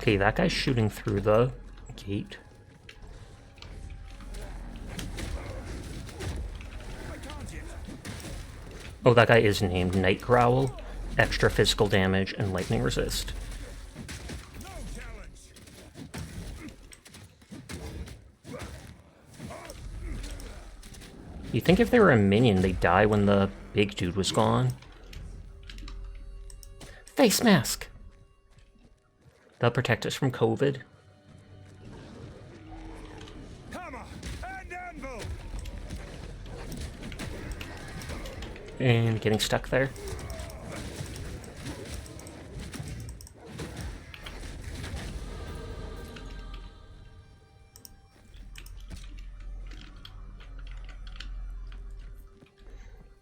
Okay, that guy's shooting through the gate. Oh, that guy is named Night Growl. Extra physical damage and lightning resist. You'd think if they were a minion, they'd die when the big dude was gone. Face mask! They'll protect us from COVID. Hammer and anvil. And getting stuck there.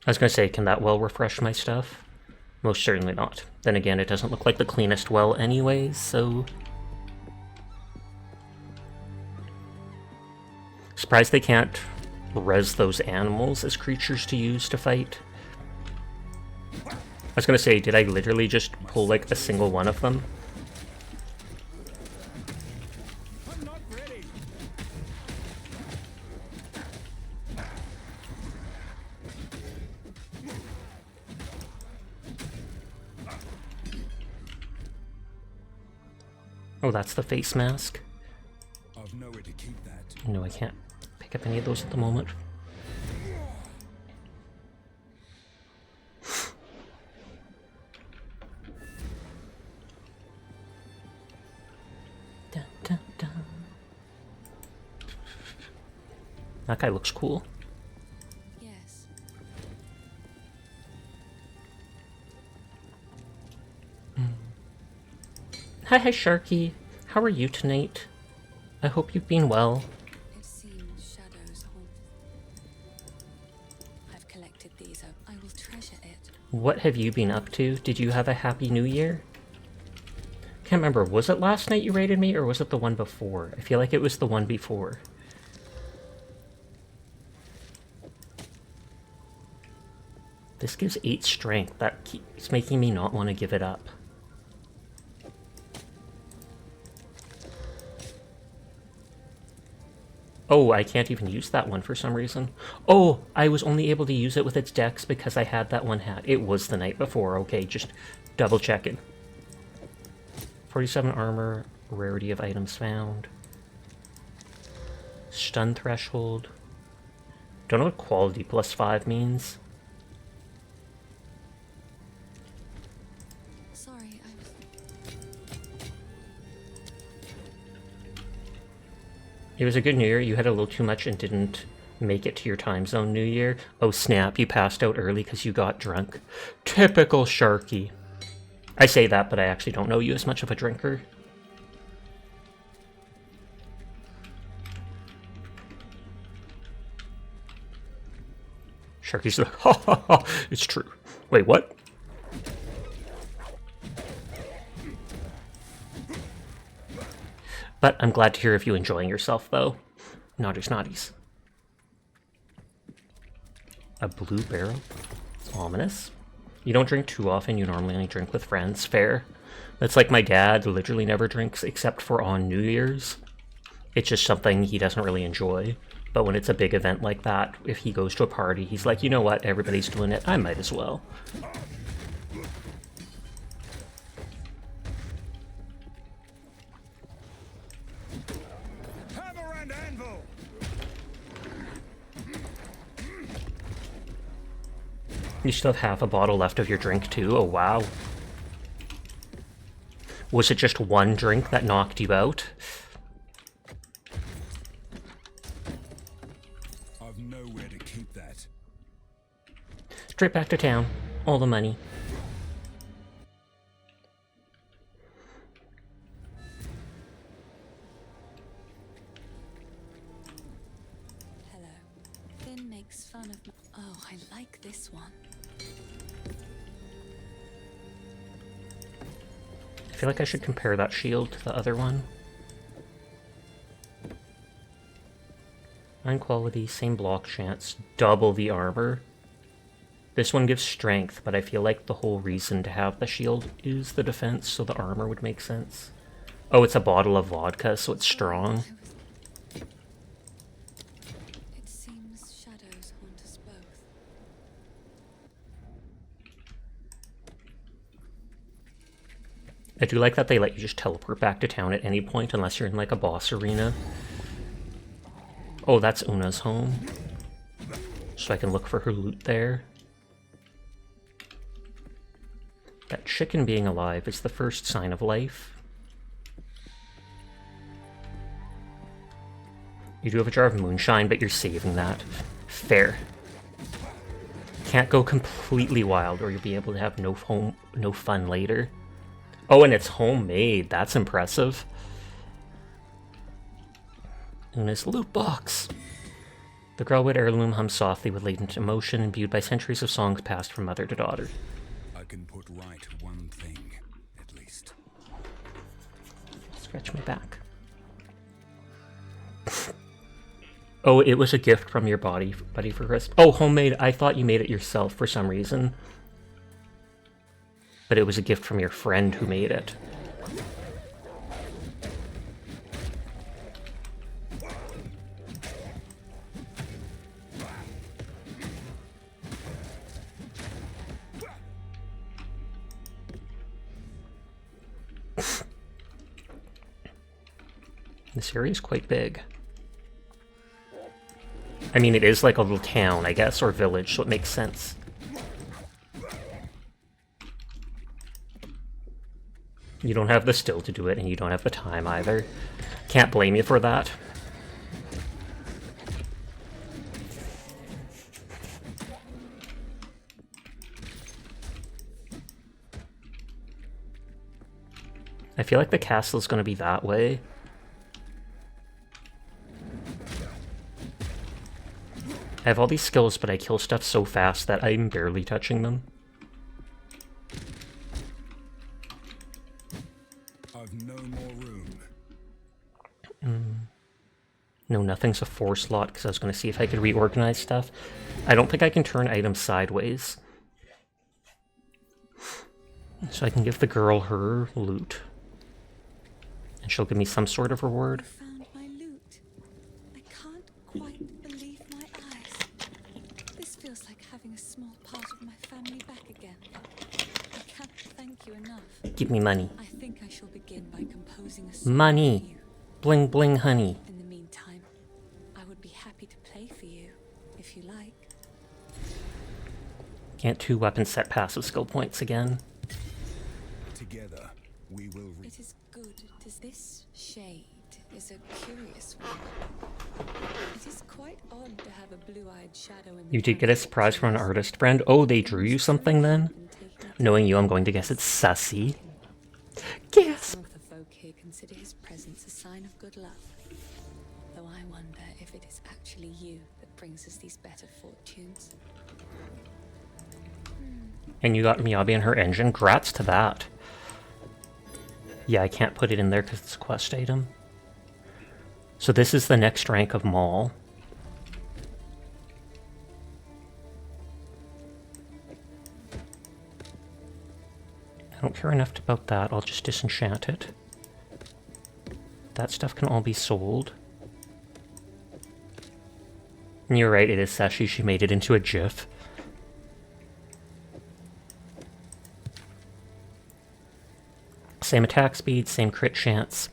I was gonna say, can that well refresh my stuff? Most certainly not. Then again, it doesn't look like the cleanest well anyways, so... Surprised they can't res those animals as creatures to use to fight. I was gonna say, did I literally just pull like a single one of them? I'm not ready. Oh, that's the face mask. I've nowhere to keep that. No, I can't pick up any of those at the moment. Dun, dun, dun. That guy looks cool. Yes. Hi, Sharky. How are you tonight? I hope you've been well. It seems shadows haunt. I've collected these. I will treasure it. What have you been up to? Did you have a happy new year? Can't remember, was it last night you raided me, or was it the one before? I feel like it was the one before. This gives 8 strength. That keeps making me not want to give it up. Oh, I can't even use that one for some reason. Oh, I was only able to use it with its dex because I had that one hat. It was the night before. Okay, just double checking. 47 armor, rarity of items found. Stun threshold. Don't know what quality +5 means. Sorry, I was... It was a good New Year. You had a little too much and didn't make it to your time zone New Year. Oh snap, you passed out early because you got drunk. Typical Sharky. I say that, but I actually don't know you as much of a drinker. Sharky's like, ha ha ha, it's true. Wait, what? But I'm glad to hear of you enjoying yourself, though. Naughties, naughties. A blue barrel? Ominous. You don't drink too often, you normally only drink with friends. Fair. That's like my dad literally never drinks except for on New Year's. It's just something he doesn't really enjoy. But when it's a big event like that, if he goes to a party, he's like, you know what, everybody's doing it, I might as well. Hammer and anvil. You still have half a bottle left of your drink too? Oh wow. Was it just one drink that knocked you out? I've nowhere to keep that. Straight back to town. All the money. Hello. Finn makes fun of me. Oh, I like this one. I feel like I should compare that shield to the other one. 9 quality, same block chance, double the armor. This one gives strength, but I feel like the whole reason to have the shield is the defense, so the armor would make sense. Oh, it's a bottle of vodka, so it's strong. It seems shadows haunt us both. I do like that they let you just teleport back to town at any point unless you're in like a boss arena. Oh, that's Una's home. So I can look for her loot there. That chicken being alive is the first sign of life. You do have a jar of moonshine, but you're saving that. Fair. Can't go completely wild or you'll be able to have no fun later. Oh, and it's homemade. That's impressive. Una's loot box. The Grelwood heirloom hums softly with latent emotion, imbued by centuries of songs passed from mother to daughter. I can put right one thing, at least. Scratch my back. Oh, it was a gift from your buddy for Christmas. Oh, homemade. I thought you made it yourself for some reason. But it was a gift from your friend who made it. This area is quite big. I mean, it is like a little town, I guess, or village, so it makes sense. You don't have the still to do it, and you don't have the time either. Can't blame you for that. I feel like the castle is going to be that way. I have all these skills, but I kill stuff so fast that I'm barely touching them. I've no more room. No, nothing's a 4 slot, because I was going to see if I could reorganize stuff. I don't think I can turn items sideways. So I can give the girl her loot. And she'll give me some sort of reward. I found my loot. I can't quite believe my eyes. This feels like having a small part of my family back again. I can't thank you enough. Give me money. I think I shall begin by composing a song for Money. you. Bling bling honey. In the meantime, I would be happy to play for you, if you like. Can't 2 weapon set passive skill points again. Together, we will It is good. This shade is a curious one. It is quite odd to have a blue-eyed shadow in the You did get a surprise from an artist friend. Oh, they drew you something then? Knowing you, I'm going to guess it's Sussy. Gasp! Some of the folk here consider his presence a sign of good luck. Though I wonder if it is actually you that brings us these better fortunes. And you got Miyabi and her engine. Grats to that. Yeah, I can't put it in there because it's a quest item. So this is the next rank of Maul. I don't care enough about that. I'll just disenchant it. That stuff can all be sold. And you're right, it is Sashi. She made it into a GIF. Same attack speed, same crit chance.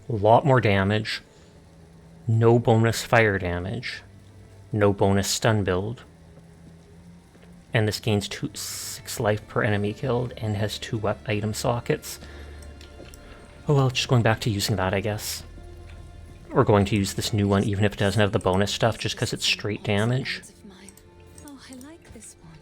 A lot more damage. No bonus fire damage. No bonus stun build. And this gains 6 life per enemy killed and has 2 item sockets. Oh well, just going back to using that, I guess. Or going to use this new one even if it doesn't have the bonus stuff just because it's straight damage. Oh, I like this one.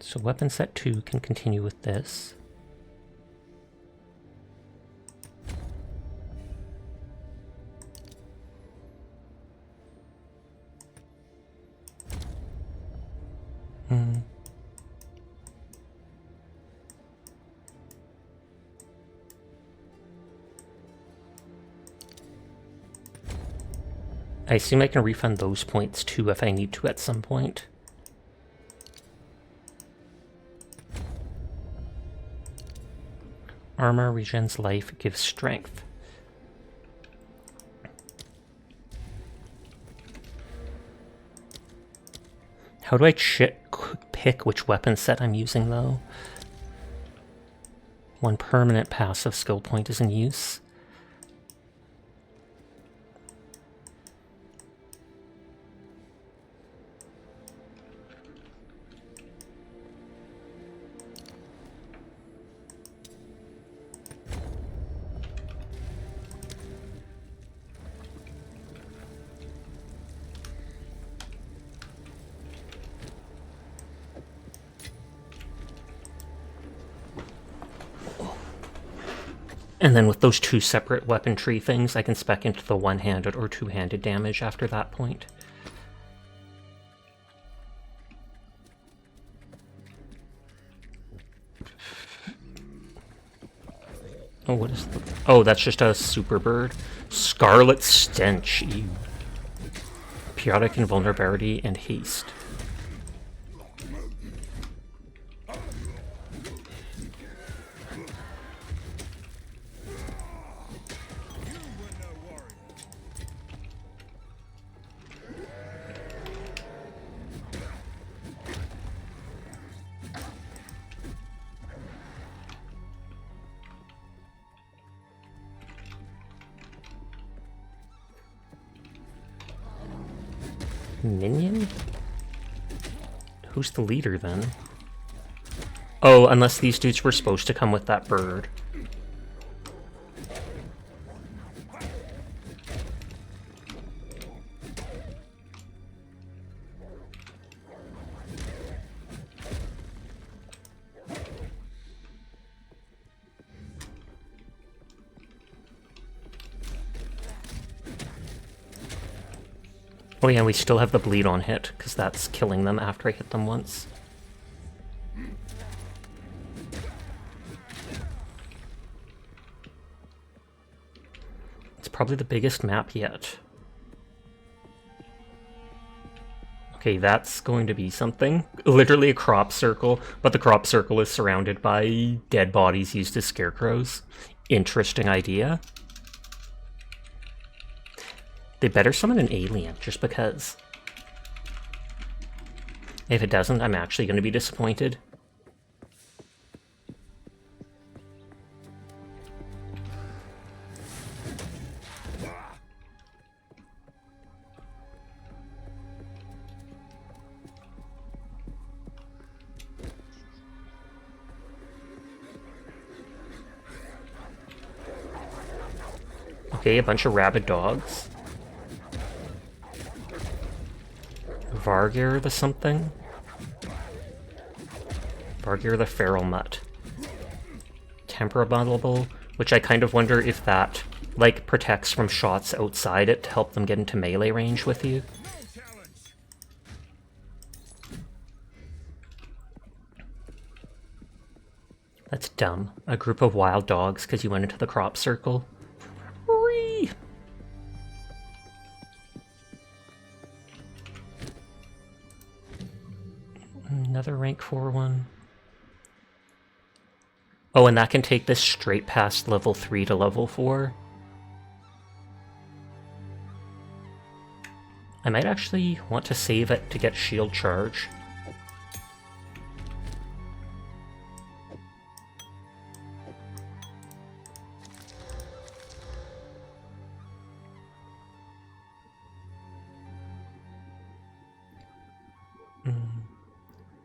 So weapon set 2 can continue with this. I assume I can refund those points too if I need to at some point. Armor regens life, gives strength. How do I pick which weapon set I'm using though? One permanent passive skill point is in use. And then with those two separate weapon tree things, I can spec into the one-handed or two-handed damage after that point. Oh, what is that? Oh, that's just a super bird. Scarlet Stench. Ew. Periodic invulnerability and haste. Minion? Who's the leader then? Oh, unless these dudes were supposed to come with that bird. Oh yeah, we still have the bleed on hit, because that's killing them after I hit them once. It's probably the biggest map yet. Okay, that's going to be something. Literally a crop circle, but the crop circle is surrounded by dead bodies used as scarecrows. Interesting idea. They better summon an alien, just because. If it doesn't, I'm actually going to be disappointed. Okay, a bunch of rabid dogs. Vargir the something? Vargir the feral mutt. Temperable, which I kind of wonder if that, like, protects from shots outside it to help them get into melee range with you. That's dumb. A group of wild dogs because you went into the crop circle. Whee! Another rank 4 one. Oh, and that can take this straight past level 3 to level 4. I might actually want to save it to get shield charge.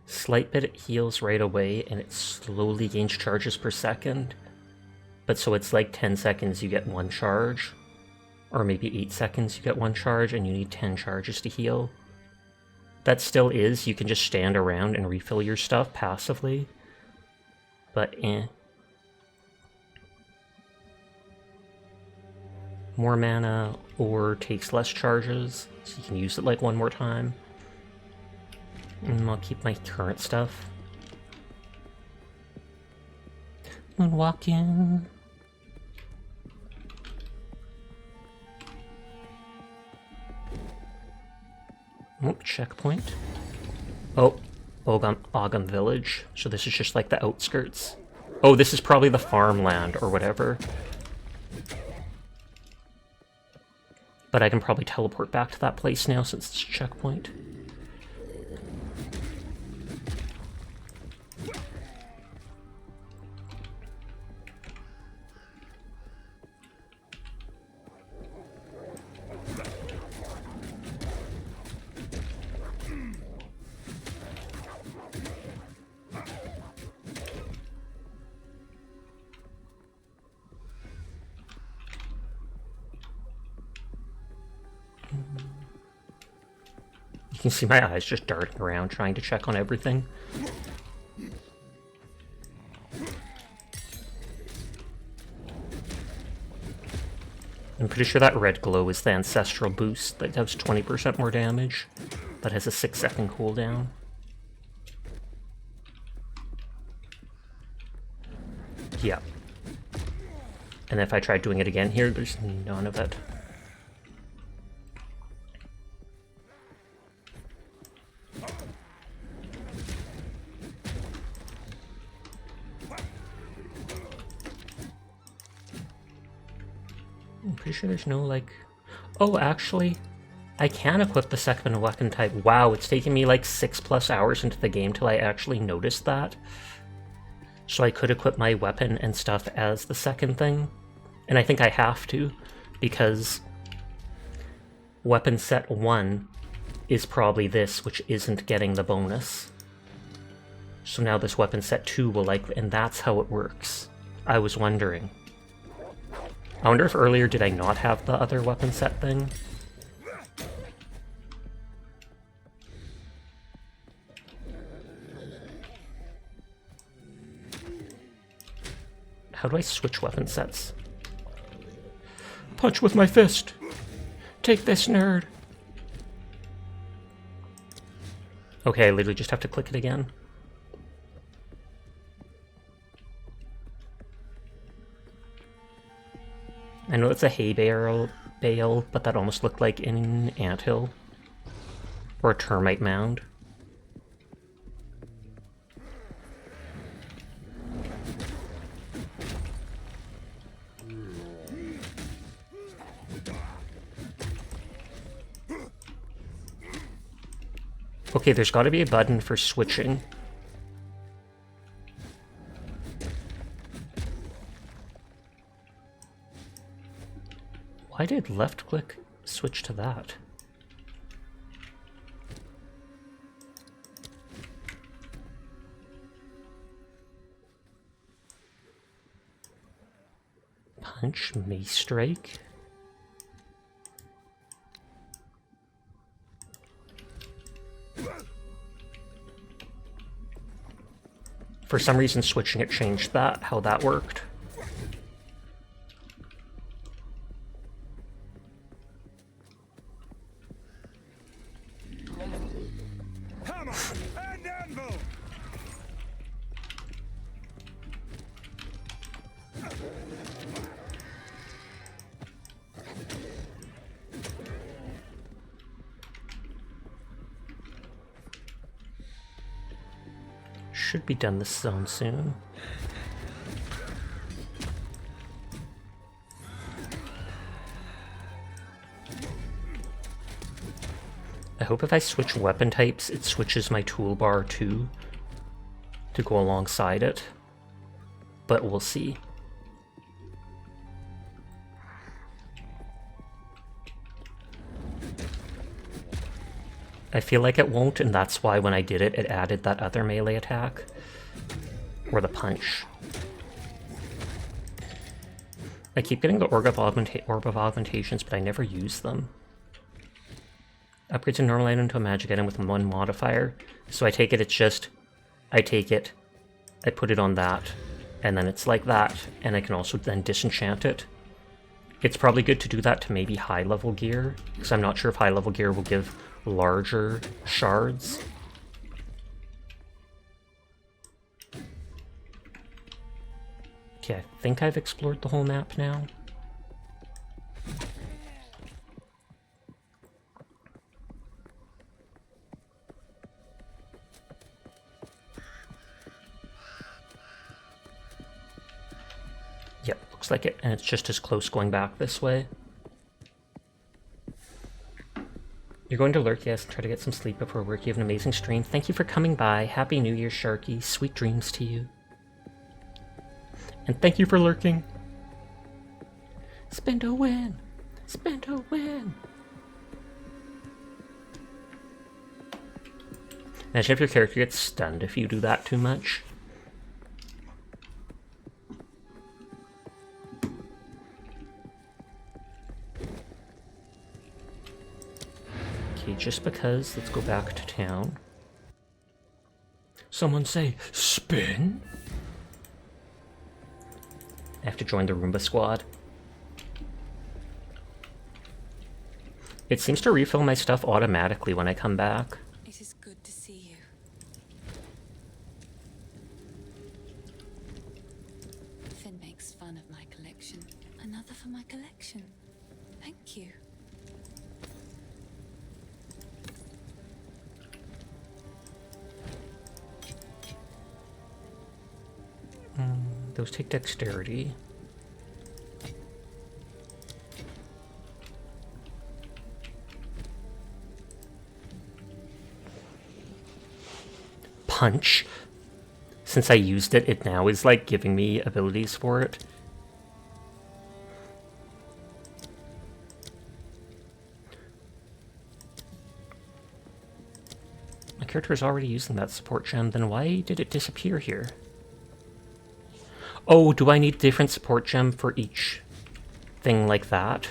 Slight bit it heals right away, and it slowly gains charges per second. But so it's like 10 seconds you get 1 charge. Or maybe 8 seconds you get 1 charge, and you need 10 charges to heal. That still is, you can just stand around and refill your stuff passively. But More mana, or takes less charges, so you can use it like 1 more time. And I'll keep my current stuff. Moonwalking. Oh, checkpoint. Oh, Ogum Village. So this is just like the outskirts. Oh, this is probably the farmland or whatever. But I can probably teleport back to that place now since it's a checkpoint. You can see my eyes just darting around trying to check on everything. I'm pretty sure that red glow is the ancestral boost that does 20% more damage, but has a 6-second cooldown. Yeah. And if I tried doing it again here, there's none of it. I'm pretty sure there's no, like... Oh, actually, I can equip the second weapon type. Wow, it's taking me like 6+ hours into the game till I actually noticed that. So I could equip my weapon and stuff as the second thing. And I think I have to, because weapon set 1 is probably this, which isn't getting the bonus. So now this weapon set 2 will like... And that's how it works. I was wondering. I wonder if earlier did I not have the other weapon set thing? How do I switch weapon sets? Punch with my fist! Take this, nerd! Okay, I literally just have to click it again. I know it's a hay bale, but that almost looked like an anthill. Or a termite mound. Okay, there's gotta be a button for switching. Why did left click switch to that? Punch, mace strike. For some reason, switching it changed that, how that worked. Hammer and anvil! Should be done this zone soon. I hope if I switch weapon types, it switches my toolbar too, to go alongside it. But we'll see. I feel like it won't, and that's why when I did it, it added that other melee attack. Or the punch. I keep getting the Orb of Augmentations, but I never use them. Upgrades a normal item to a magic item with 1 modifier. So I take it, it's just... I take it, I put it on that, and then it's like that, and I can also then disenchant it. It's probably good to do that to maybe high-level gear, because I'm not sure if high-level gear will give larger shards. Okay, I think I've explored the whole map now. Looks like it, and it's just as close going back this way. You're going to lurk, yes, and try to get some sleep before work. You have an amazing stream. Thank you for coming by. Happy New Year, Sharky. Sweet dreams to you. And thank you for lurking. Spend a win. Spend a win. Imagine if your character gets stunned if you do that too much. Okay, just because, let's go back to town. Someone say, spin? I have to join the Roomba squad. It seems to refill my stuff automatically when I come back. It is good to see you. Finn makes fun of my collection. Another for my collection. Thank you. Those take dexterity. Punch. Since I used it, it now is like giving me abilities for it. My character is already using that support gem, then why did it disappear here? Oh, do I need different support gem for each thing like that?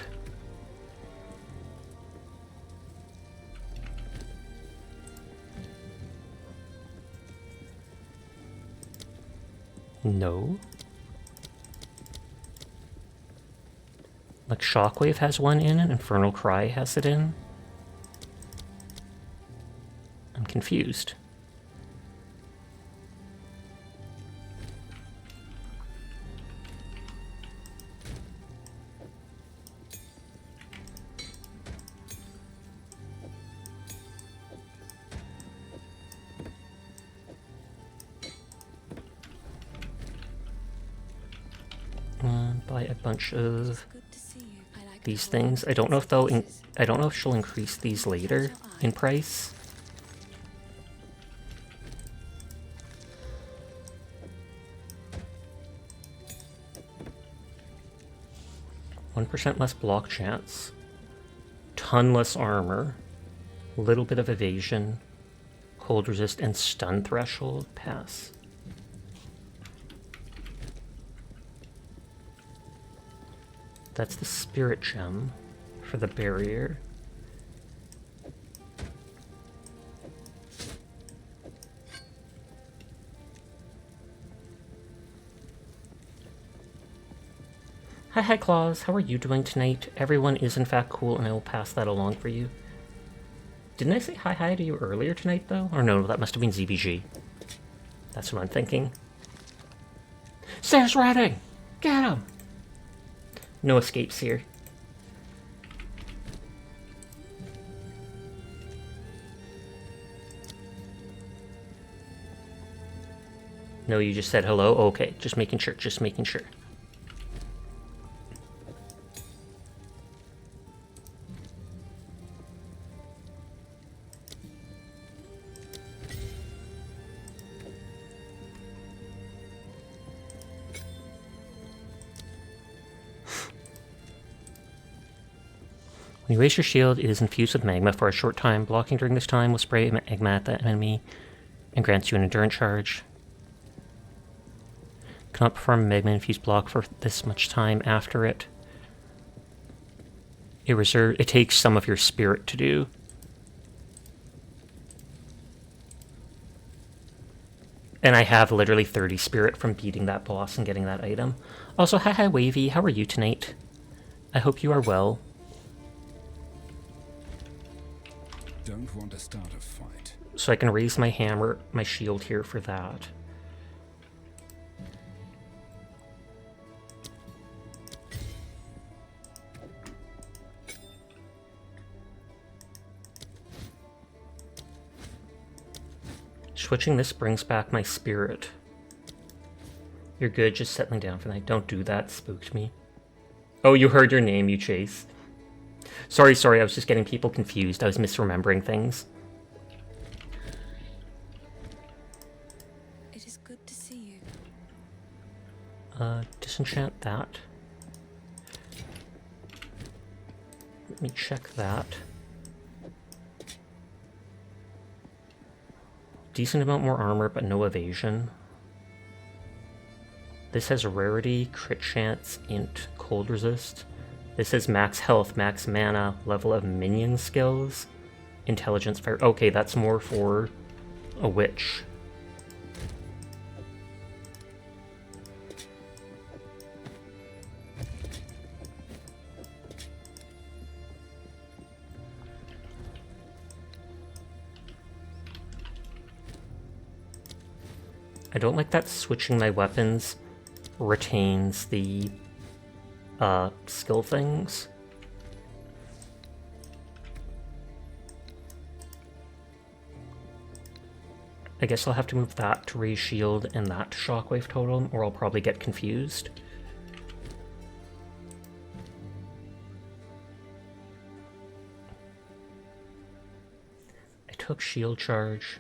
No. Like Shockwave has one in and Infernal Cry has it in. I'm confused. Buy a bunch of these things. I don't know if they'll. I don't know if she'll increase these later in price. %less block chance, ton less armor, little bit of evasion, cold resist, and stun threshold. Pass. That's the spirit gem for the barrier. Hi Claus, how are you doing tonight? Everyone is in fact cool and I will pass that along for you. Didn't I say hi to you earlier tonight though? Or no, that must have been ZBG. That's what I'm thinking. Stairs ready! Get him! No escapes here. No, you just said hello? Okay, just making sure, just making sure. When you raise your shield, it is infused with magma for a short time. Blocking during this time will spray magma at the enemy and grants you an endurance charge. Cannot perform a magma-infused block for this much time after it. It takes some of your spirit to do. And I have literally 30 spirit from beating that boss and getting that item. Also, hi Wavy, how are you tonight? I hope you are well. Don't want to start a fight. So I can raise my hammer, my shield here for that. Switching this brings back my spirit. You're good, just settling down for the night. Don't do that, spooked me. Oh, you heard your name, you Chase. Sorry, I was just getting people confused. I was misremembering things. It is good to see you. Disenchant that. Let me check that. Decent amount more armor, but no evasion. This has rarity, crit chance, int, cold resist. This is max health, max mana, level of minion skills, intelligence, fire. Okay, that's more for a witch. I don't like that switching my weapons retains the skill things. I guess I'll have to move that to raise shield and that to shockwave totem, or I'll probably get confused. I took shield charge.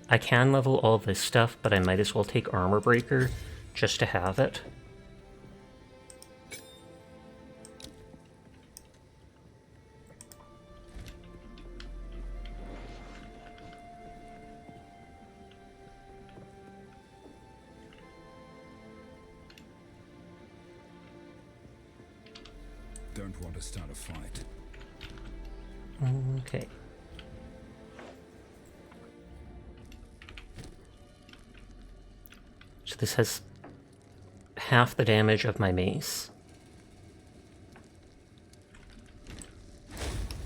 I can level all this stuff, but I might as well take armor breaker just to have it. Don't want to start a fight. Okay. So this has half the damage of my mace.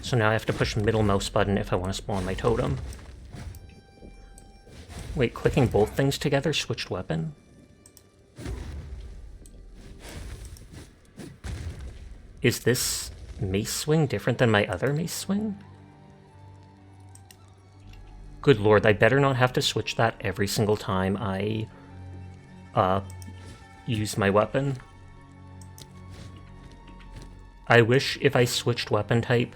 So now I have to push middle mouse button if I want to spawn my totem. Wait, clicking both things together switched weapon? Is this mace swing different than my other mace swing? Good lord, I better not have to switch that every single time I use my weapon. I wish if I switched weapon type,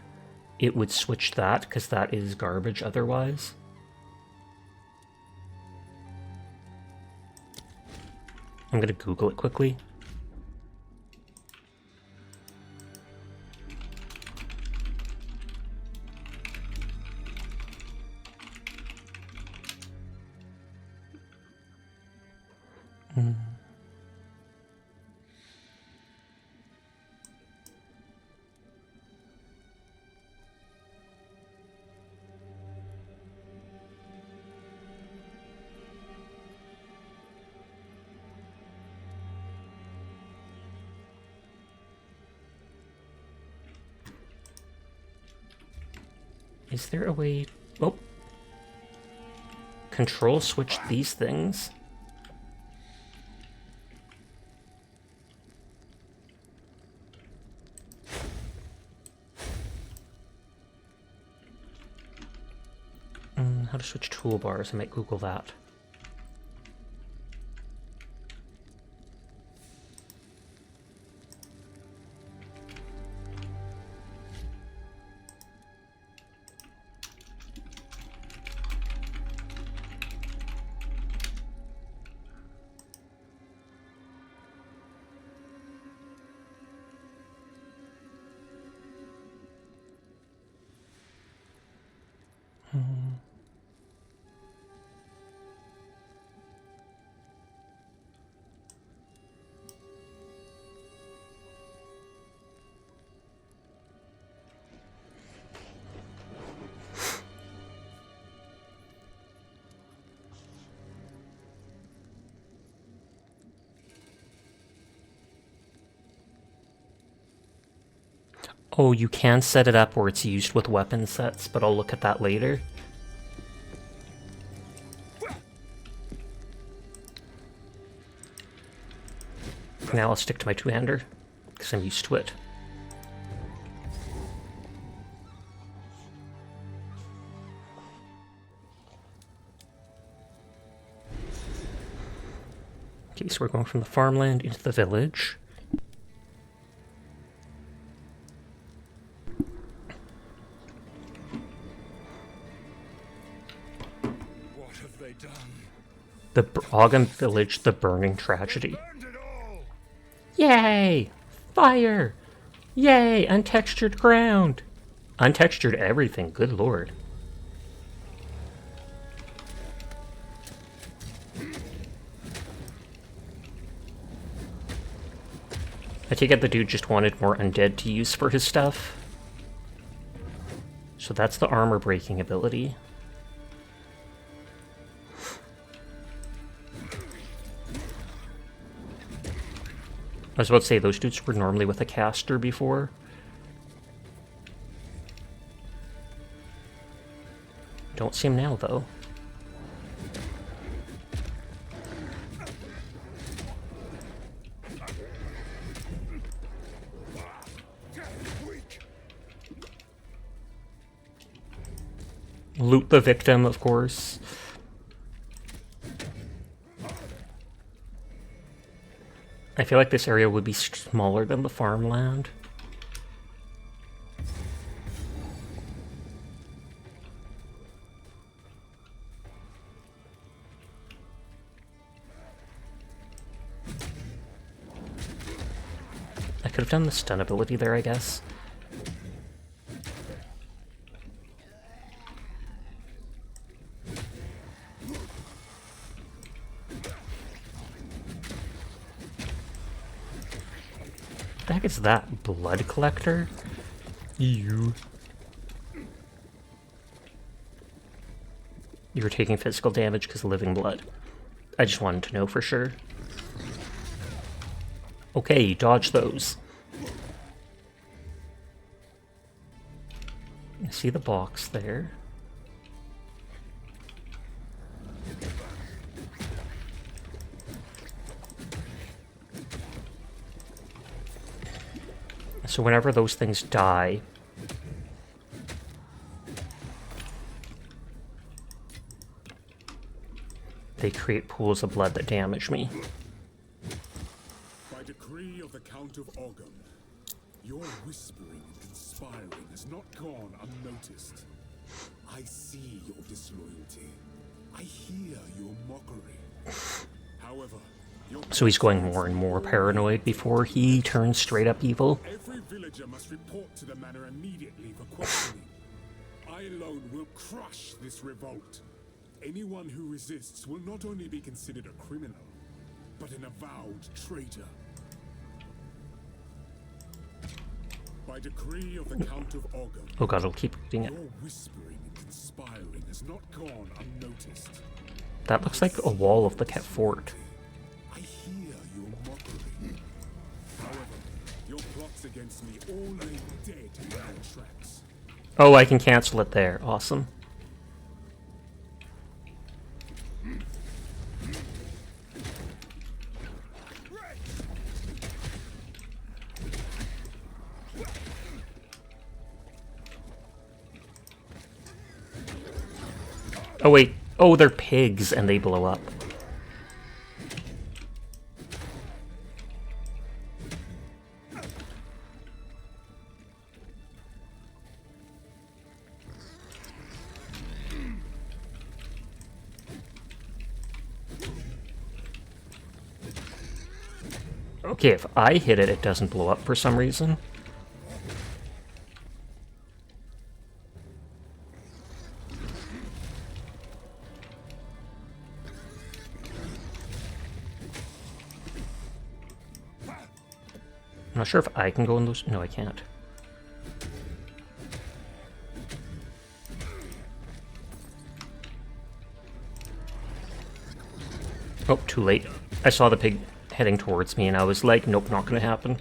it would switch that, because that is garbage otherwise. I'm gonna Google it quickly. Is there a way... Oh! Control switch these things. How to switch toolbars, I might Google that. Oh, you can set it up where it's used with weapon sets, but I'll look at that later. For now, I'll stick to my two-hander, because I'm used to it. Okay, so we're going from the farmland into the village. What have they done? The Ogum village, the burning tragedy. Burned it all! Yay! Fire! Yay! Untextured ground! Untextured everything, good lord. I take it the dude just wanted more undead to use for his stuff. So that's the armor breaking ability. I was about to say, those dudes were normally with a caster before. Don't see him now, though. Loot the victim, of course. I feel like this area would be smaller than the farmland. I could have done the stun ability there, I guess. What the heck is that? Blood collector? You were taking physical damage because of living blood. I just wanted to know for sure. Okay, dodge those. I see the box there. So whenever those things die, they create pools of blood that damage me. By decree of the Count of Ogum, your whispering and conspiring has not gone unnoticed. I see your disloyalty. I hear your mockery. However, So he's going more and more paranoid before he turns straight up evil. every villager must report to the manor immediately for questioning. I alone will crush this revolt. Anyone who resists will not only be considered a criminal, but an avowed traitor. By decree of the Count of Ogum, Oh god, I'll keep reading it. your whispering and conspiring has not gone unnoticed. That looks like a wall of the cat fort. I hear your mockery. However, your plots against me all lay dead in their tracks. Oh, I can cancel it there. Awesome. Oh wait, oh they're pigs and they blow up. Okay, if I hit it, it doesn't blow up for some reason. I'm not sure if I can go in those. No, I can't. Oh, too late. I saw the pig heading towards me and I was like, nope, not gonna happen.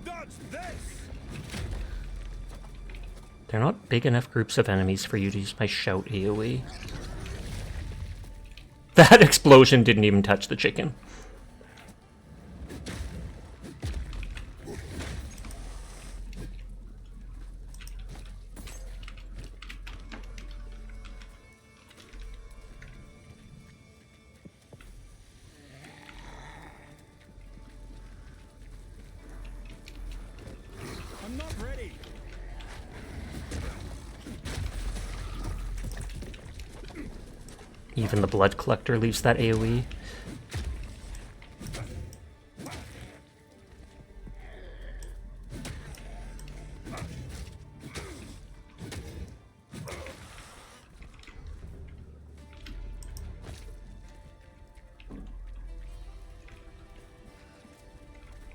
Dodge this! They're not big enough groups of enemies for you to use my shout AoE. That explosion didn't even touch the chicken. I'm not ready. Even the blood collector leaves that AoE.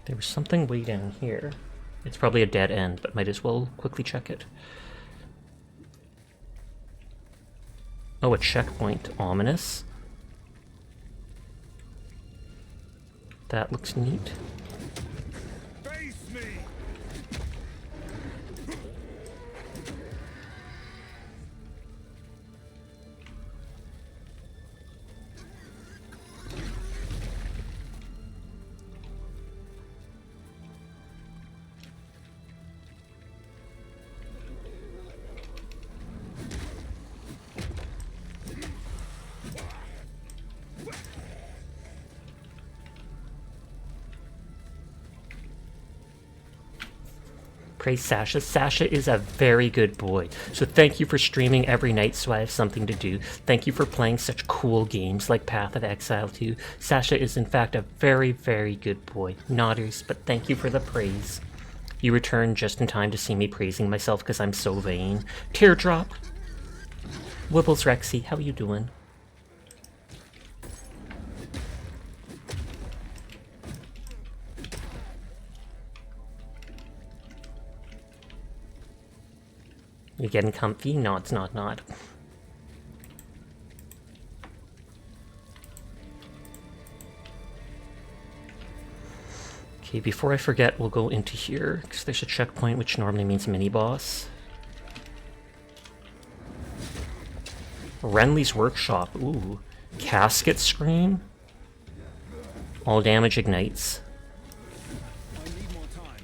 There was something way down here. It's probably a dead end, but might as well quickly check it. Oh, a checkpoint. Ominous. That looks neat. Face me. Praise Sasha. Sasha is a very good boy. So thank you for streaming every night so I have something to do. Thank you for playing such cool games like Path of Exile 2. Sasha is in fact a very, very good boy. Nodders, but thank you for the praise. You returned just in time to see me praising myself because I'm so vain. Teardrop. Wibbles Rexy, how you doing? You getting comfy? Nods, nod, nod. Okay, before I forget, we'll go into here, because there's a checkpoint, which normally means mini-boss. Renly's Workshop. Ooh. Casket Scream. All damage ignites. I need more time.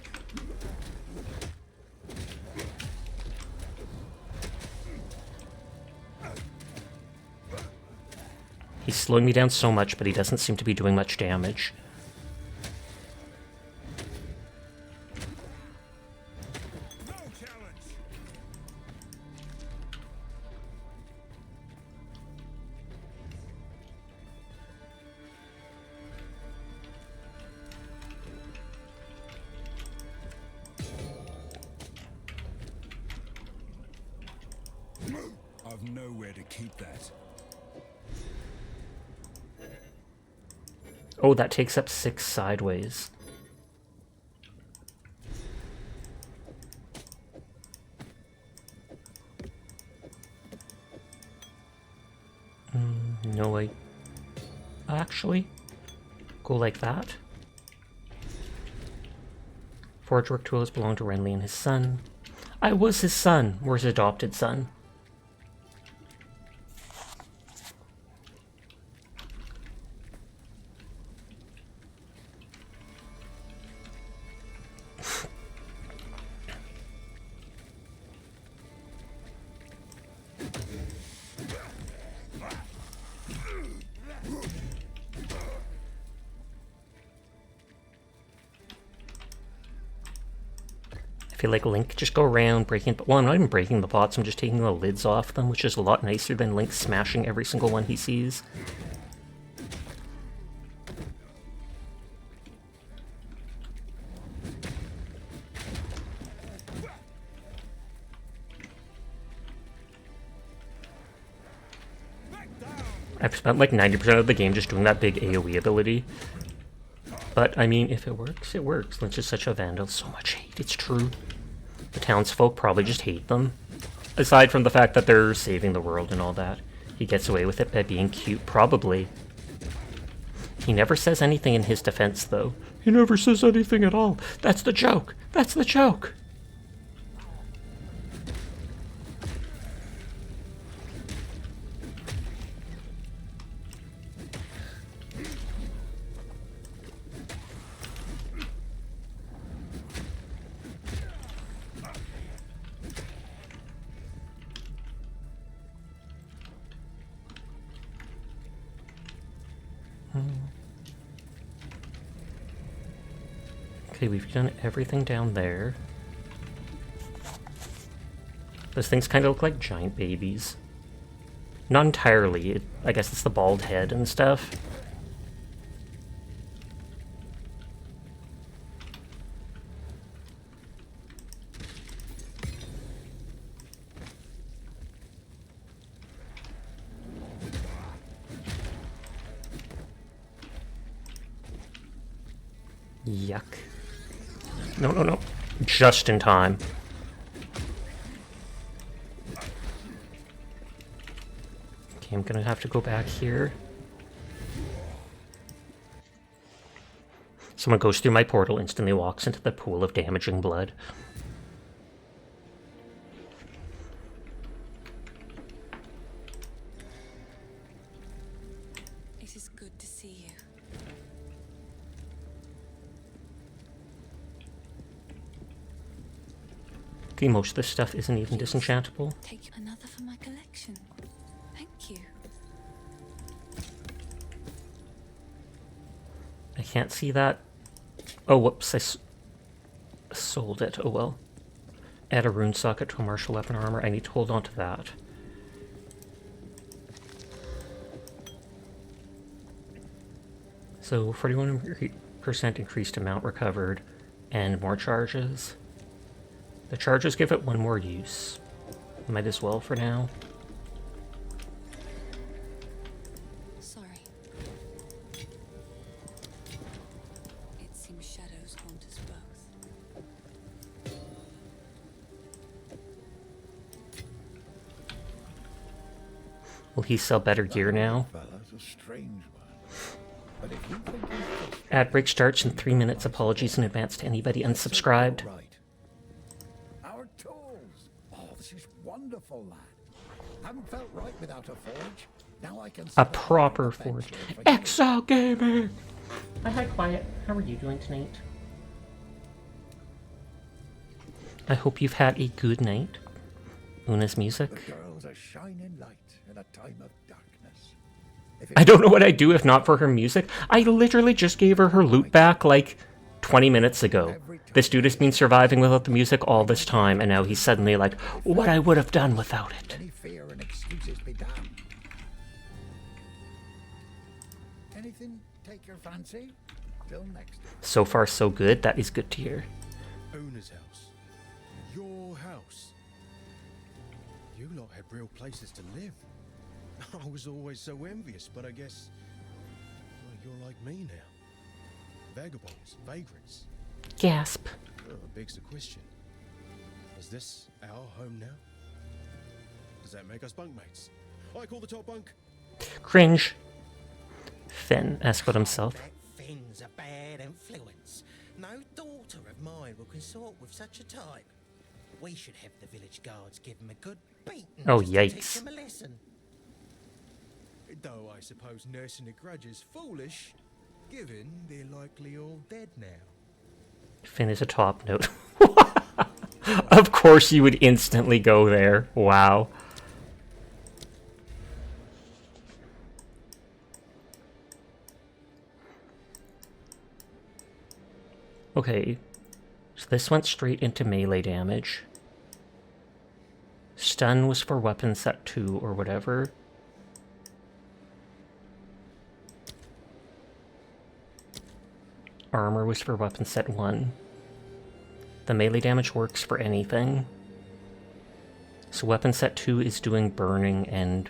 He's slowing me down so much, but he doesn't seem to be doing much damage. No challenge. I've nowhere to keep that. Oh, that takes up 6 sideways. No, I... Actually, go like that. Forge work tools belong to Renly and his son. I was his son, or his adopted son. I feel like Link just go around breaking... Well, I'm not even breaking the pots, I'm just taking the lids off them, which is a lot nicer than Link smashing every single one he sees. I've spent like 90% of the game just doing that big AoE ability. But, I mean, if it works, it works. Lynch is such a vandal. So much hate, it's true. The townsfolk probably just hate them. Aside from the fact that they're saving the world and all that. He gets away with it by being cute, probably. He never says anything in his defense, though. He never says anything at all. That's the joke! That's the joke! Okay, we've done everything down there. Those things kind of look like giant babies. Not entirely. I guess it's the bald head and stuff. Yuck. No, no, no. Just in time. Okay, I'm gonna have to go back here. Someone goes through my portal, instantly walks into the pool of damaging blood. It is good to see you. Okay, most of this stuff isn't even disenchantable. Take another for my collection. Thank you. I can't see that. Oh, whoops, sold it. Oh well. Add a rune socket to a martial weapon armor. I need to hold on to that. So 41% increased amount recovered and more charges. The charges give it one more use. Might as well for now. Sorry. It seems shadows haunt us both. Will he sell better gear now? Fella's a strange one. But if you think he's Ad break starts in 3 minutes. Apologies in advance to anybody unsubscribed. right. Our tools. Oh, this is wonderful, lad. Haven't felt right without a forge. Now I can A proper forge. Exile Gaming! Hi, Quiet. How are you doing tonight? I hope you've had a good night. Una's music. The girl's a shining light in a time of darkness. I don't know what I'd do if not for her music. I literally just gave her loot back like 20 minutes ago. This dude has been surviving without the music all this time, and now he's suddenly like, what I would have done without it. Any fear and excuses be damned. Anything take your fancy? Till next time. So far, so good. That is good to hear. Owner's house. Your house. You lot had real places to live. I was always so envious, but I guess well, you're like me now. Vagabonds, vagrants. Gasp. Oh, begs the question. Is this our home now? Does that make us bunkmates? I call the top bunk. Cringe. Finn asked about himself. That Finn's a bad influence. No daughter of mine will consort with such a type. We should have the village guards give him a good beating. Oh, just to teach yikes. him a lesson. Though I suppose nursing a grudge is foolish, given they're likely all dead now. Finn is a top note. Of course you would instantly go there. Wow. Okay. So this went straight into melee damage. Stun was for weapon set 2 or whatever. Armor was for weapon set 1. The melee damage works for anything. So weapon set 2 is doing burning and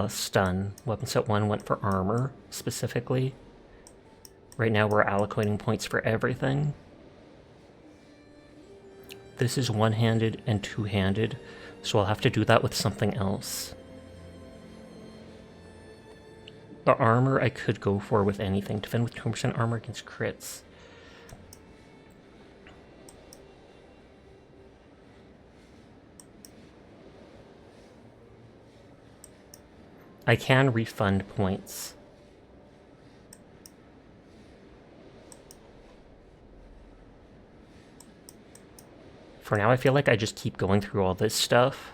stun. Weapon set 1 went for armor, specifically. Right now we're allocating points for everything. This is one-handed and two-handed, so I'll have to do that with something else. The armor I could go for with anything. Defend with 2% armor against crits. I can refund points. For now, I feel like I just keep going through all this stuff.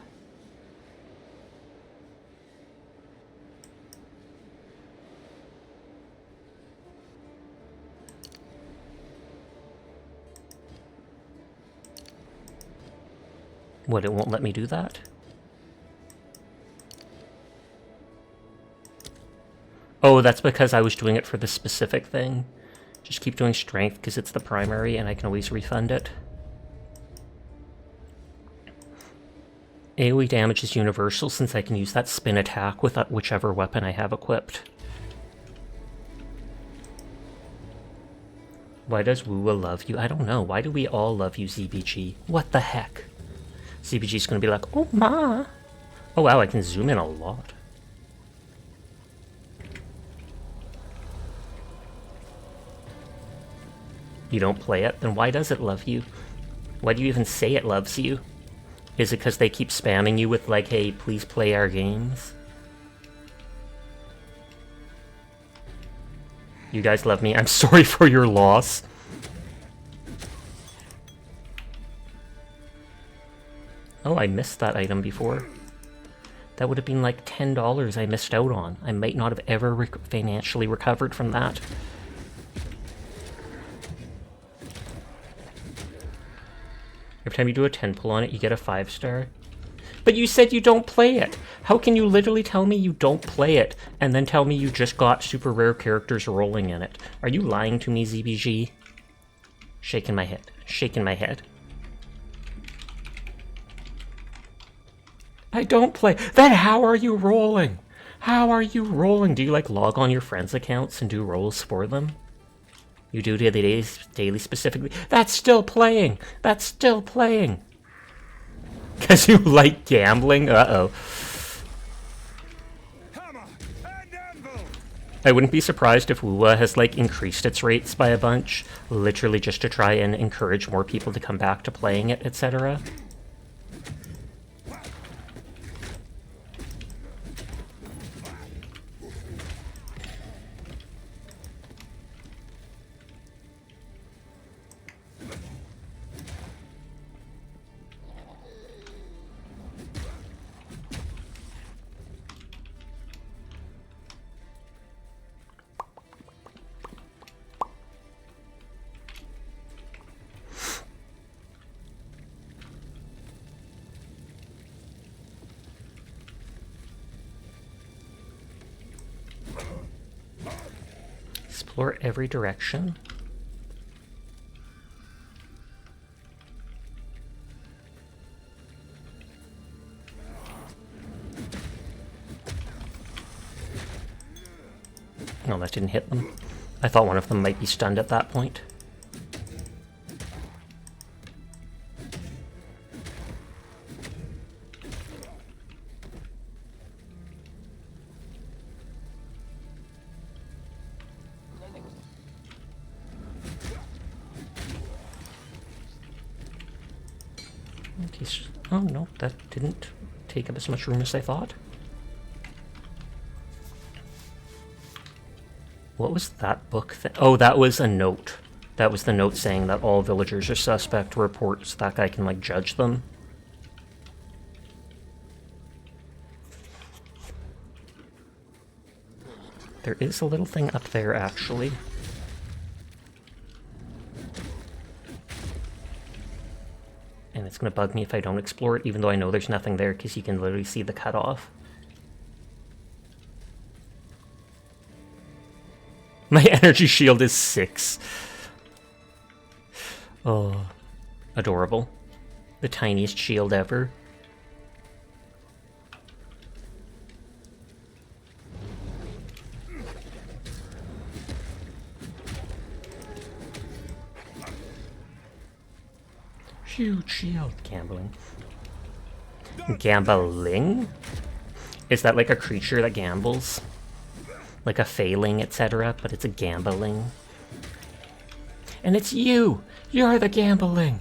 What, it won't let me do that? Oh, that's because I was doing it for the specific thing. Just keep doing strength because it's the primary and I can always refund it. AoE damage is universal since I can use that spin attack with whichever weapon I have equipped. Why does Wuwa love you? I don't know. Why do we all love you, ZBG? What the heck? ZBG's gonna be like, oh ma! Oh wow, I can zoom in a lot. You don't play it? Then why does it love you? Why do you even say it loves you? Is it because they keep spamming you with like, hey, please play our games? You guys love me. I'm sorry for your loss. Oh, I missed that item before. That would have been like $10 I missed out on. I might not have ever financially recovered from that. Every time you do a 10 pull on it, you get a 5-star. But you said you don't play it! How can you literally tell me you don't play it, and then tell me you just got super rare characters rolling in it? Are you lying to me, ZBG? Shaking my head. Shaking my head. I don't play. Then how are you rolling? How are you rolling? Do you like log on your friends' accounts and do rolls for them? You do the daily specifically. That's still playing. That's still playing. Because you like gambling? Uh-oh. I wouldn't be surprised if Wuwa has like increased its rates by a bunch, literally just to try and encourage more people to come back to playing it, etc. Explore every direction. No, that didn't hit them. I thought one of them might be stunned at that point. Oh no, that didn't take up as much room as I thought. What was that book thing? Oh, that was a note. That was the note saying that all villagers are suspect reports. That guy can, like, judge them. There is a little thing up there, actually. And it's gonna bug me if I don't explore it, even though I know there's nothing there, because you can literally see the cutoff. My energy shield is 6. Oh, adorable. The tiniest shield ever. Huge shield. Gambling. Gambling? Is that like a creature that gambles? Like a failing, etc., but it's a gambling. And it's you! You're the gambling!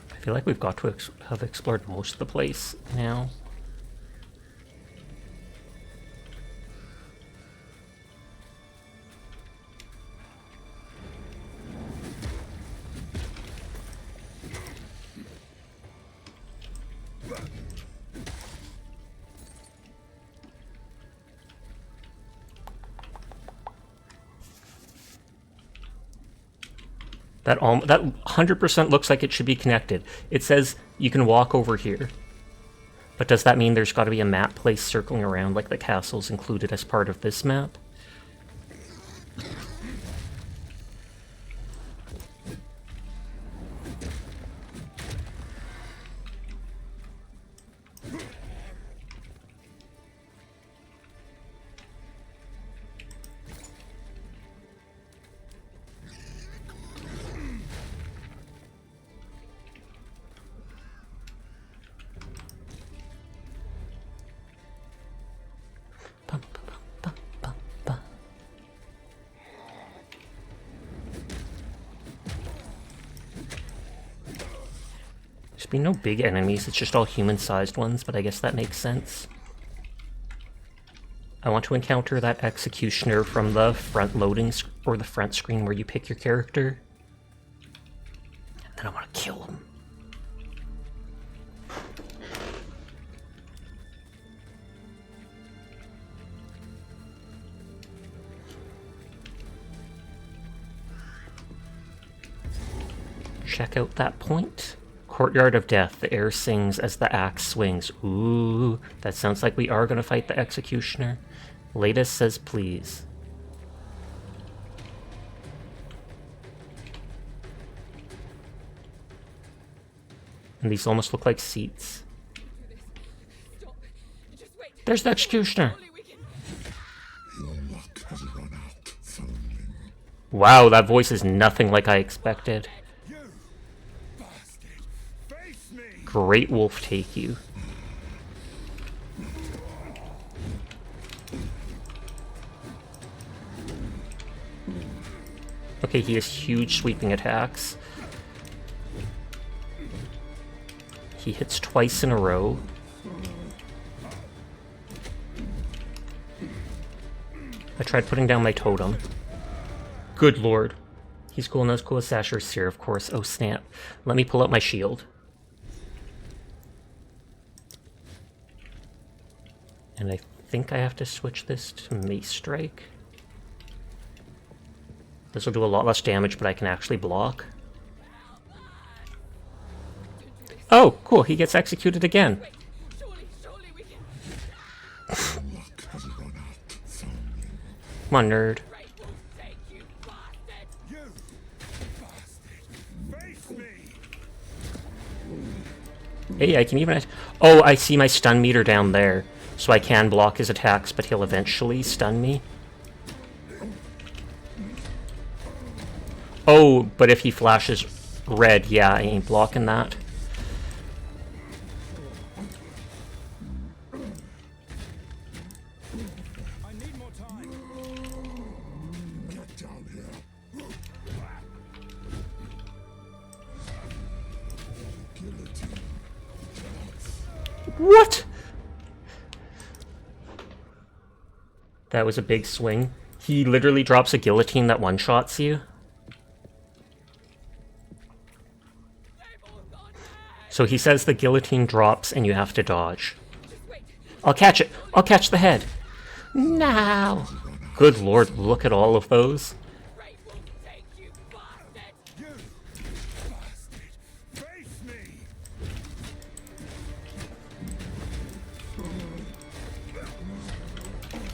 I feel like we've got to have explored most of the place now. That 100% looks like it should be connected. It says you can walk over here. But does that mean there's got to be a map place circling around like the castle's included as part of this map? There's been no big enemies, it's just all human-sized ones, but I guess that makes sense. I want to encounter that executioner from the front loading or the front screen where you pick your character. And then I want to kill him. Check out that point. Courtyard of Death. The air sings as the axe swings. Ooh, that sounds like we are going to fight the executioner. Latest says please. And these almost look like seats. There's the executioner. Your luck has run out, foundling. Wow, that voice is nothing like I expected. Great wolf take you. Okay, he has huge sweeping attacks. He hits twice in a row. I tried putting down my totem. Good lord. He's cool, not as cool as Sasher's here, of course. Oh snap. Let me pull out my shield. And I think I have to switch this to Mace Strike. This will do a lot less damage, but I can actually block. Oh, cool, he gets executed again. Come on, nerd. Hey, I can even... Oh, I see my stun meter down there. So I can block his attacks, but he'll eventually stun me. Oh, but if he flashes red, yeah, I ain't blocking that. I need more time. Get down here. Guillotine. What? That was a big swing. He literally drops a guillotine that one-shots you. So he says the guillotine drops and you have to dodge. I'll catch it! I'll catch the head! No! Good lord, look at all of those.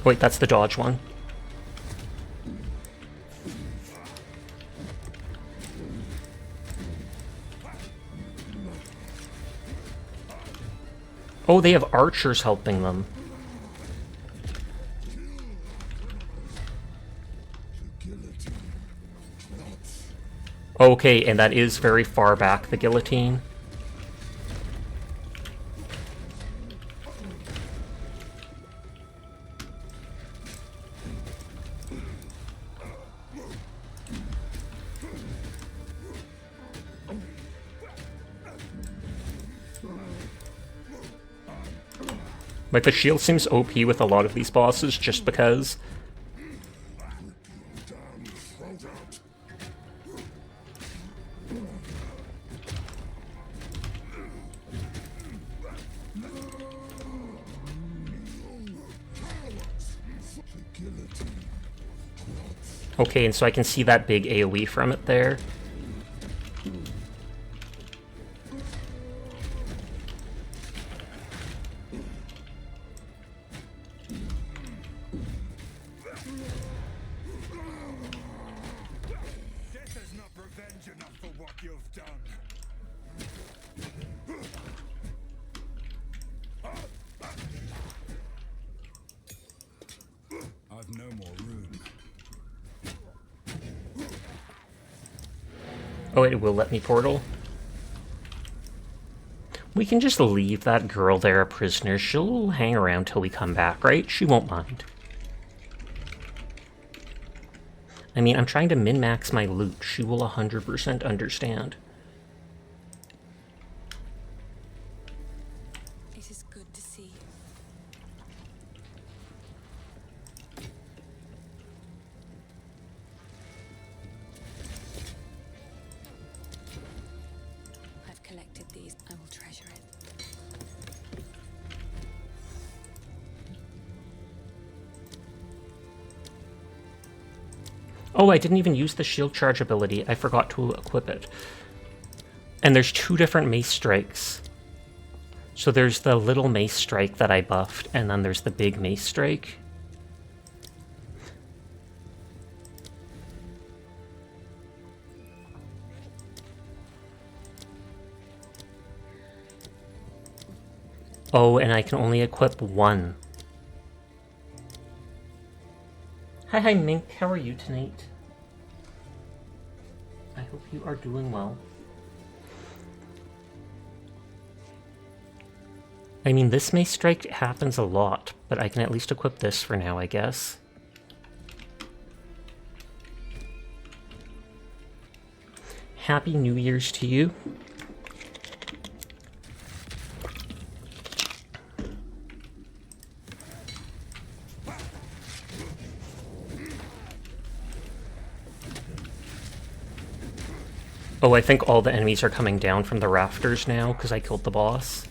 Wait, that's the dodge one. Oh, they have archers helping them. Okay, and that is very far back, the guillotine. Like, the shield seems OP with a lot of these bosses, just because. Okay, and so I can see that big AoE from it there. Oh, it will let me portal. We can just leave that girl there a prisoner. She'll hang around till we come back, right? She won't mind. I mean, I'm trying to min-max my loot. She will 100% understand. It is good to see you. I've collected these. I will treasure it. Oh, I didn't even use the shield charge ability. I forgot to equip it. And there's two different mace strikes. So there's the little mace strike that I buffed, and then there's the big mace strike. Oh, and I can only equip one. Hi, Mink. How are you tonight? I hope you are doing well. I mean, this mace strike happens a lot, but I can at least equip this for now, I guess. Happy New Year's to you. Oh, I think all the enemies are coming down from the rafters now, because I killed the boss.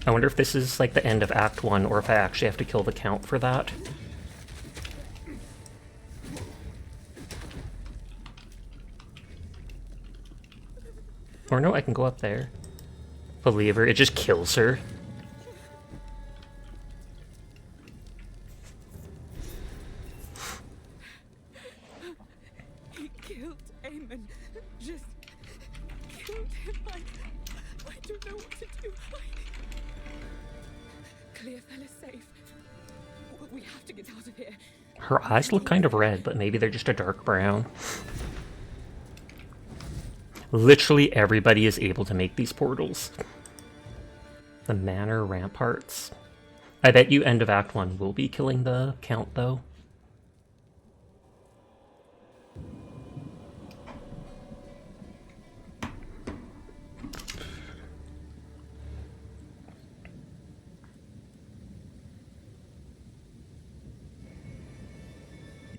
I wonder if this is like the end of Act 1, or if I actually have to kill the Count for that. Or no, I can go up there. Believer, it just kills her. He killed Eamon. Just killed him. I don't know what to do. Clearfell is safe. We have to get out of here. Her eyes look kind of red, but maybe they're just a dark brown. Literally everybody is able to make these portals. The Manor Ramparts. I bet you end of Act 1 will be killing the Count, though.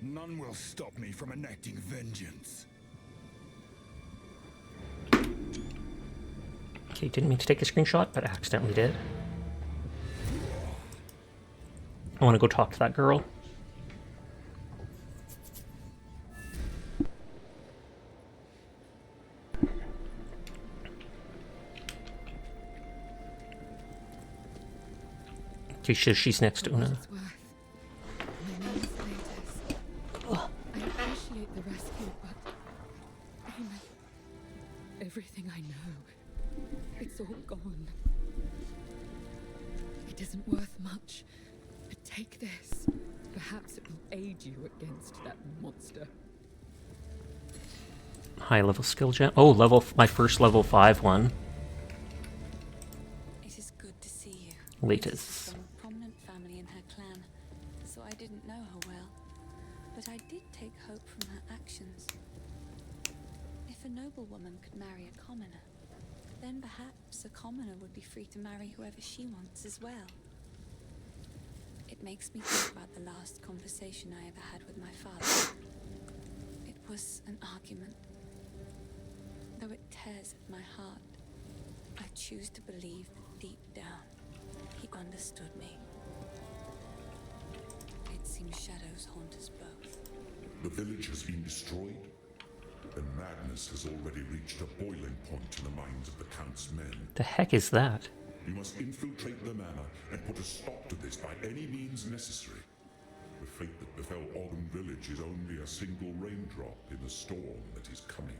None will stop me from enacting vengeance. Okay, didn't mean to take a screenshot, but accidentally did. I want to go talk to that girl. Okay, she's next to Una. I appreciate the rescue, but Eamon, everything I know, it's all gone. It isn't worth much, but take this. Perhaps it will aid you against that monster. High level skill gem. Oh, my first level 5 one. It is good to see you. Latest. From a prominent family in her clan, so I didn't know her well. But I did take hope from her actions. If a noblewoman could marry a commoner, then perhaps a commoner would be free to marry whoever she wants as well. It makes me think about the last conversation I ever had with my father. It was an argument. Though it tears at my heart, I choose to believe that deep down, he understood me. It seems shadows haunt us both. The village has been destroyed, and madness has already reached a boiling point in the minds of the Count's men. The heck is that? We must infiltrate the manor and put a stop to this by any means necessary. The fate that befell Autumn Village is only a single raindrop in the storm that is coming.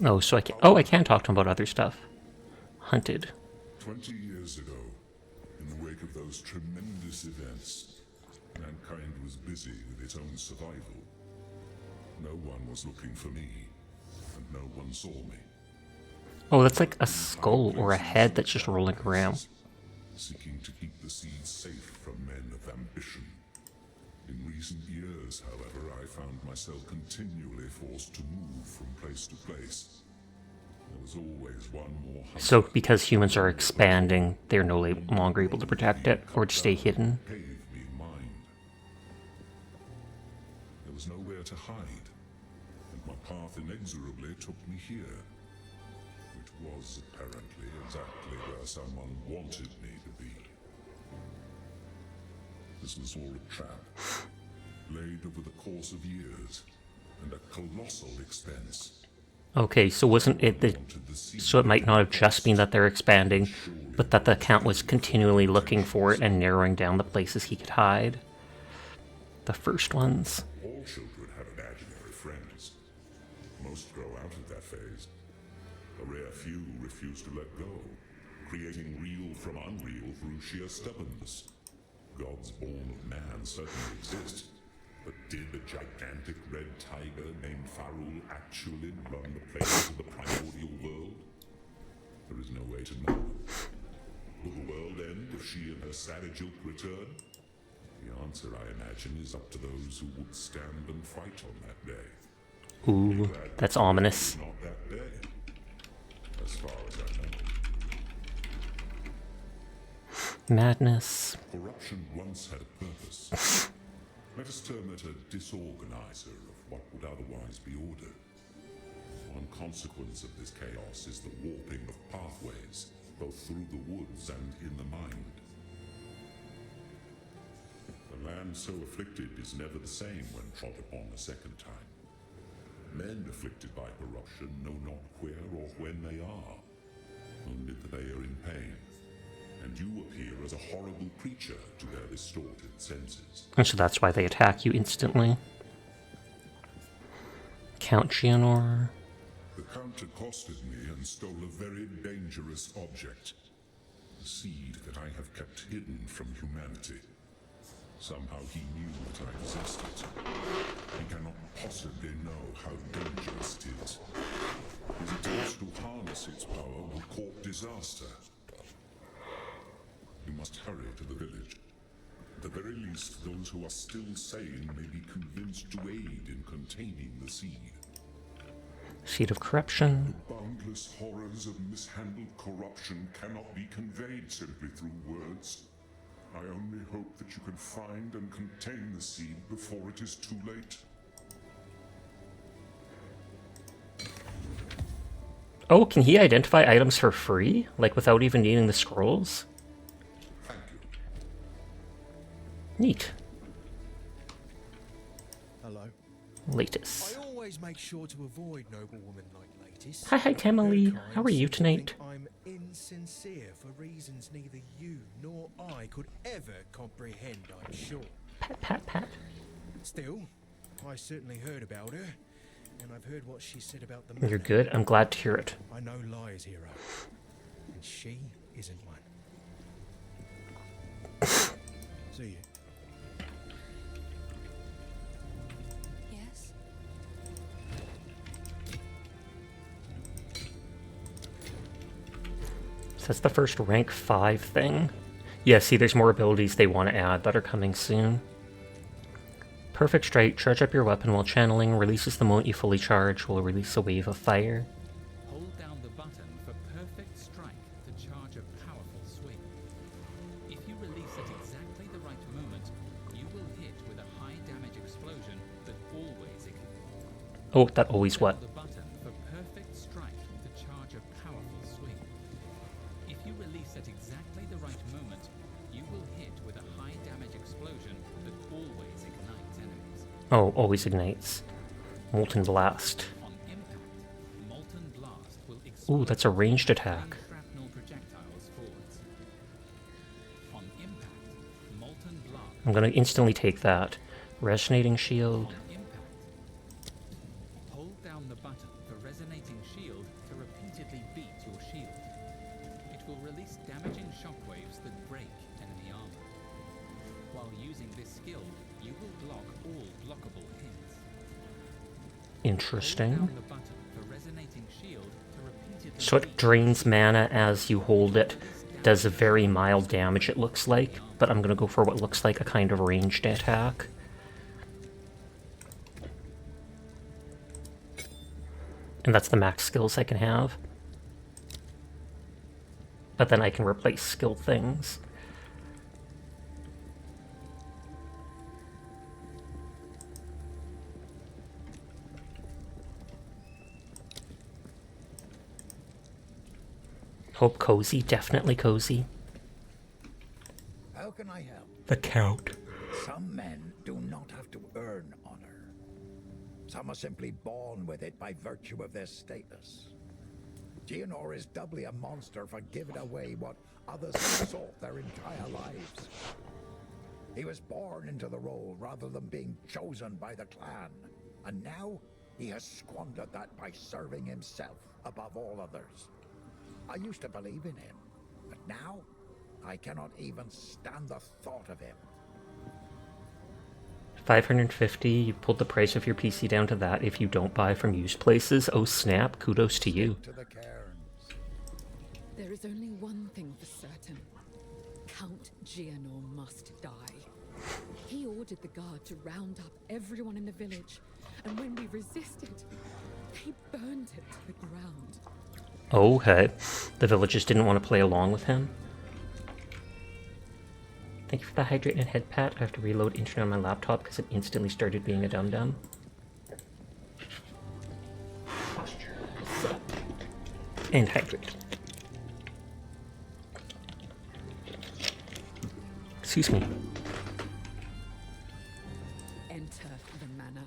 Oh, so I can. Oh, I can talk to him about other stuff. Hunted. 20 years ago, in the wake of those tremendous events, mankind was busy with its own survival. No one was looking for me, and no one saw me. Oh, that's like a skull or a head that's just rolling around. Seeking to keep the seeds safe from men of ambition. In recent years, however, I found myself continually forced to move from place to place. There was always one more hunter. So because humans are expanding, they're no longer able to protect it or to stay hidden. Gave me mind. There was nowhere to hide, and my path inexorably took me here, which was apparently exactly where someone wanted me to be. This was all a trap, laid over the course of years, and at colossal expense. Okay, so wasn't it the... So it might not have just been that they're expanding, but that the account was continually looking for it and narrowing down the places he could hide? The first ones. All children have imaginary friends. Most grow out of that phase. A rare few refuse to let go, creating real from unreal through sheer stubbornness. Gods born of man certainly exist, but did the gigantic red tiger named Farul actually run the place of the primordial world? There is no way to know. Will the world end if she and her savage ilk return? The answer, I imagine, is up to those who would stand and fight on that day. Ooh, that's ominous. Not that day, as far as I know. Madness. Corruption once had a purpose. Let us term it a disorganizer of what would otherwise be order. One consequence of this chaos is the warping of pathways, both through the woods and in the mind. The land so afflicted is never the same when trod upon a second time. Men afflicted by corruption know not where or when they are, only that they are in pain. And you appear as a horrible creature to their distorted senses. And so that's why they attack you instantly. Count Gianor. The Count accosted me and stole a very dangerous object. A seed that I have kept hidden from humanity. Somehow he knew that I possessed it. He cannot possibly know how dangerous it is. His attempts to harness its power will court disaster. You must hurry to the village. At the very least, those who are still sane may be convinced to aid in containing the seed. Seed of corruption. The boundless horrors of mishandled corruption cannot be conveyed simply through words. I only hope that you can find and contain the seed before it is too late. Oh, can he identify items for free? Like without even needing the scrolls? Neat. Hello. Latest. I always make sure to avoid noble women like Latest. Hi, Emily. How are you tonight? I'm insincere for reasons neither you nor I could ever comprehend, I'm sure. Pat, pat, pat. Still, I certainly heard about her, and I've heard what she said about the You're good. I'm glad to hear it. I know lies, hero, and she isn't one. See you. Yes? So that's the first rank 5 thing. Yeah, see, there's more abilities they want to add that are coming soon. Perfect Strike. Charge up your weapon while channeling. Releases the moment you fully charge. Will release a wave of fire. Hold down the button for Perfect Strike to charge a powerful swing. If you release at exactly the right moment, you will hit with a high damage explosion that always ignites. Oh, that always what? The button for Perfect Strike to charge a powerful swing. If you release at exactly the right moment, you will hit with a high damage explosion that always ignites enemies. Oh, always ignites. Molten Blast. On impact, Molten Blast will Ooh, that's a ranged attack. shrapnel projectiles forwards. On impact, Molten Blast. I'm gonna instantly take that. Resonating Shield. On impact, hold down the button for Resonating Shield release damaging shockwaves that break enemy armor. While using this skill, you will block all blockable hits. Interesting. Hold down the button for resonating shield to repeatedly So it drains mana as you hold it. Does a very mild damage, it looks like. But I'm gonna go for what looks like a kind of ranged attack. And that's the max skills I can have. But then I can replace skill things. Hope cozy, definitely cozy. How can I help? The Count. Some men do not have to earn honor. Some are simply born with it by virtue of their status. Geonor is doubly a monster for giving away what others have sought their entire lives. He was born into the role rather than being chosen by the clan. And now he has squandered that by serving himself above all others. I used to believe in him, but now I cannot even stand the thought of him. 550, you pulled the price of your PC down to that if you don't buy from used places. Oh snap, kudos to you. To the cairns. There is only one thing for certain. Count Geonor must die. He ordered the guard to round up everyone in the village, and when we resisted, they burned it to the ground. Okay. The villagers didn't want to play along with him. Thank you for the hydrated head pat. I have to reload internet on my laptop because it instantly started being a dum-dum. And hydrate. Excuse me. Enter the manor.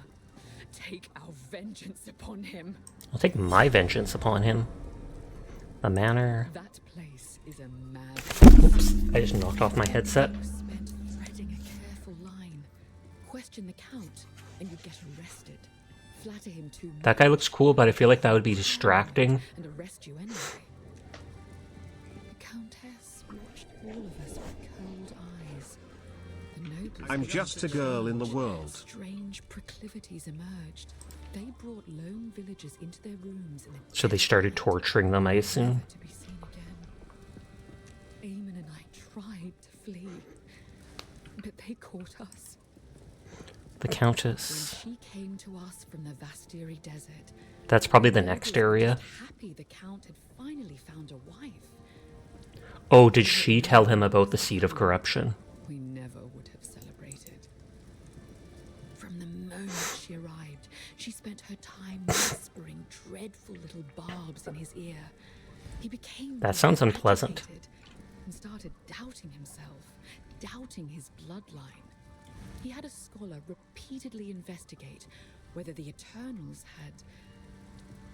Take our vengeance upon him. I'll take my vengeance upon him. The manor. That place is a mad. Oops, I just knocked off my headset. You spent threading a careful line. Question the Count, and you get arrested. Flatter him too much. That guy looks cool, but I feel like that would be distracting. And arrest you anyway. The Countess watched all of us with cold eyes. The nobles I'm just a girl in the world. Strange proclivities emerged. They brought lone villagers into their rooms, and So they started torturing them, I assume. to be seen again. Eamon and I tried to flee, but they caught us. The Countess. When she came to us from the Vastiri desert, That's probably the next area. happy the Count had finally found a wife. Oh, did she tell him about the seed of corruption? We never would have celebrated. From the moment she arrived, she spent her time whispering dreadful little barbs in his ear. He became That sounds unpleasant. agitated and started doubting himself, doubting his bloodline. He had a scholar repeatedly investigate whether the Eternals had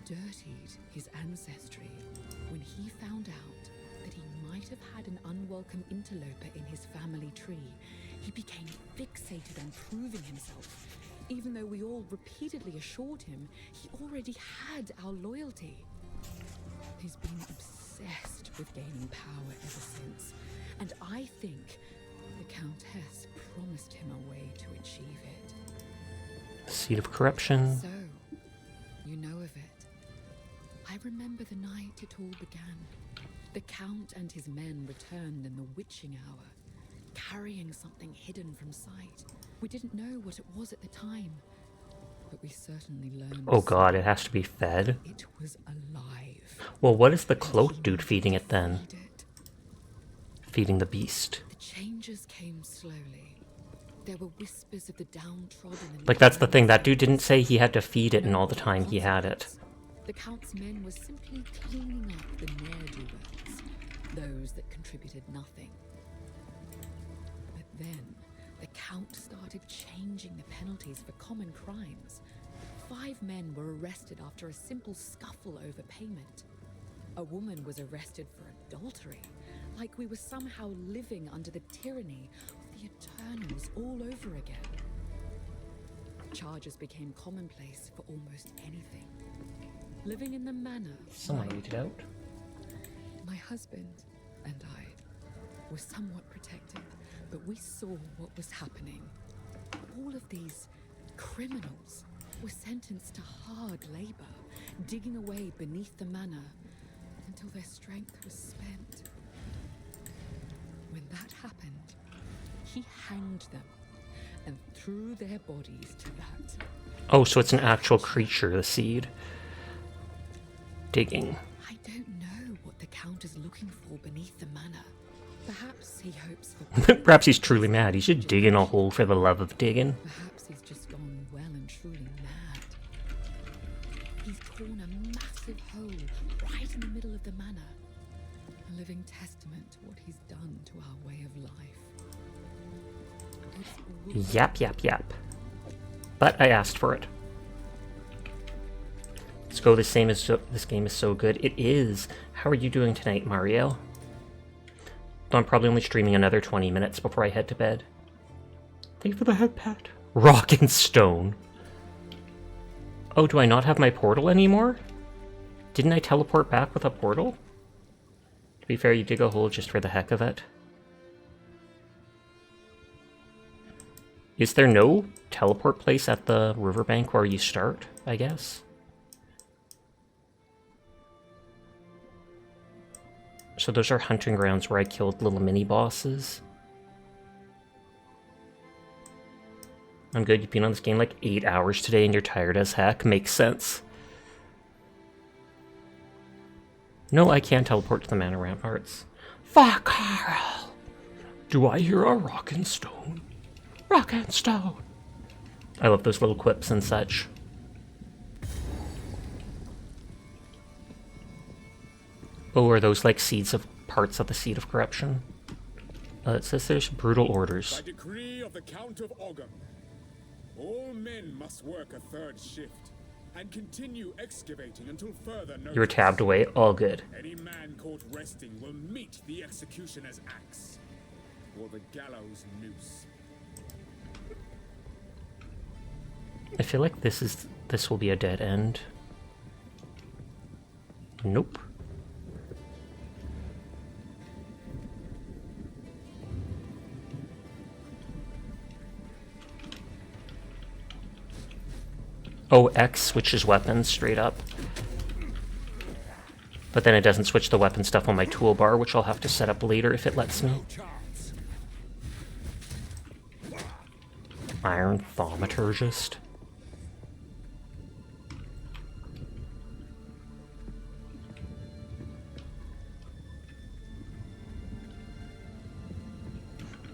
dirtied his ancestry when he found out that he might have had an unwelcome interloper in his family tree. He became fixated on proving himself, even though we all repeatedly assured him he already had our loyalty. He's been obsessed with gaining power ever since, and I think the Countess promised him a way to achieve it. Seed of corruption. So, you know of it. I remember the night it all began. The Count and his men returned in the witching hour, carrying something hidden from sight. We didn't know what it was at the time, but we certainly learned. Oh god, it has to be fed. It was alive. Well, what is the cloak dude feeding it then? Feeding the beast. The changes came slowly. There were whispers of the downtrodden. And Like, that's the thing, that dude didn't say he had to feed it and all the time he had it. The Count's men were simply cleaning up the ne'er-do-wells, those that contributed nothing. But then, the Count started changing the penalties for common crimes. 5 men were arrested after a simple scuffle over payment. A woman was arrested for adultery, like we were somehow living under the tyranny of the Eternals all over again. Charges became commonplace for almost anything. Living in the manor. Someone read it out. My husband, and I were somewhat protected, but we saw what was happening. All of these criminals were sentenced to hard labor, digging away beneath the manor until their strength was spent. When that happened, he hanged them and threw their bodies to that. Oh, so it's an actual creature, the seed. Digging. I don't know what the Count is looking for beneath the manor. Perhaps he hopes for... Perhaps he's truly mad. He's just digging a hole for the love of digging. Perhaps he's just gone well and truly mad. He's torn a massive hole right in the middle of the manor. A living testament to what he's done to our way of life. Yap, yap, yap. But I asked for it. Let's go. This game is so good. It is. How are you doing tonight, Mario? Though I'm probably only streaming another 20 minutes before I head to bed. Thank you for the head pat. Rock and stone. Oh, do I not have my portal anymore? Didn't I teleport back with a portal? To be fair, you dig a hole just for the heck of it. Is there no teleport place at the riverbank where you start, I guess? So those are hunting grounds where I killed little mini-bosses. I'm good. You've been on this game like 8 hours today and you're tired as heck. Makes sense. No, I can't teleport to the Mana Ramparts. Fuck, Carl! Do I hear a rock and stone? Rock and stone! I love those little quips and such. Oh, are those like seeds of parts of the seed of corruption? It says there's brutal orders. By decree of the Count of Ogham, all men must work a third shift and continue excavating until further notice. You're tabbed away. All good. Any man caught resting will meet the executioner's axe or the gallows noose. I feel like this will be a dead end. Nope. Oh, X switches weapons straight up. But then it doesn't switch the weapon stuff on my toolbar, which I'll have to set up later if it lets me. Iron Thaumaturgist.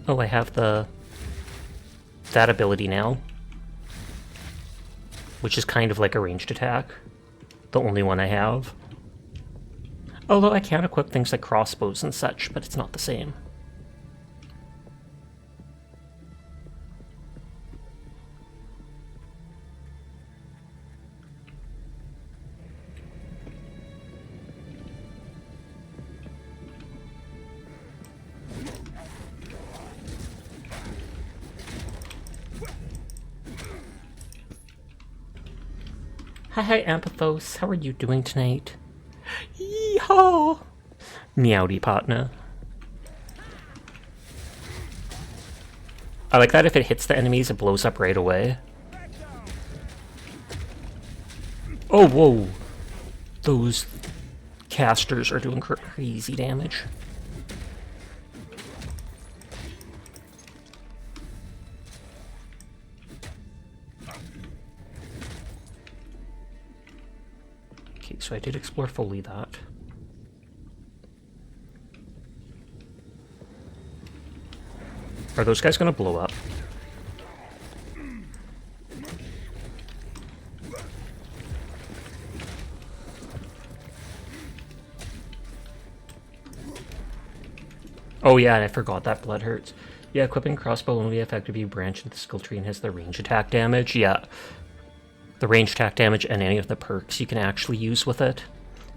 Oh, I have that ability now. Which is kind of like a ranged attack. The only one I have. Although I can equip things like crossbows and such, but it's not the same. Hi, Ampathos. How are you doing tonight? Yeehaw! Meowdy partner. I like that if it hits the enemies, it blows up right away. Oh, whoa! Those casters are doing crazy damage. So I did explore fully that. Are those guys gonna blow up? Oh yeah, and I forgot that blood hurts. Yeah, equipping crossbow will only be effective if you branch into the skill tree and has the range attack damage. Yeah. The range attack damage and any of the perks you can actually use with it.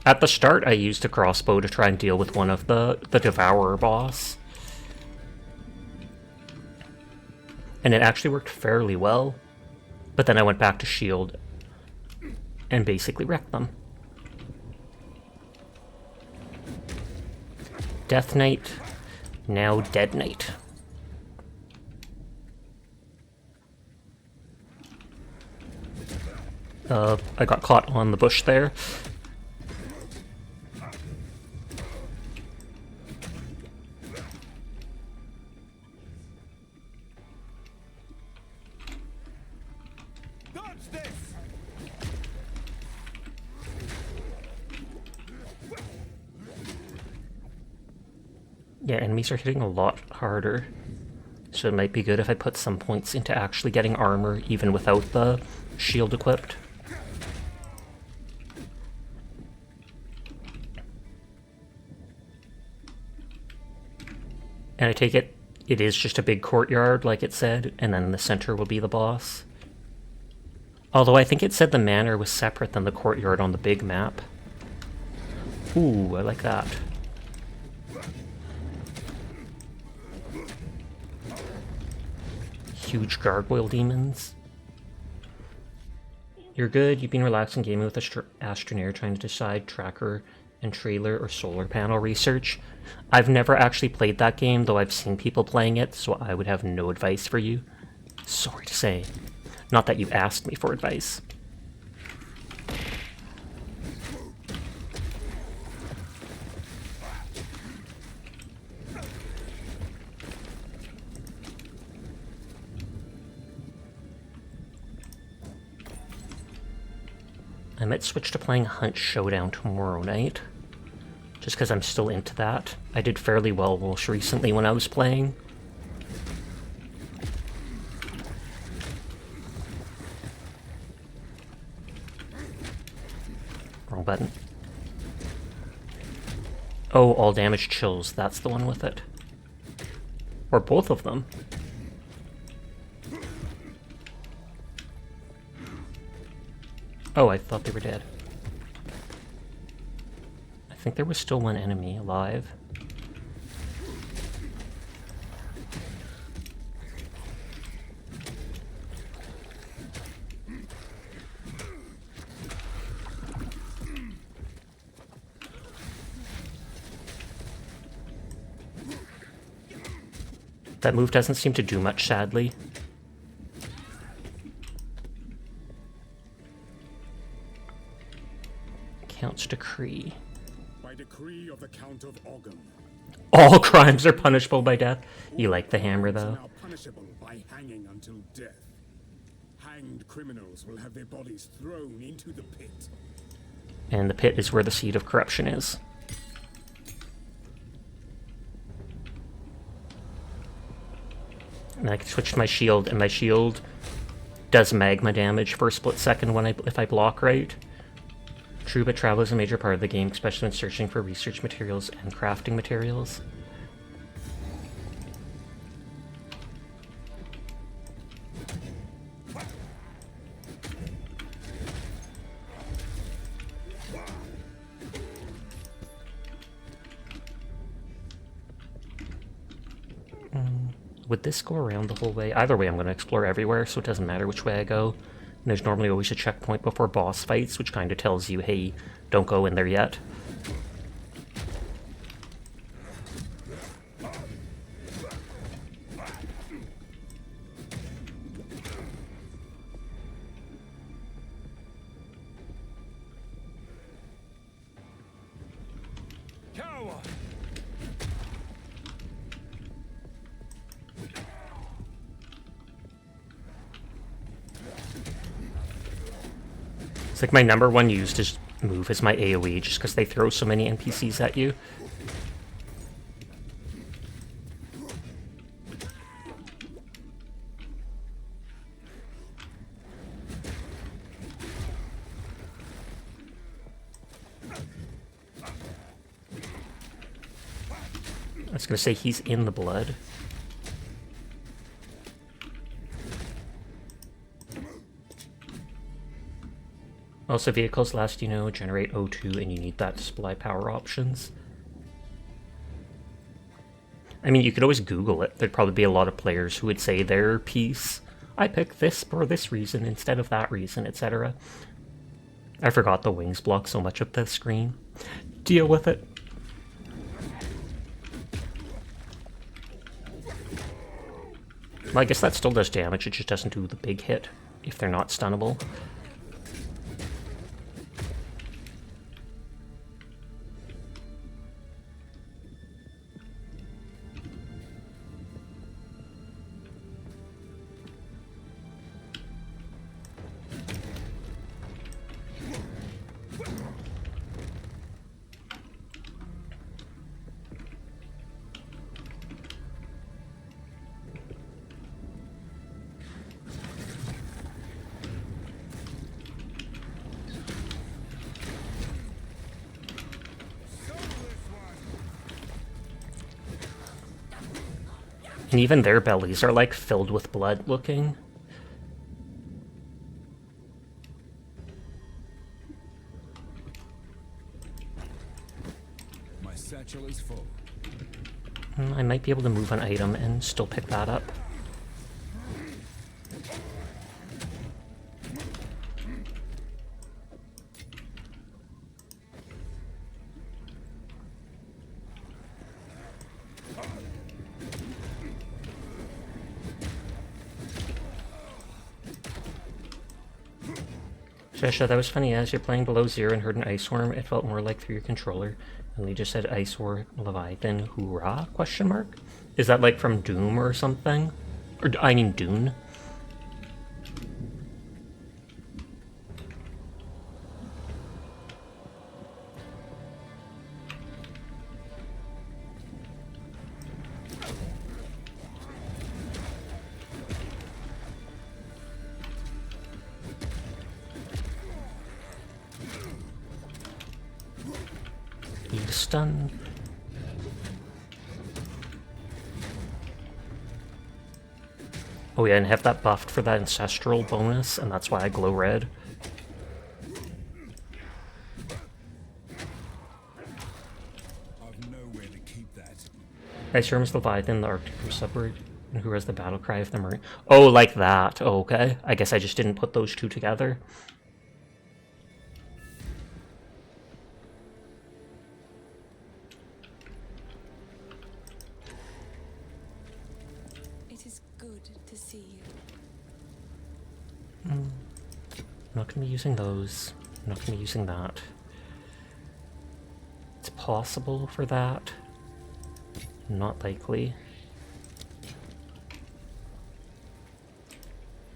At the start, I used a crossbow to try and deal with one of the Devourer boss. And it actually worked fairly well. But then I went back to shield and basically wrecked them. Death Knight, now Dead Knight. I got caught on the bush there. Yeah, enemies are hitting a lot harder, so it might be good if I put some points into actually getting armor even without the shield equipped. And I take it is just a big courtyard, like it said, and then in the center will be the boss. Although I think it said the manor was separate than the courtyard on the big map. Ooh, I like that. Huge gargoyle demons. You're good. You've been relaxing gaming with Astroneer, trying to decide tracker and trailer or solar panel research. I've never actually played that game, though I've seen people playing it, so I would have no advice for you. Sorry to say. Not that you've asked me for advice. I might switch to playing Hunt Showdown tomorrow night, just because I'm still into that. I did fairly well most recently when I was playing. Wrong button. Oh, all damage chills, that's the one with it. Or both of them. Oh, I thought they were dead. I think there was still one enemy alive. That move doesn't seem to do much, sadly. Count's decree. By decree of the Count of Ogham. All crimes are punishable by death. You like the hammer, though. Now punishable by hanging until death. Hanged criminals will have their bodies thrown into the pit. And the pit is where the seed of corruption is. And I can switch to my shield, and my shield does magma damage for a split second if I block right. True, but travel is a major part of the game, especially when searching for research materials and crafting materials. Would this go around the whole way? Either way, I'm going to explore everywhere, so it doesn't matter which way I go. And there's normally always a checkpoint before boss fights, which kind of tells you, hey, don't go in there yet. It's like my number one used is move is my AoE, just because they throw so many NPCs at you. I was gonna say he's in the blood. Also, vehicles last, generate O2, and you need that to supply power options. I mean, you could always Google it. There'd probably be a lot of players who would say their piece. I picked this for this reason instead of that reason, etc. I forgot the wings block so much of the screen. Deal with it. Well, I guess that still does damage, it just doesn't do the big hit if they're not stunnable. And even their bellies are like filled with blood looking. My satchel is full. I might be able to move an item and still pick that up. Shisha, that was funny. As you're playing below zero and heard an ice worm, it felt more like through your controller. And they just said ice war Leviathan hoorah? Question mark? Is that like from Doom or something? Or I mean Dune? Need a stun. Oh yeah, and have that buffed for that ancestral bonus, and that's why I glow red. I've nowhere to keep that. Ice Worm's Leviathan, the Arctic subword, and who has the battle cry of the Marine. Oh, like that. Oh, okay. I guess I just didn't put those two together. I'm not going to be using those. I'm not going to be using that. It's possible for that. Not likely.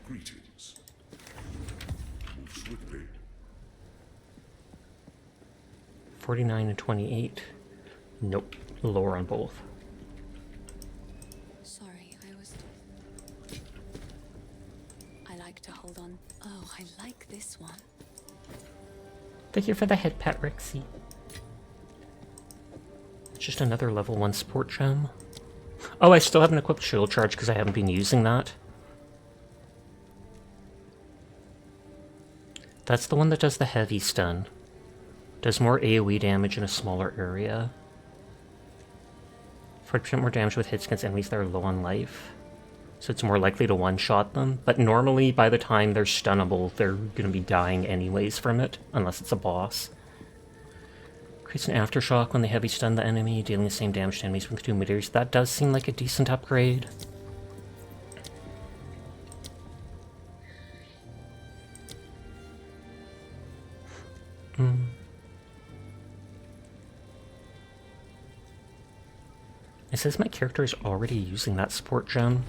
Greetings. Move swiftly. 49 and 28. Nope. Lower on both. Sorry, I like to hold on. Oh, I like this one. Thank you for the head pat, Rexy. It's just another level 1 support gem. Oh, I still haven't equipped shield charge because I haven't been using that. That's the one that does the heavy stun. Does more AoE damage in a smaller area. 40% more damage with hits against enemies that are low on life. So it's more likely to one-shot them. But normally, by the time they're stunnable, they're going to be dying anyways from it. Unless it's a boss. Creates an aftershock when they heavy stun the enemy, dealing the same damage to enemies with 2 meters. That does seem like a decent upgrade. It says my character is already using that support gem.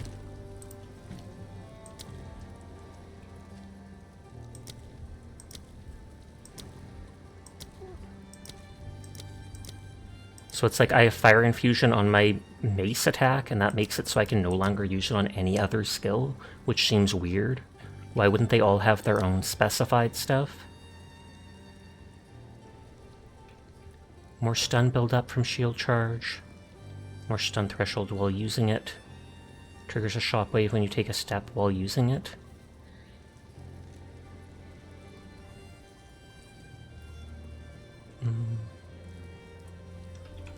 So it's like I have Fire Infusion on my mace attack, and that makes it so I can no longer use it on any other skill, which seems weird. Why wouldn't they all have their own specified stuff? More stun build-up from shield charge. More stun threshold while using it. Triggers a shockwave when you take a step while using it.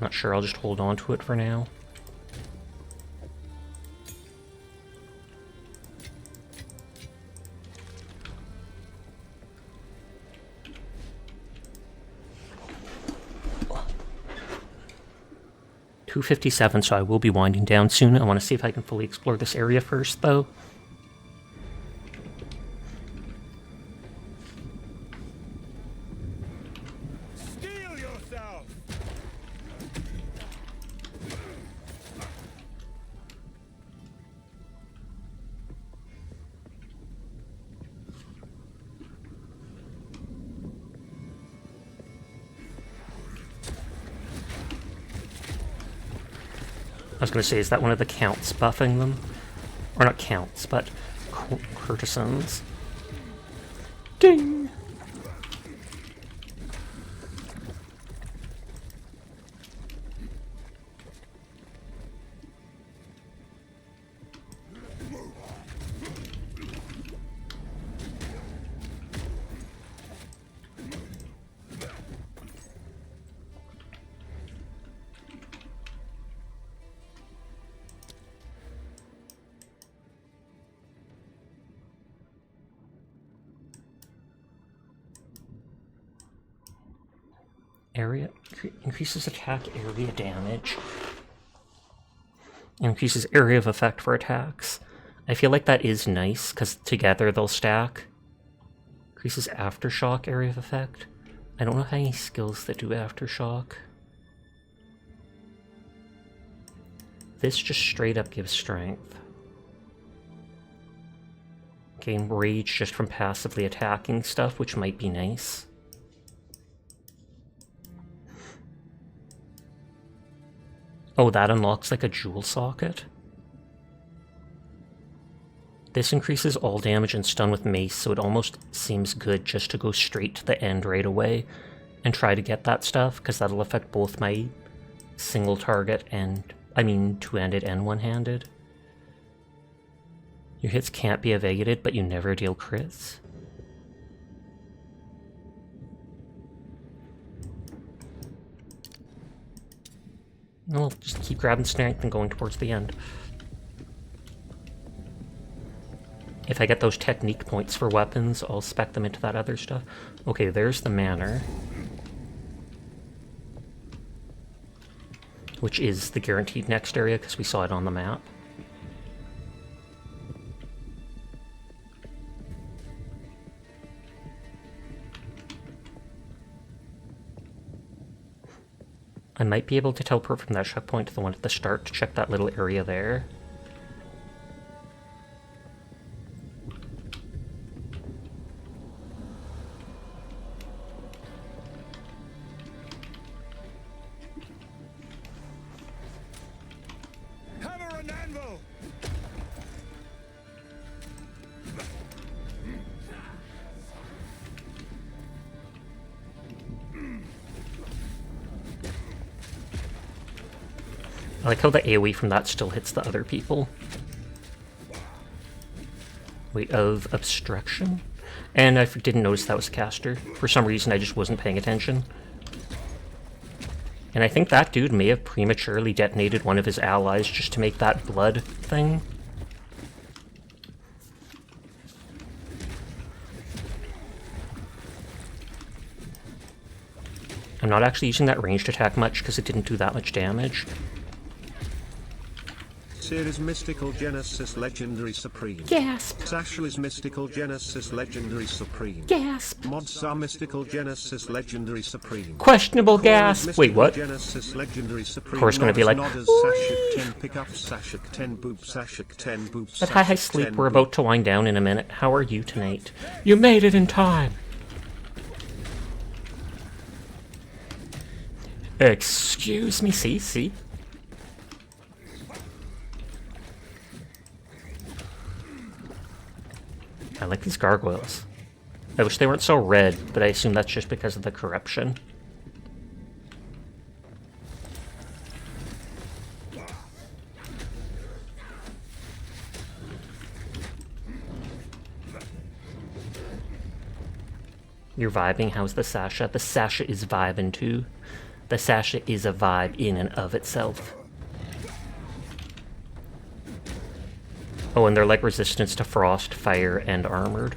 Not sure, I'll just hold on to it for now. 2:57, so I will be winding down soon. I want to see if I can fully explore this area first, though. Steel yourself! I was going to say, is that one of the counts buffing them? Or not counts, but courtesans. Ding! Area increases attack area damage. Increases area of effect for attacks. I feel like that is nice, because together they'll stack. Increases aftershock area of effect. I don't know how any skills that do aftershock. This just straight up gives strength. Gain rage just from passively attacking stuff, which might be nice. Oh, that unlocks like a jewel socket. This increases all damage and stun with mace, so it almost seems good just to go straight to the end right away and try to get that stuff, because that'll affect both my single target and, I mean, two-handed and one-handed. Your hits can't be evaded, but you never deal crits. I'll just keep grabbing strength and going towards the end. If I get those technique points for weapons, I'll spec them into that other stuff. Okay, there's the manor. Which is the guaranteed next area, because we saw it on the map. I might be able to teleport from that checkpoint to the one at the start to check that little area there. Hammer and anvil! I like how the AoE from that still hits the other people. Wait, of obstruction? And I didn't notice that was a caster. For some reason, I just wasn't paying attention. And I think that dude may have prematurely detonated one of his allies just to make that blood thing. I'm not actually using that ranged attack much because it didn't do that much damage. Series Mystical Genesis Legendary Supreme. Gasp! Sasha's Mystical Genesis Legendary Supreme. Gasp! Modsar Mystical Genesis Legendary Supreme. Questionable gasp! Wait, what? Genesis Legendary Supreme. Of course, gonna be like, Sashik 10 pick up, Sashik 10 boop, Sashik 10 boop. But hi, sleep. We're about to wind down in a minute. How are you tonight? You made it in time! Excuse me, see? I like these gargoyles. I wish they weren't so red, but I assume that's just because of the corruption. You're vibing? How's the Sasha? The Sasha is vibing too. The Sasha is a vibe in and of itself. Oh, and they're like resistance to frost, fire, and armored.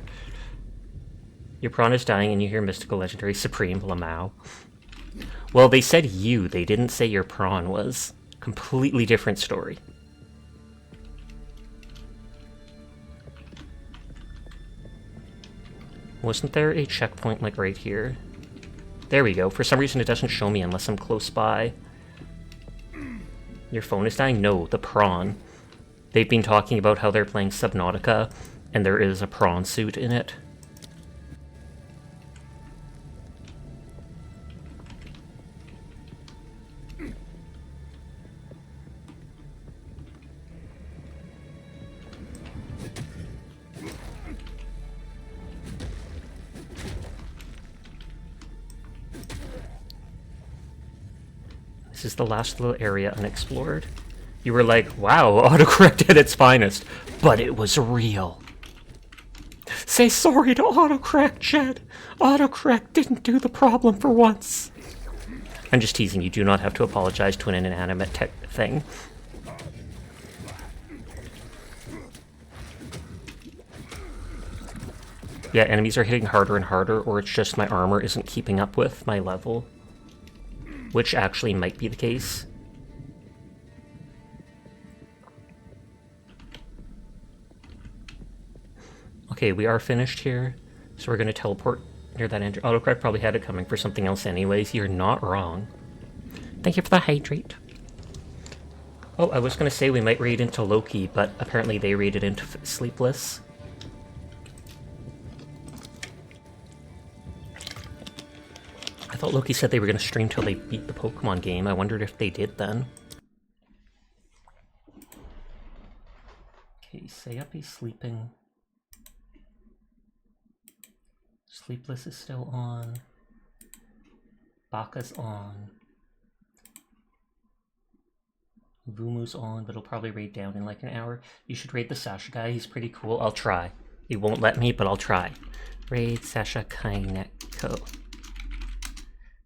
Your prawn is dying and you hear Mystical Legendary Supreme Lamau. Well, they said you, they didn't say your prawn was. Completely different story. Wasn't there a checkpoint like right here? There we go. For some reason it doesn't show me unless I'm close by. Your phone is dying? No, the prawn. They've been talking about how they're playing Subnautica, and there is a prawn suit in it. This is the last little area unexplored. You were like, wow, autocorrect at its finest. But it was real. Say sorry to autocorrect, Jed. Autocorrect didn't do the problem for once. I'm just teasing. You do not have to apologize to an inanimate tech thing. Yeah, enemies are hitting harder and harder, or it's just my armor isn't keeping up with my level. Which actually might be the case. Okay, we are finished here, so we're going to teleport near that engine. Autocorrect probably had it coming for something else anyways. You're not wrong. Thank you for the hydrate. Oh, I was going to say we might raid into Loki, but apparently they raided into Sleepless. I thought Loki said they were going to stream till they beat the Pokemon game. I wondered if they did then. Okay, Sayup is sleeping. Sleepless is still on. Baka's on. Vumu's on, but it'll probably raid down in like an hour. You should raid the Sasha guy, he's pretty cool. I'll try. He won't let me, but I'll try. Raid Sasha Kaineko.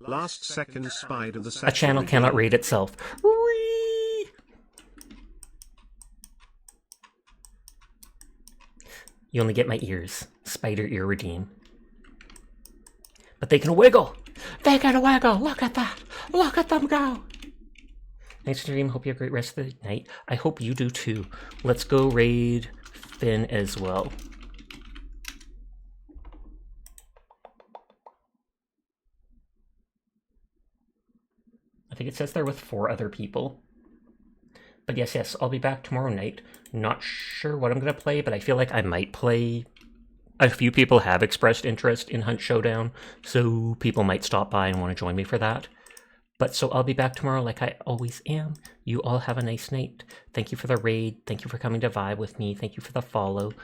Last second spider the A channel cannot raid itself. Whee! You only get my ears. Spider ear redeem. But they can wiggle! They can wiggle! Look at that! Look at them go! Nice stream. Hope you have a great rest of the night. I hope you do too. Let's go raid Finn as well. I think it says they're with 4 other people. But yes, I'll be back tomorrow night. Not sure what I'm going to play, but I feel like I might play. A few people have expressed interest in Hunt Showdown, so people might stop by and want to join me for that. But so I'll be back tomorrow like I always am. You all have a nice night. Thank you for the raid. Thank you for coming to vibe with me. Thank you for the follow.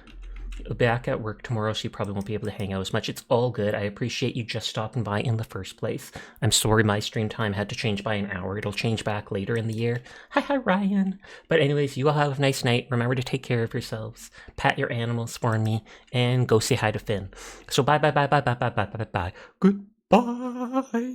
Back at work tomorrow, so you probably won't be able to hang out as much. It's all good. I appreciate you just stopping by in the first place. I'm sorry my stream time had to change by an hour. It'll change back later in the year. Hi, Ryan. But anyways, you all have a nice night. Remember to take care of yourselves. Pat your animals for me. And go say hi to Finn. So bye. Goodbye.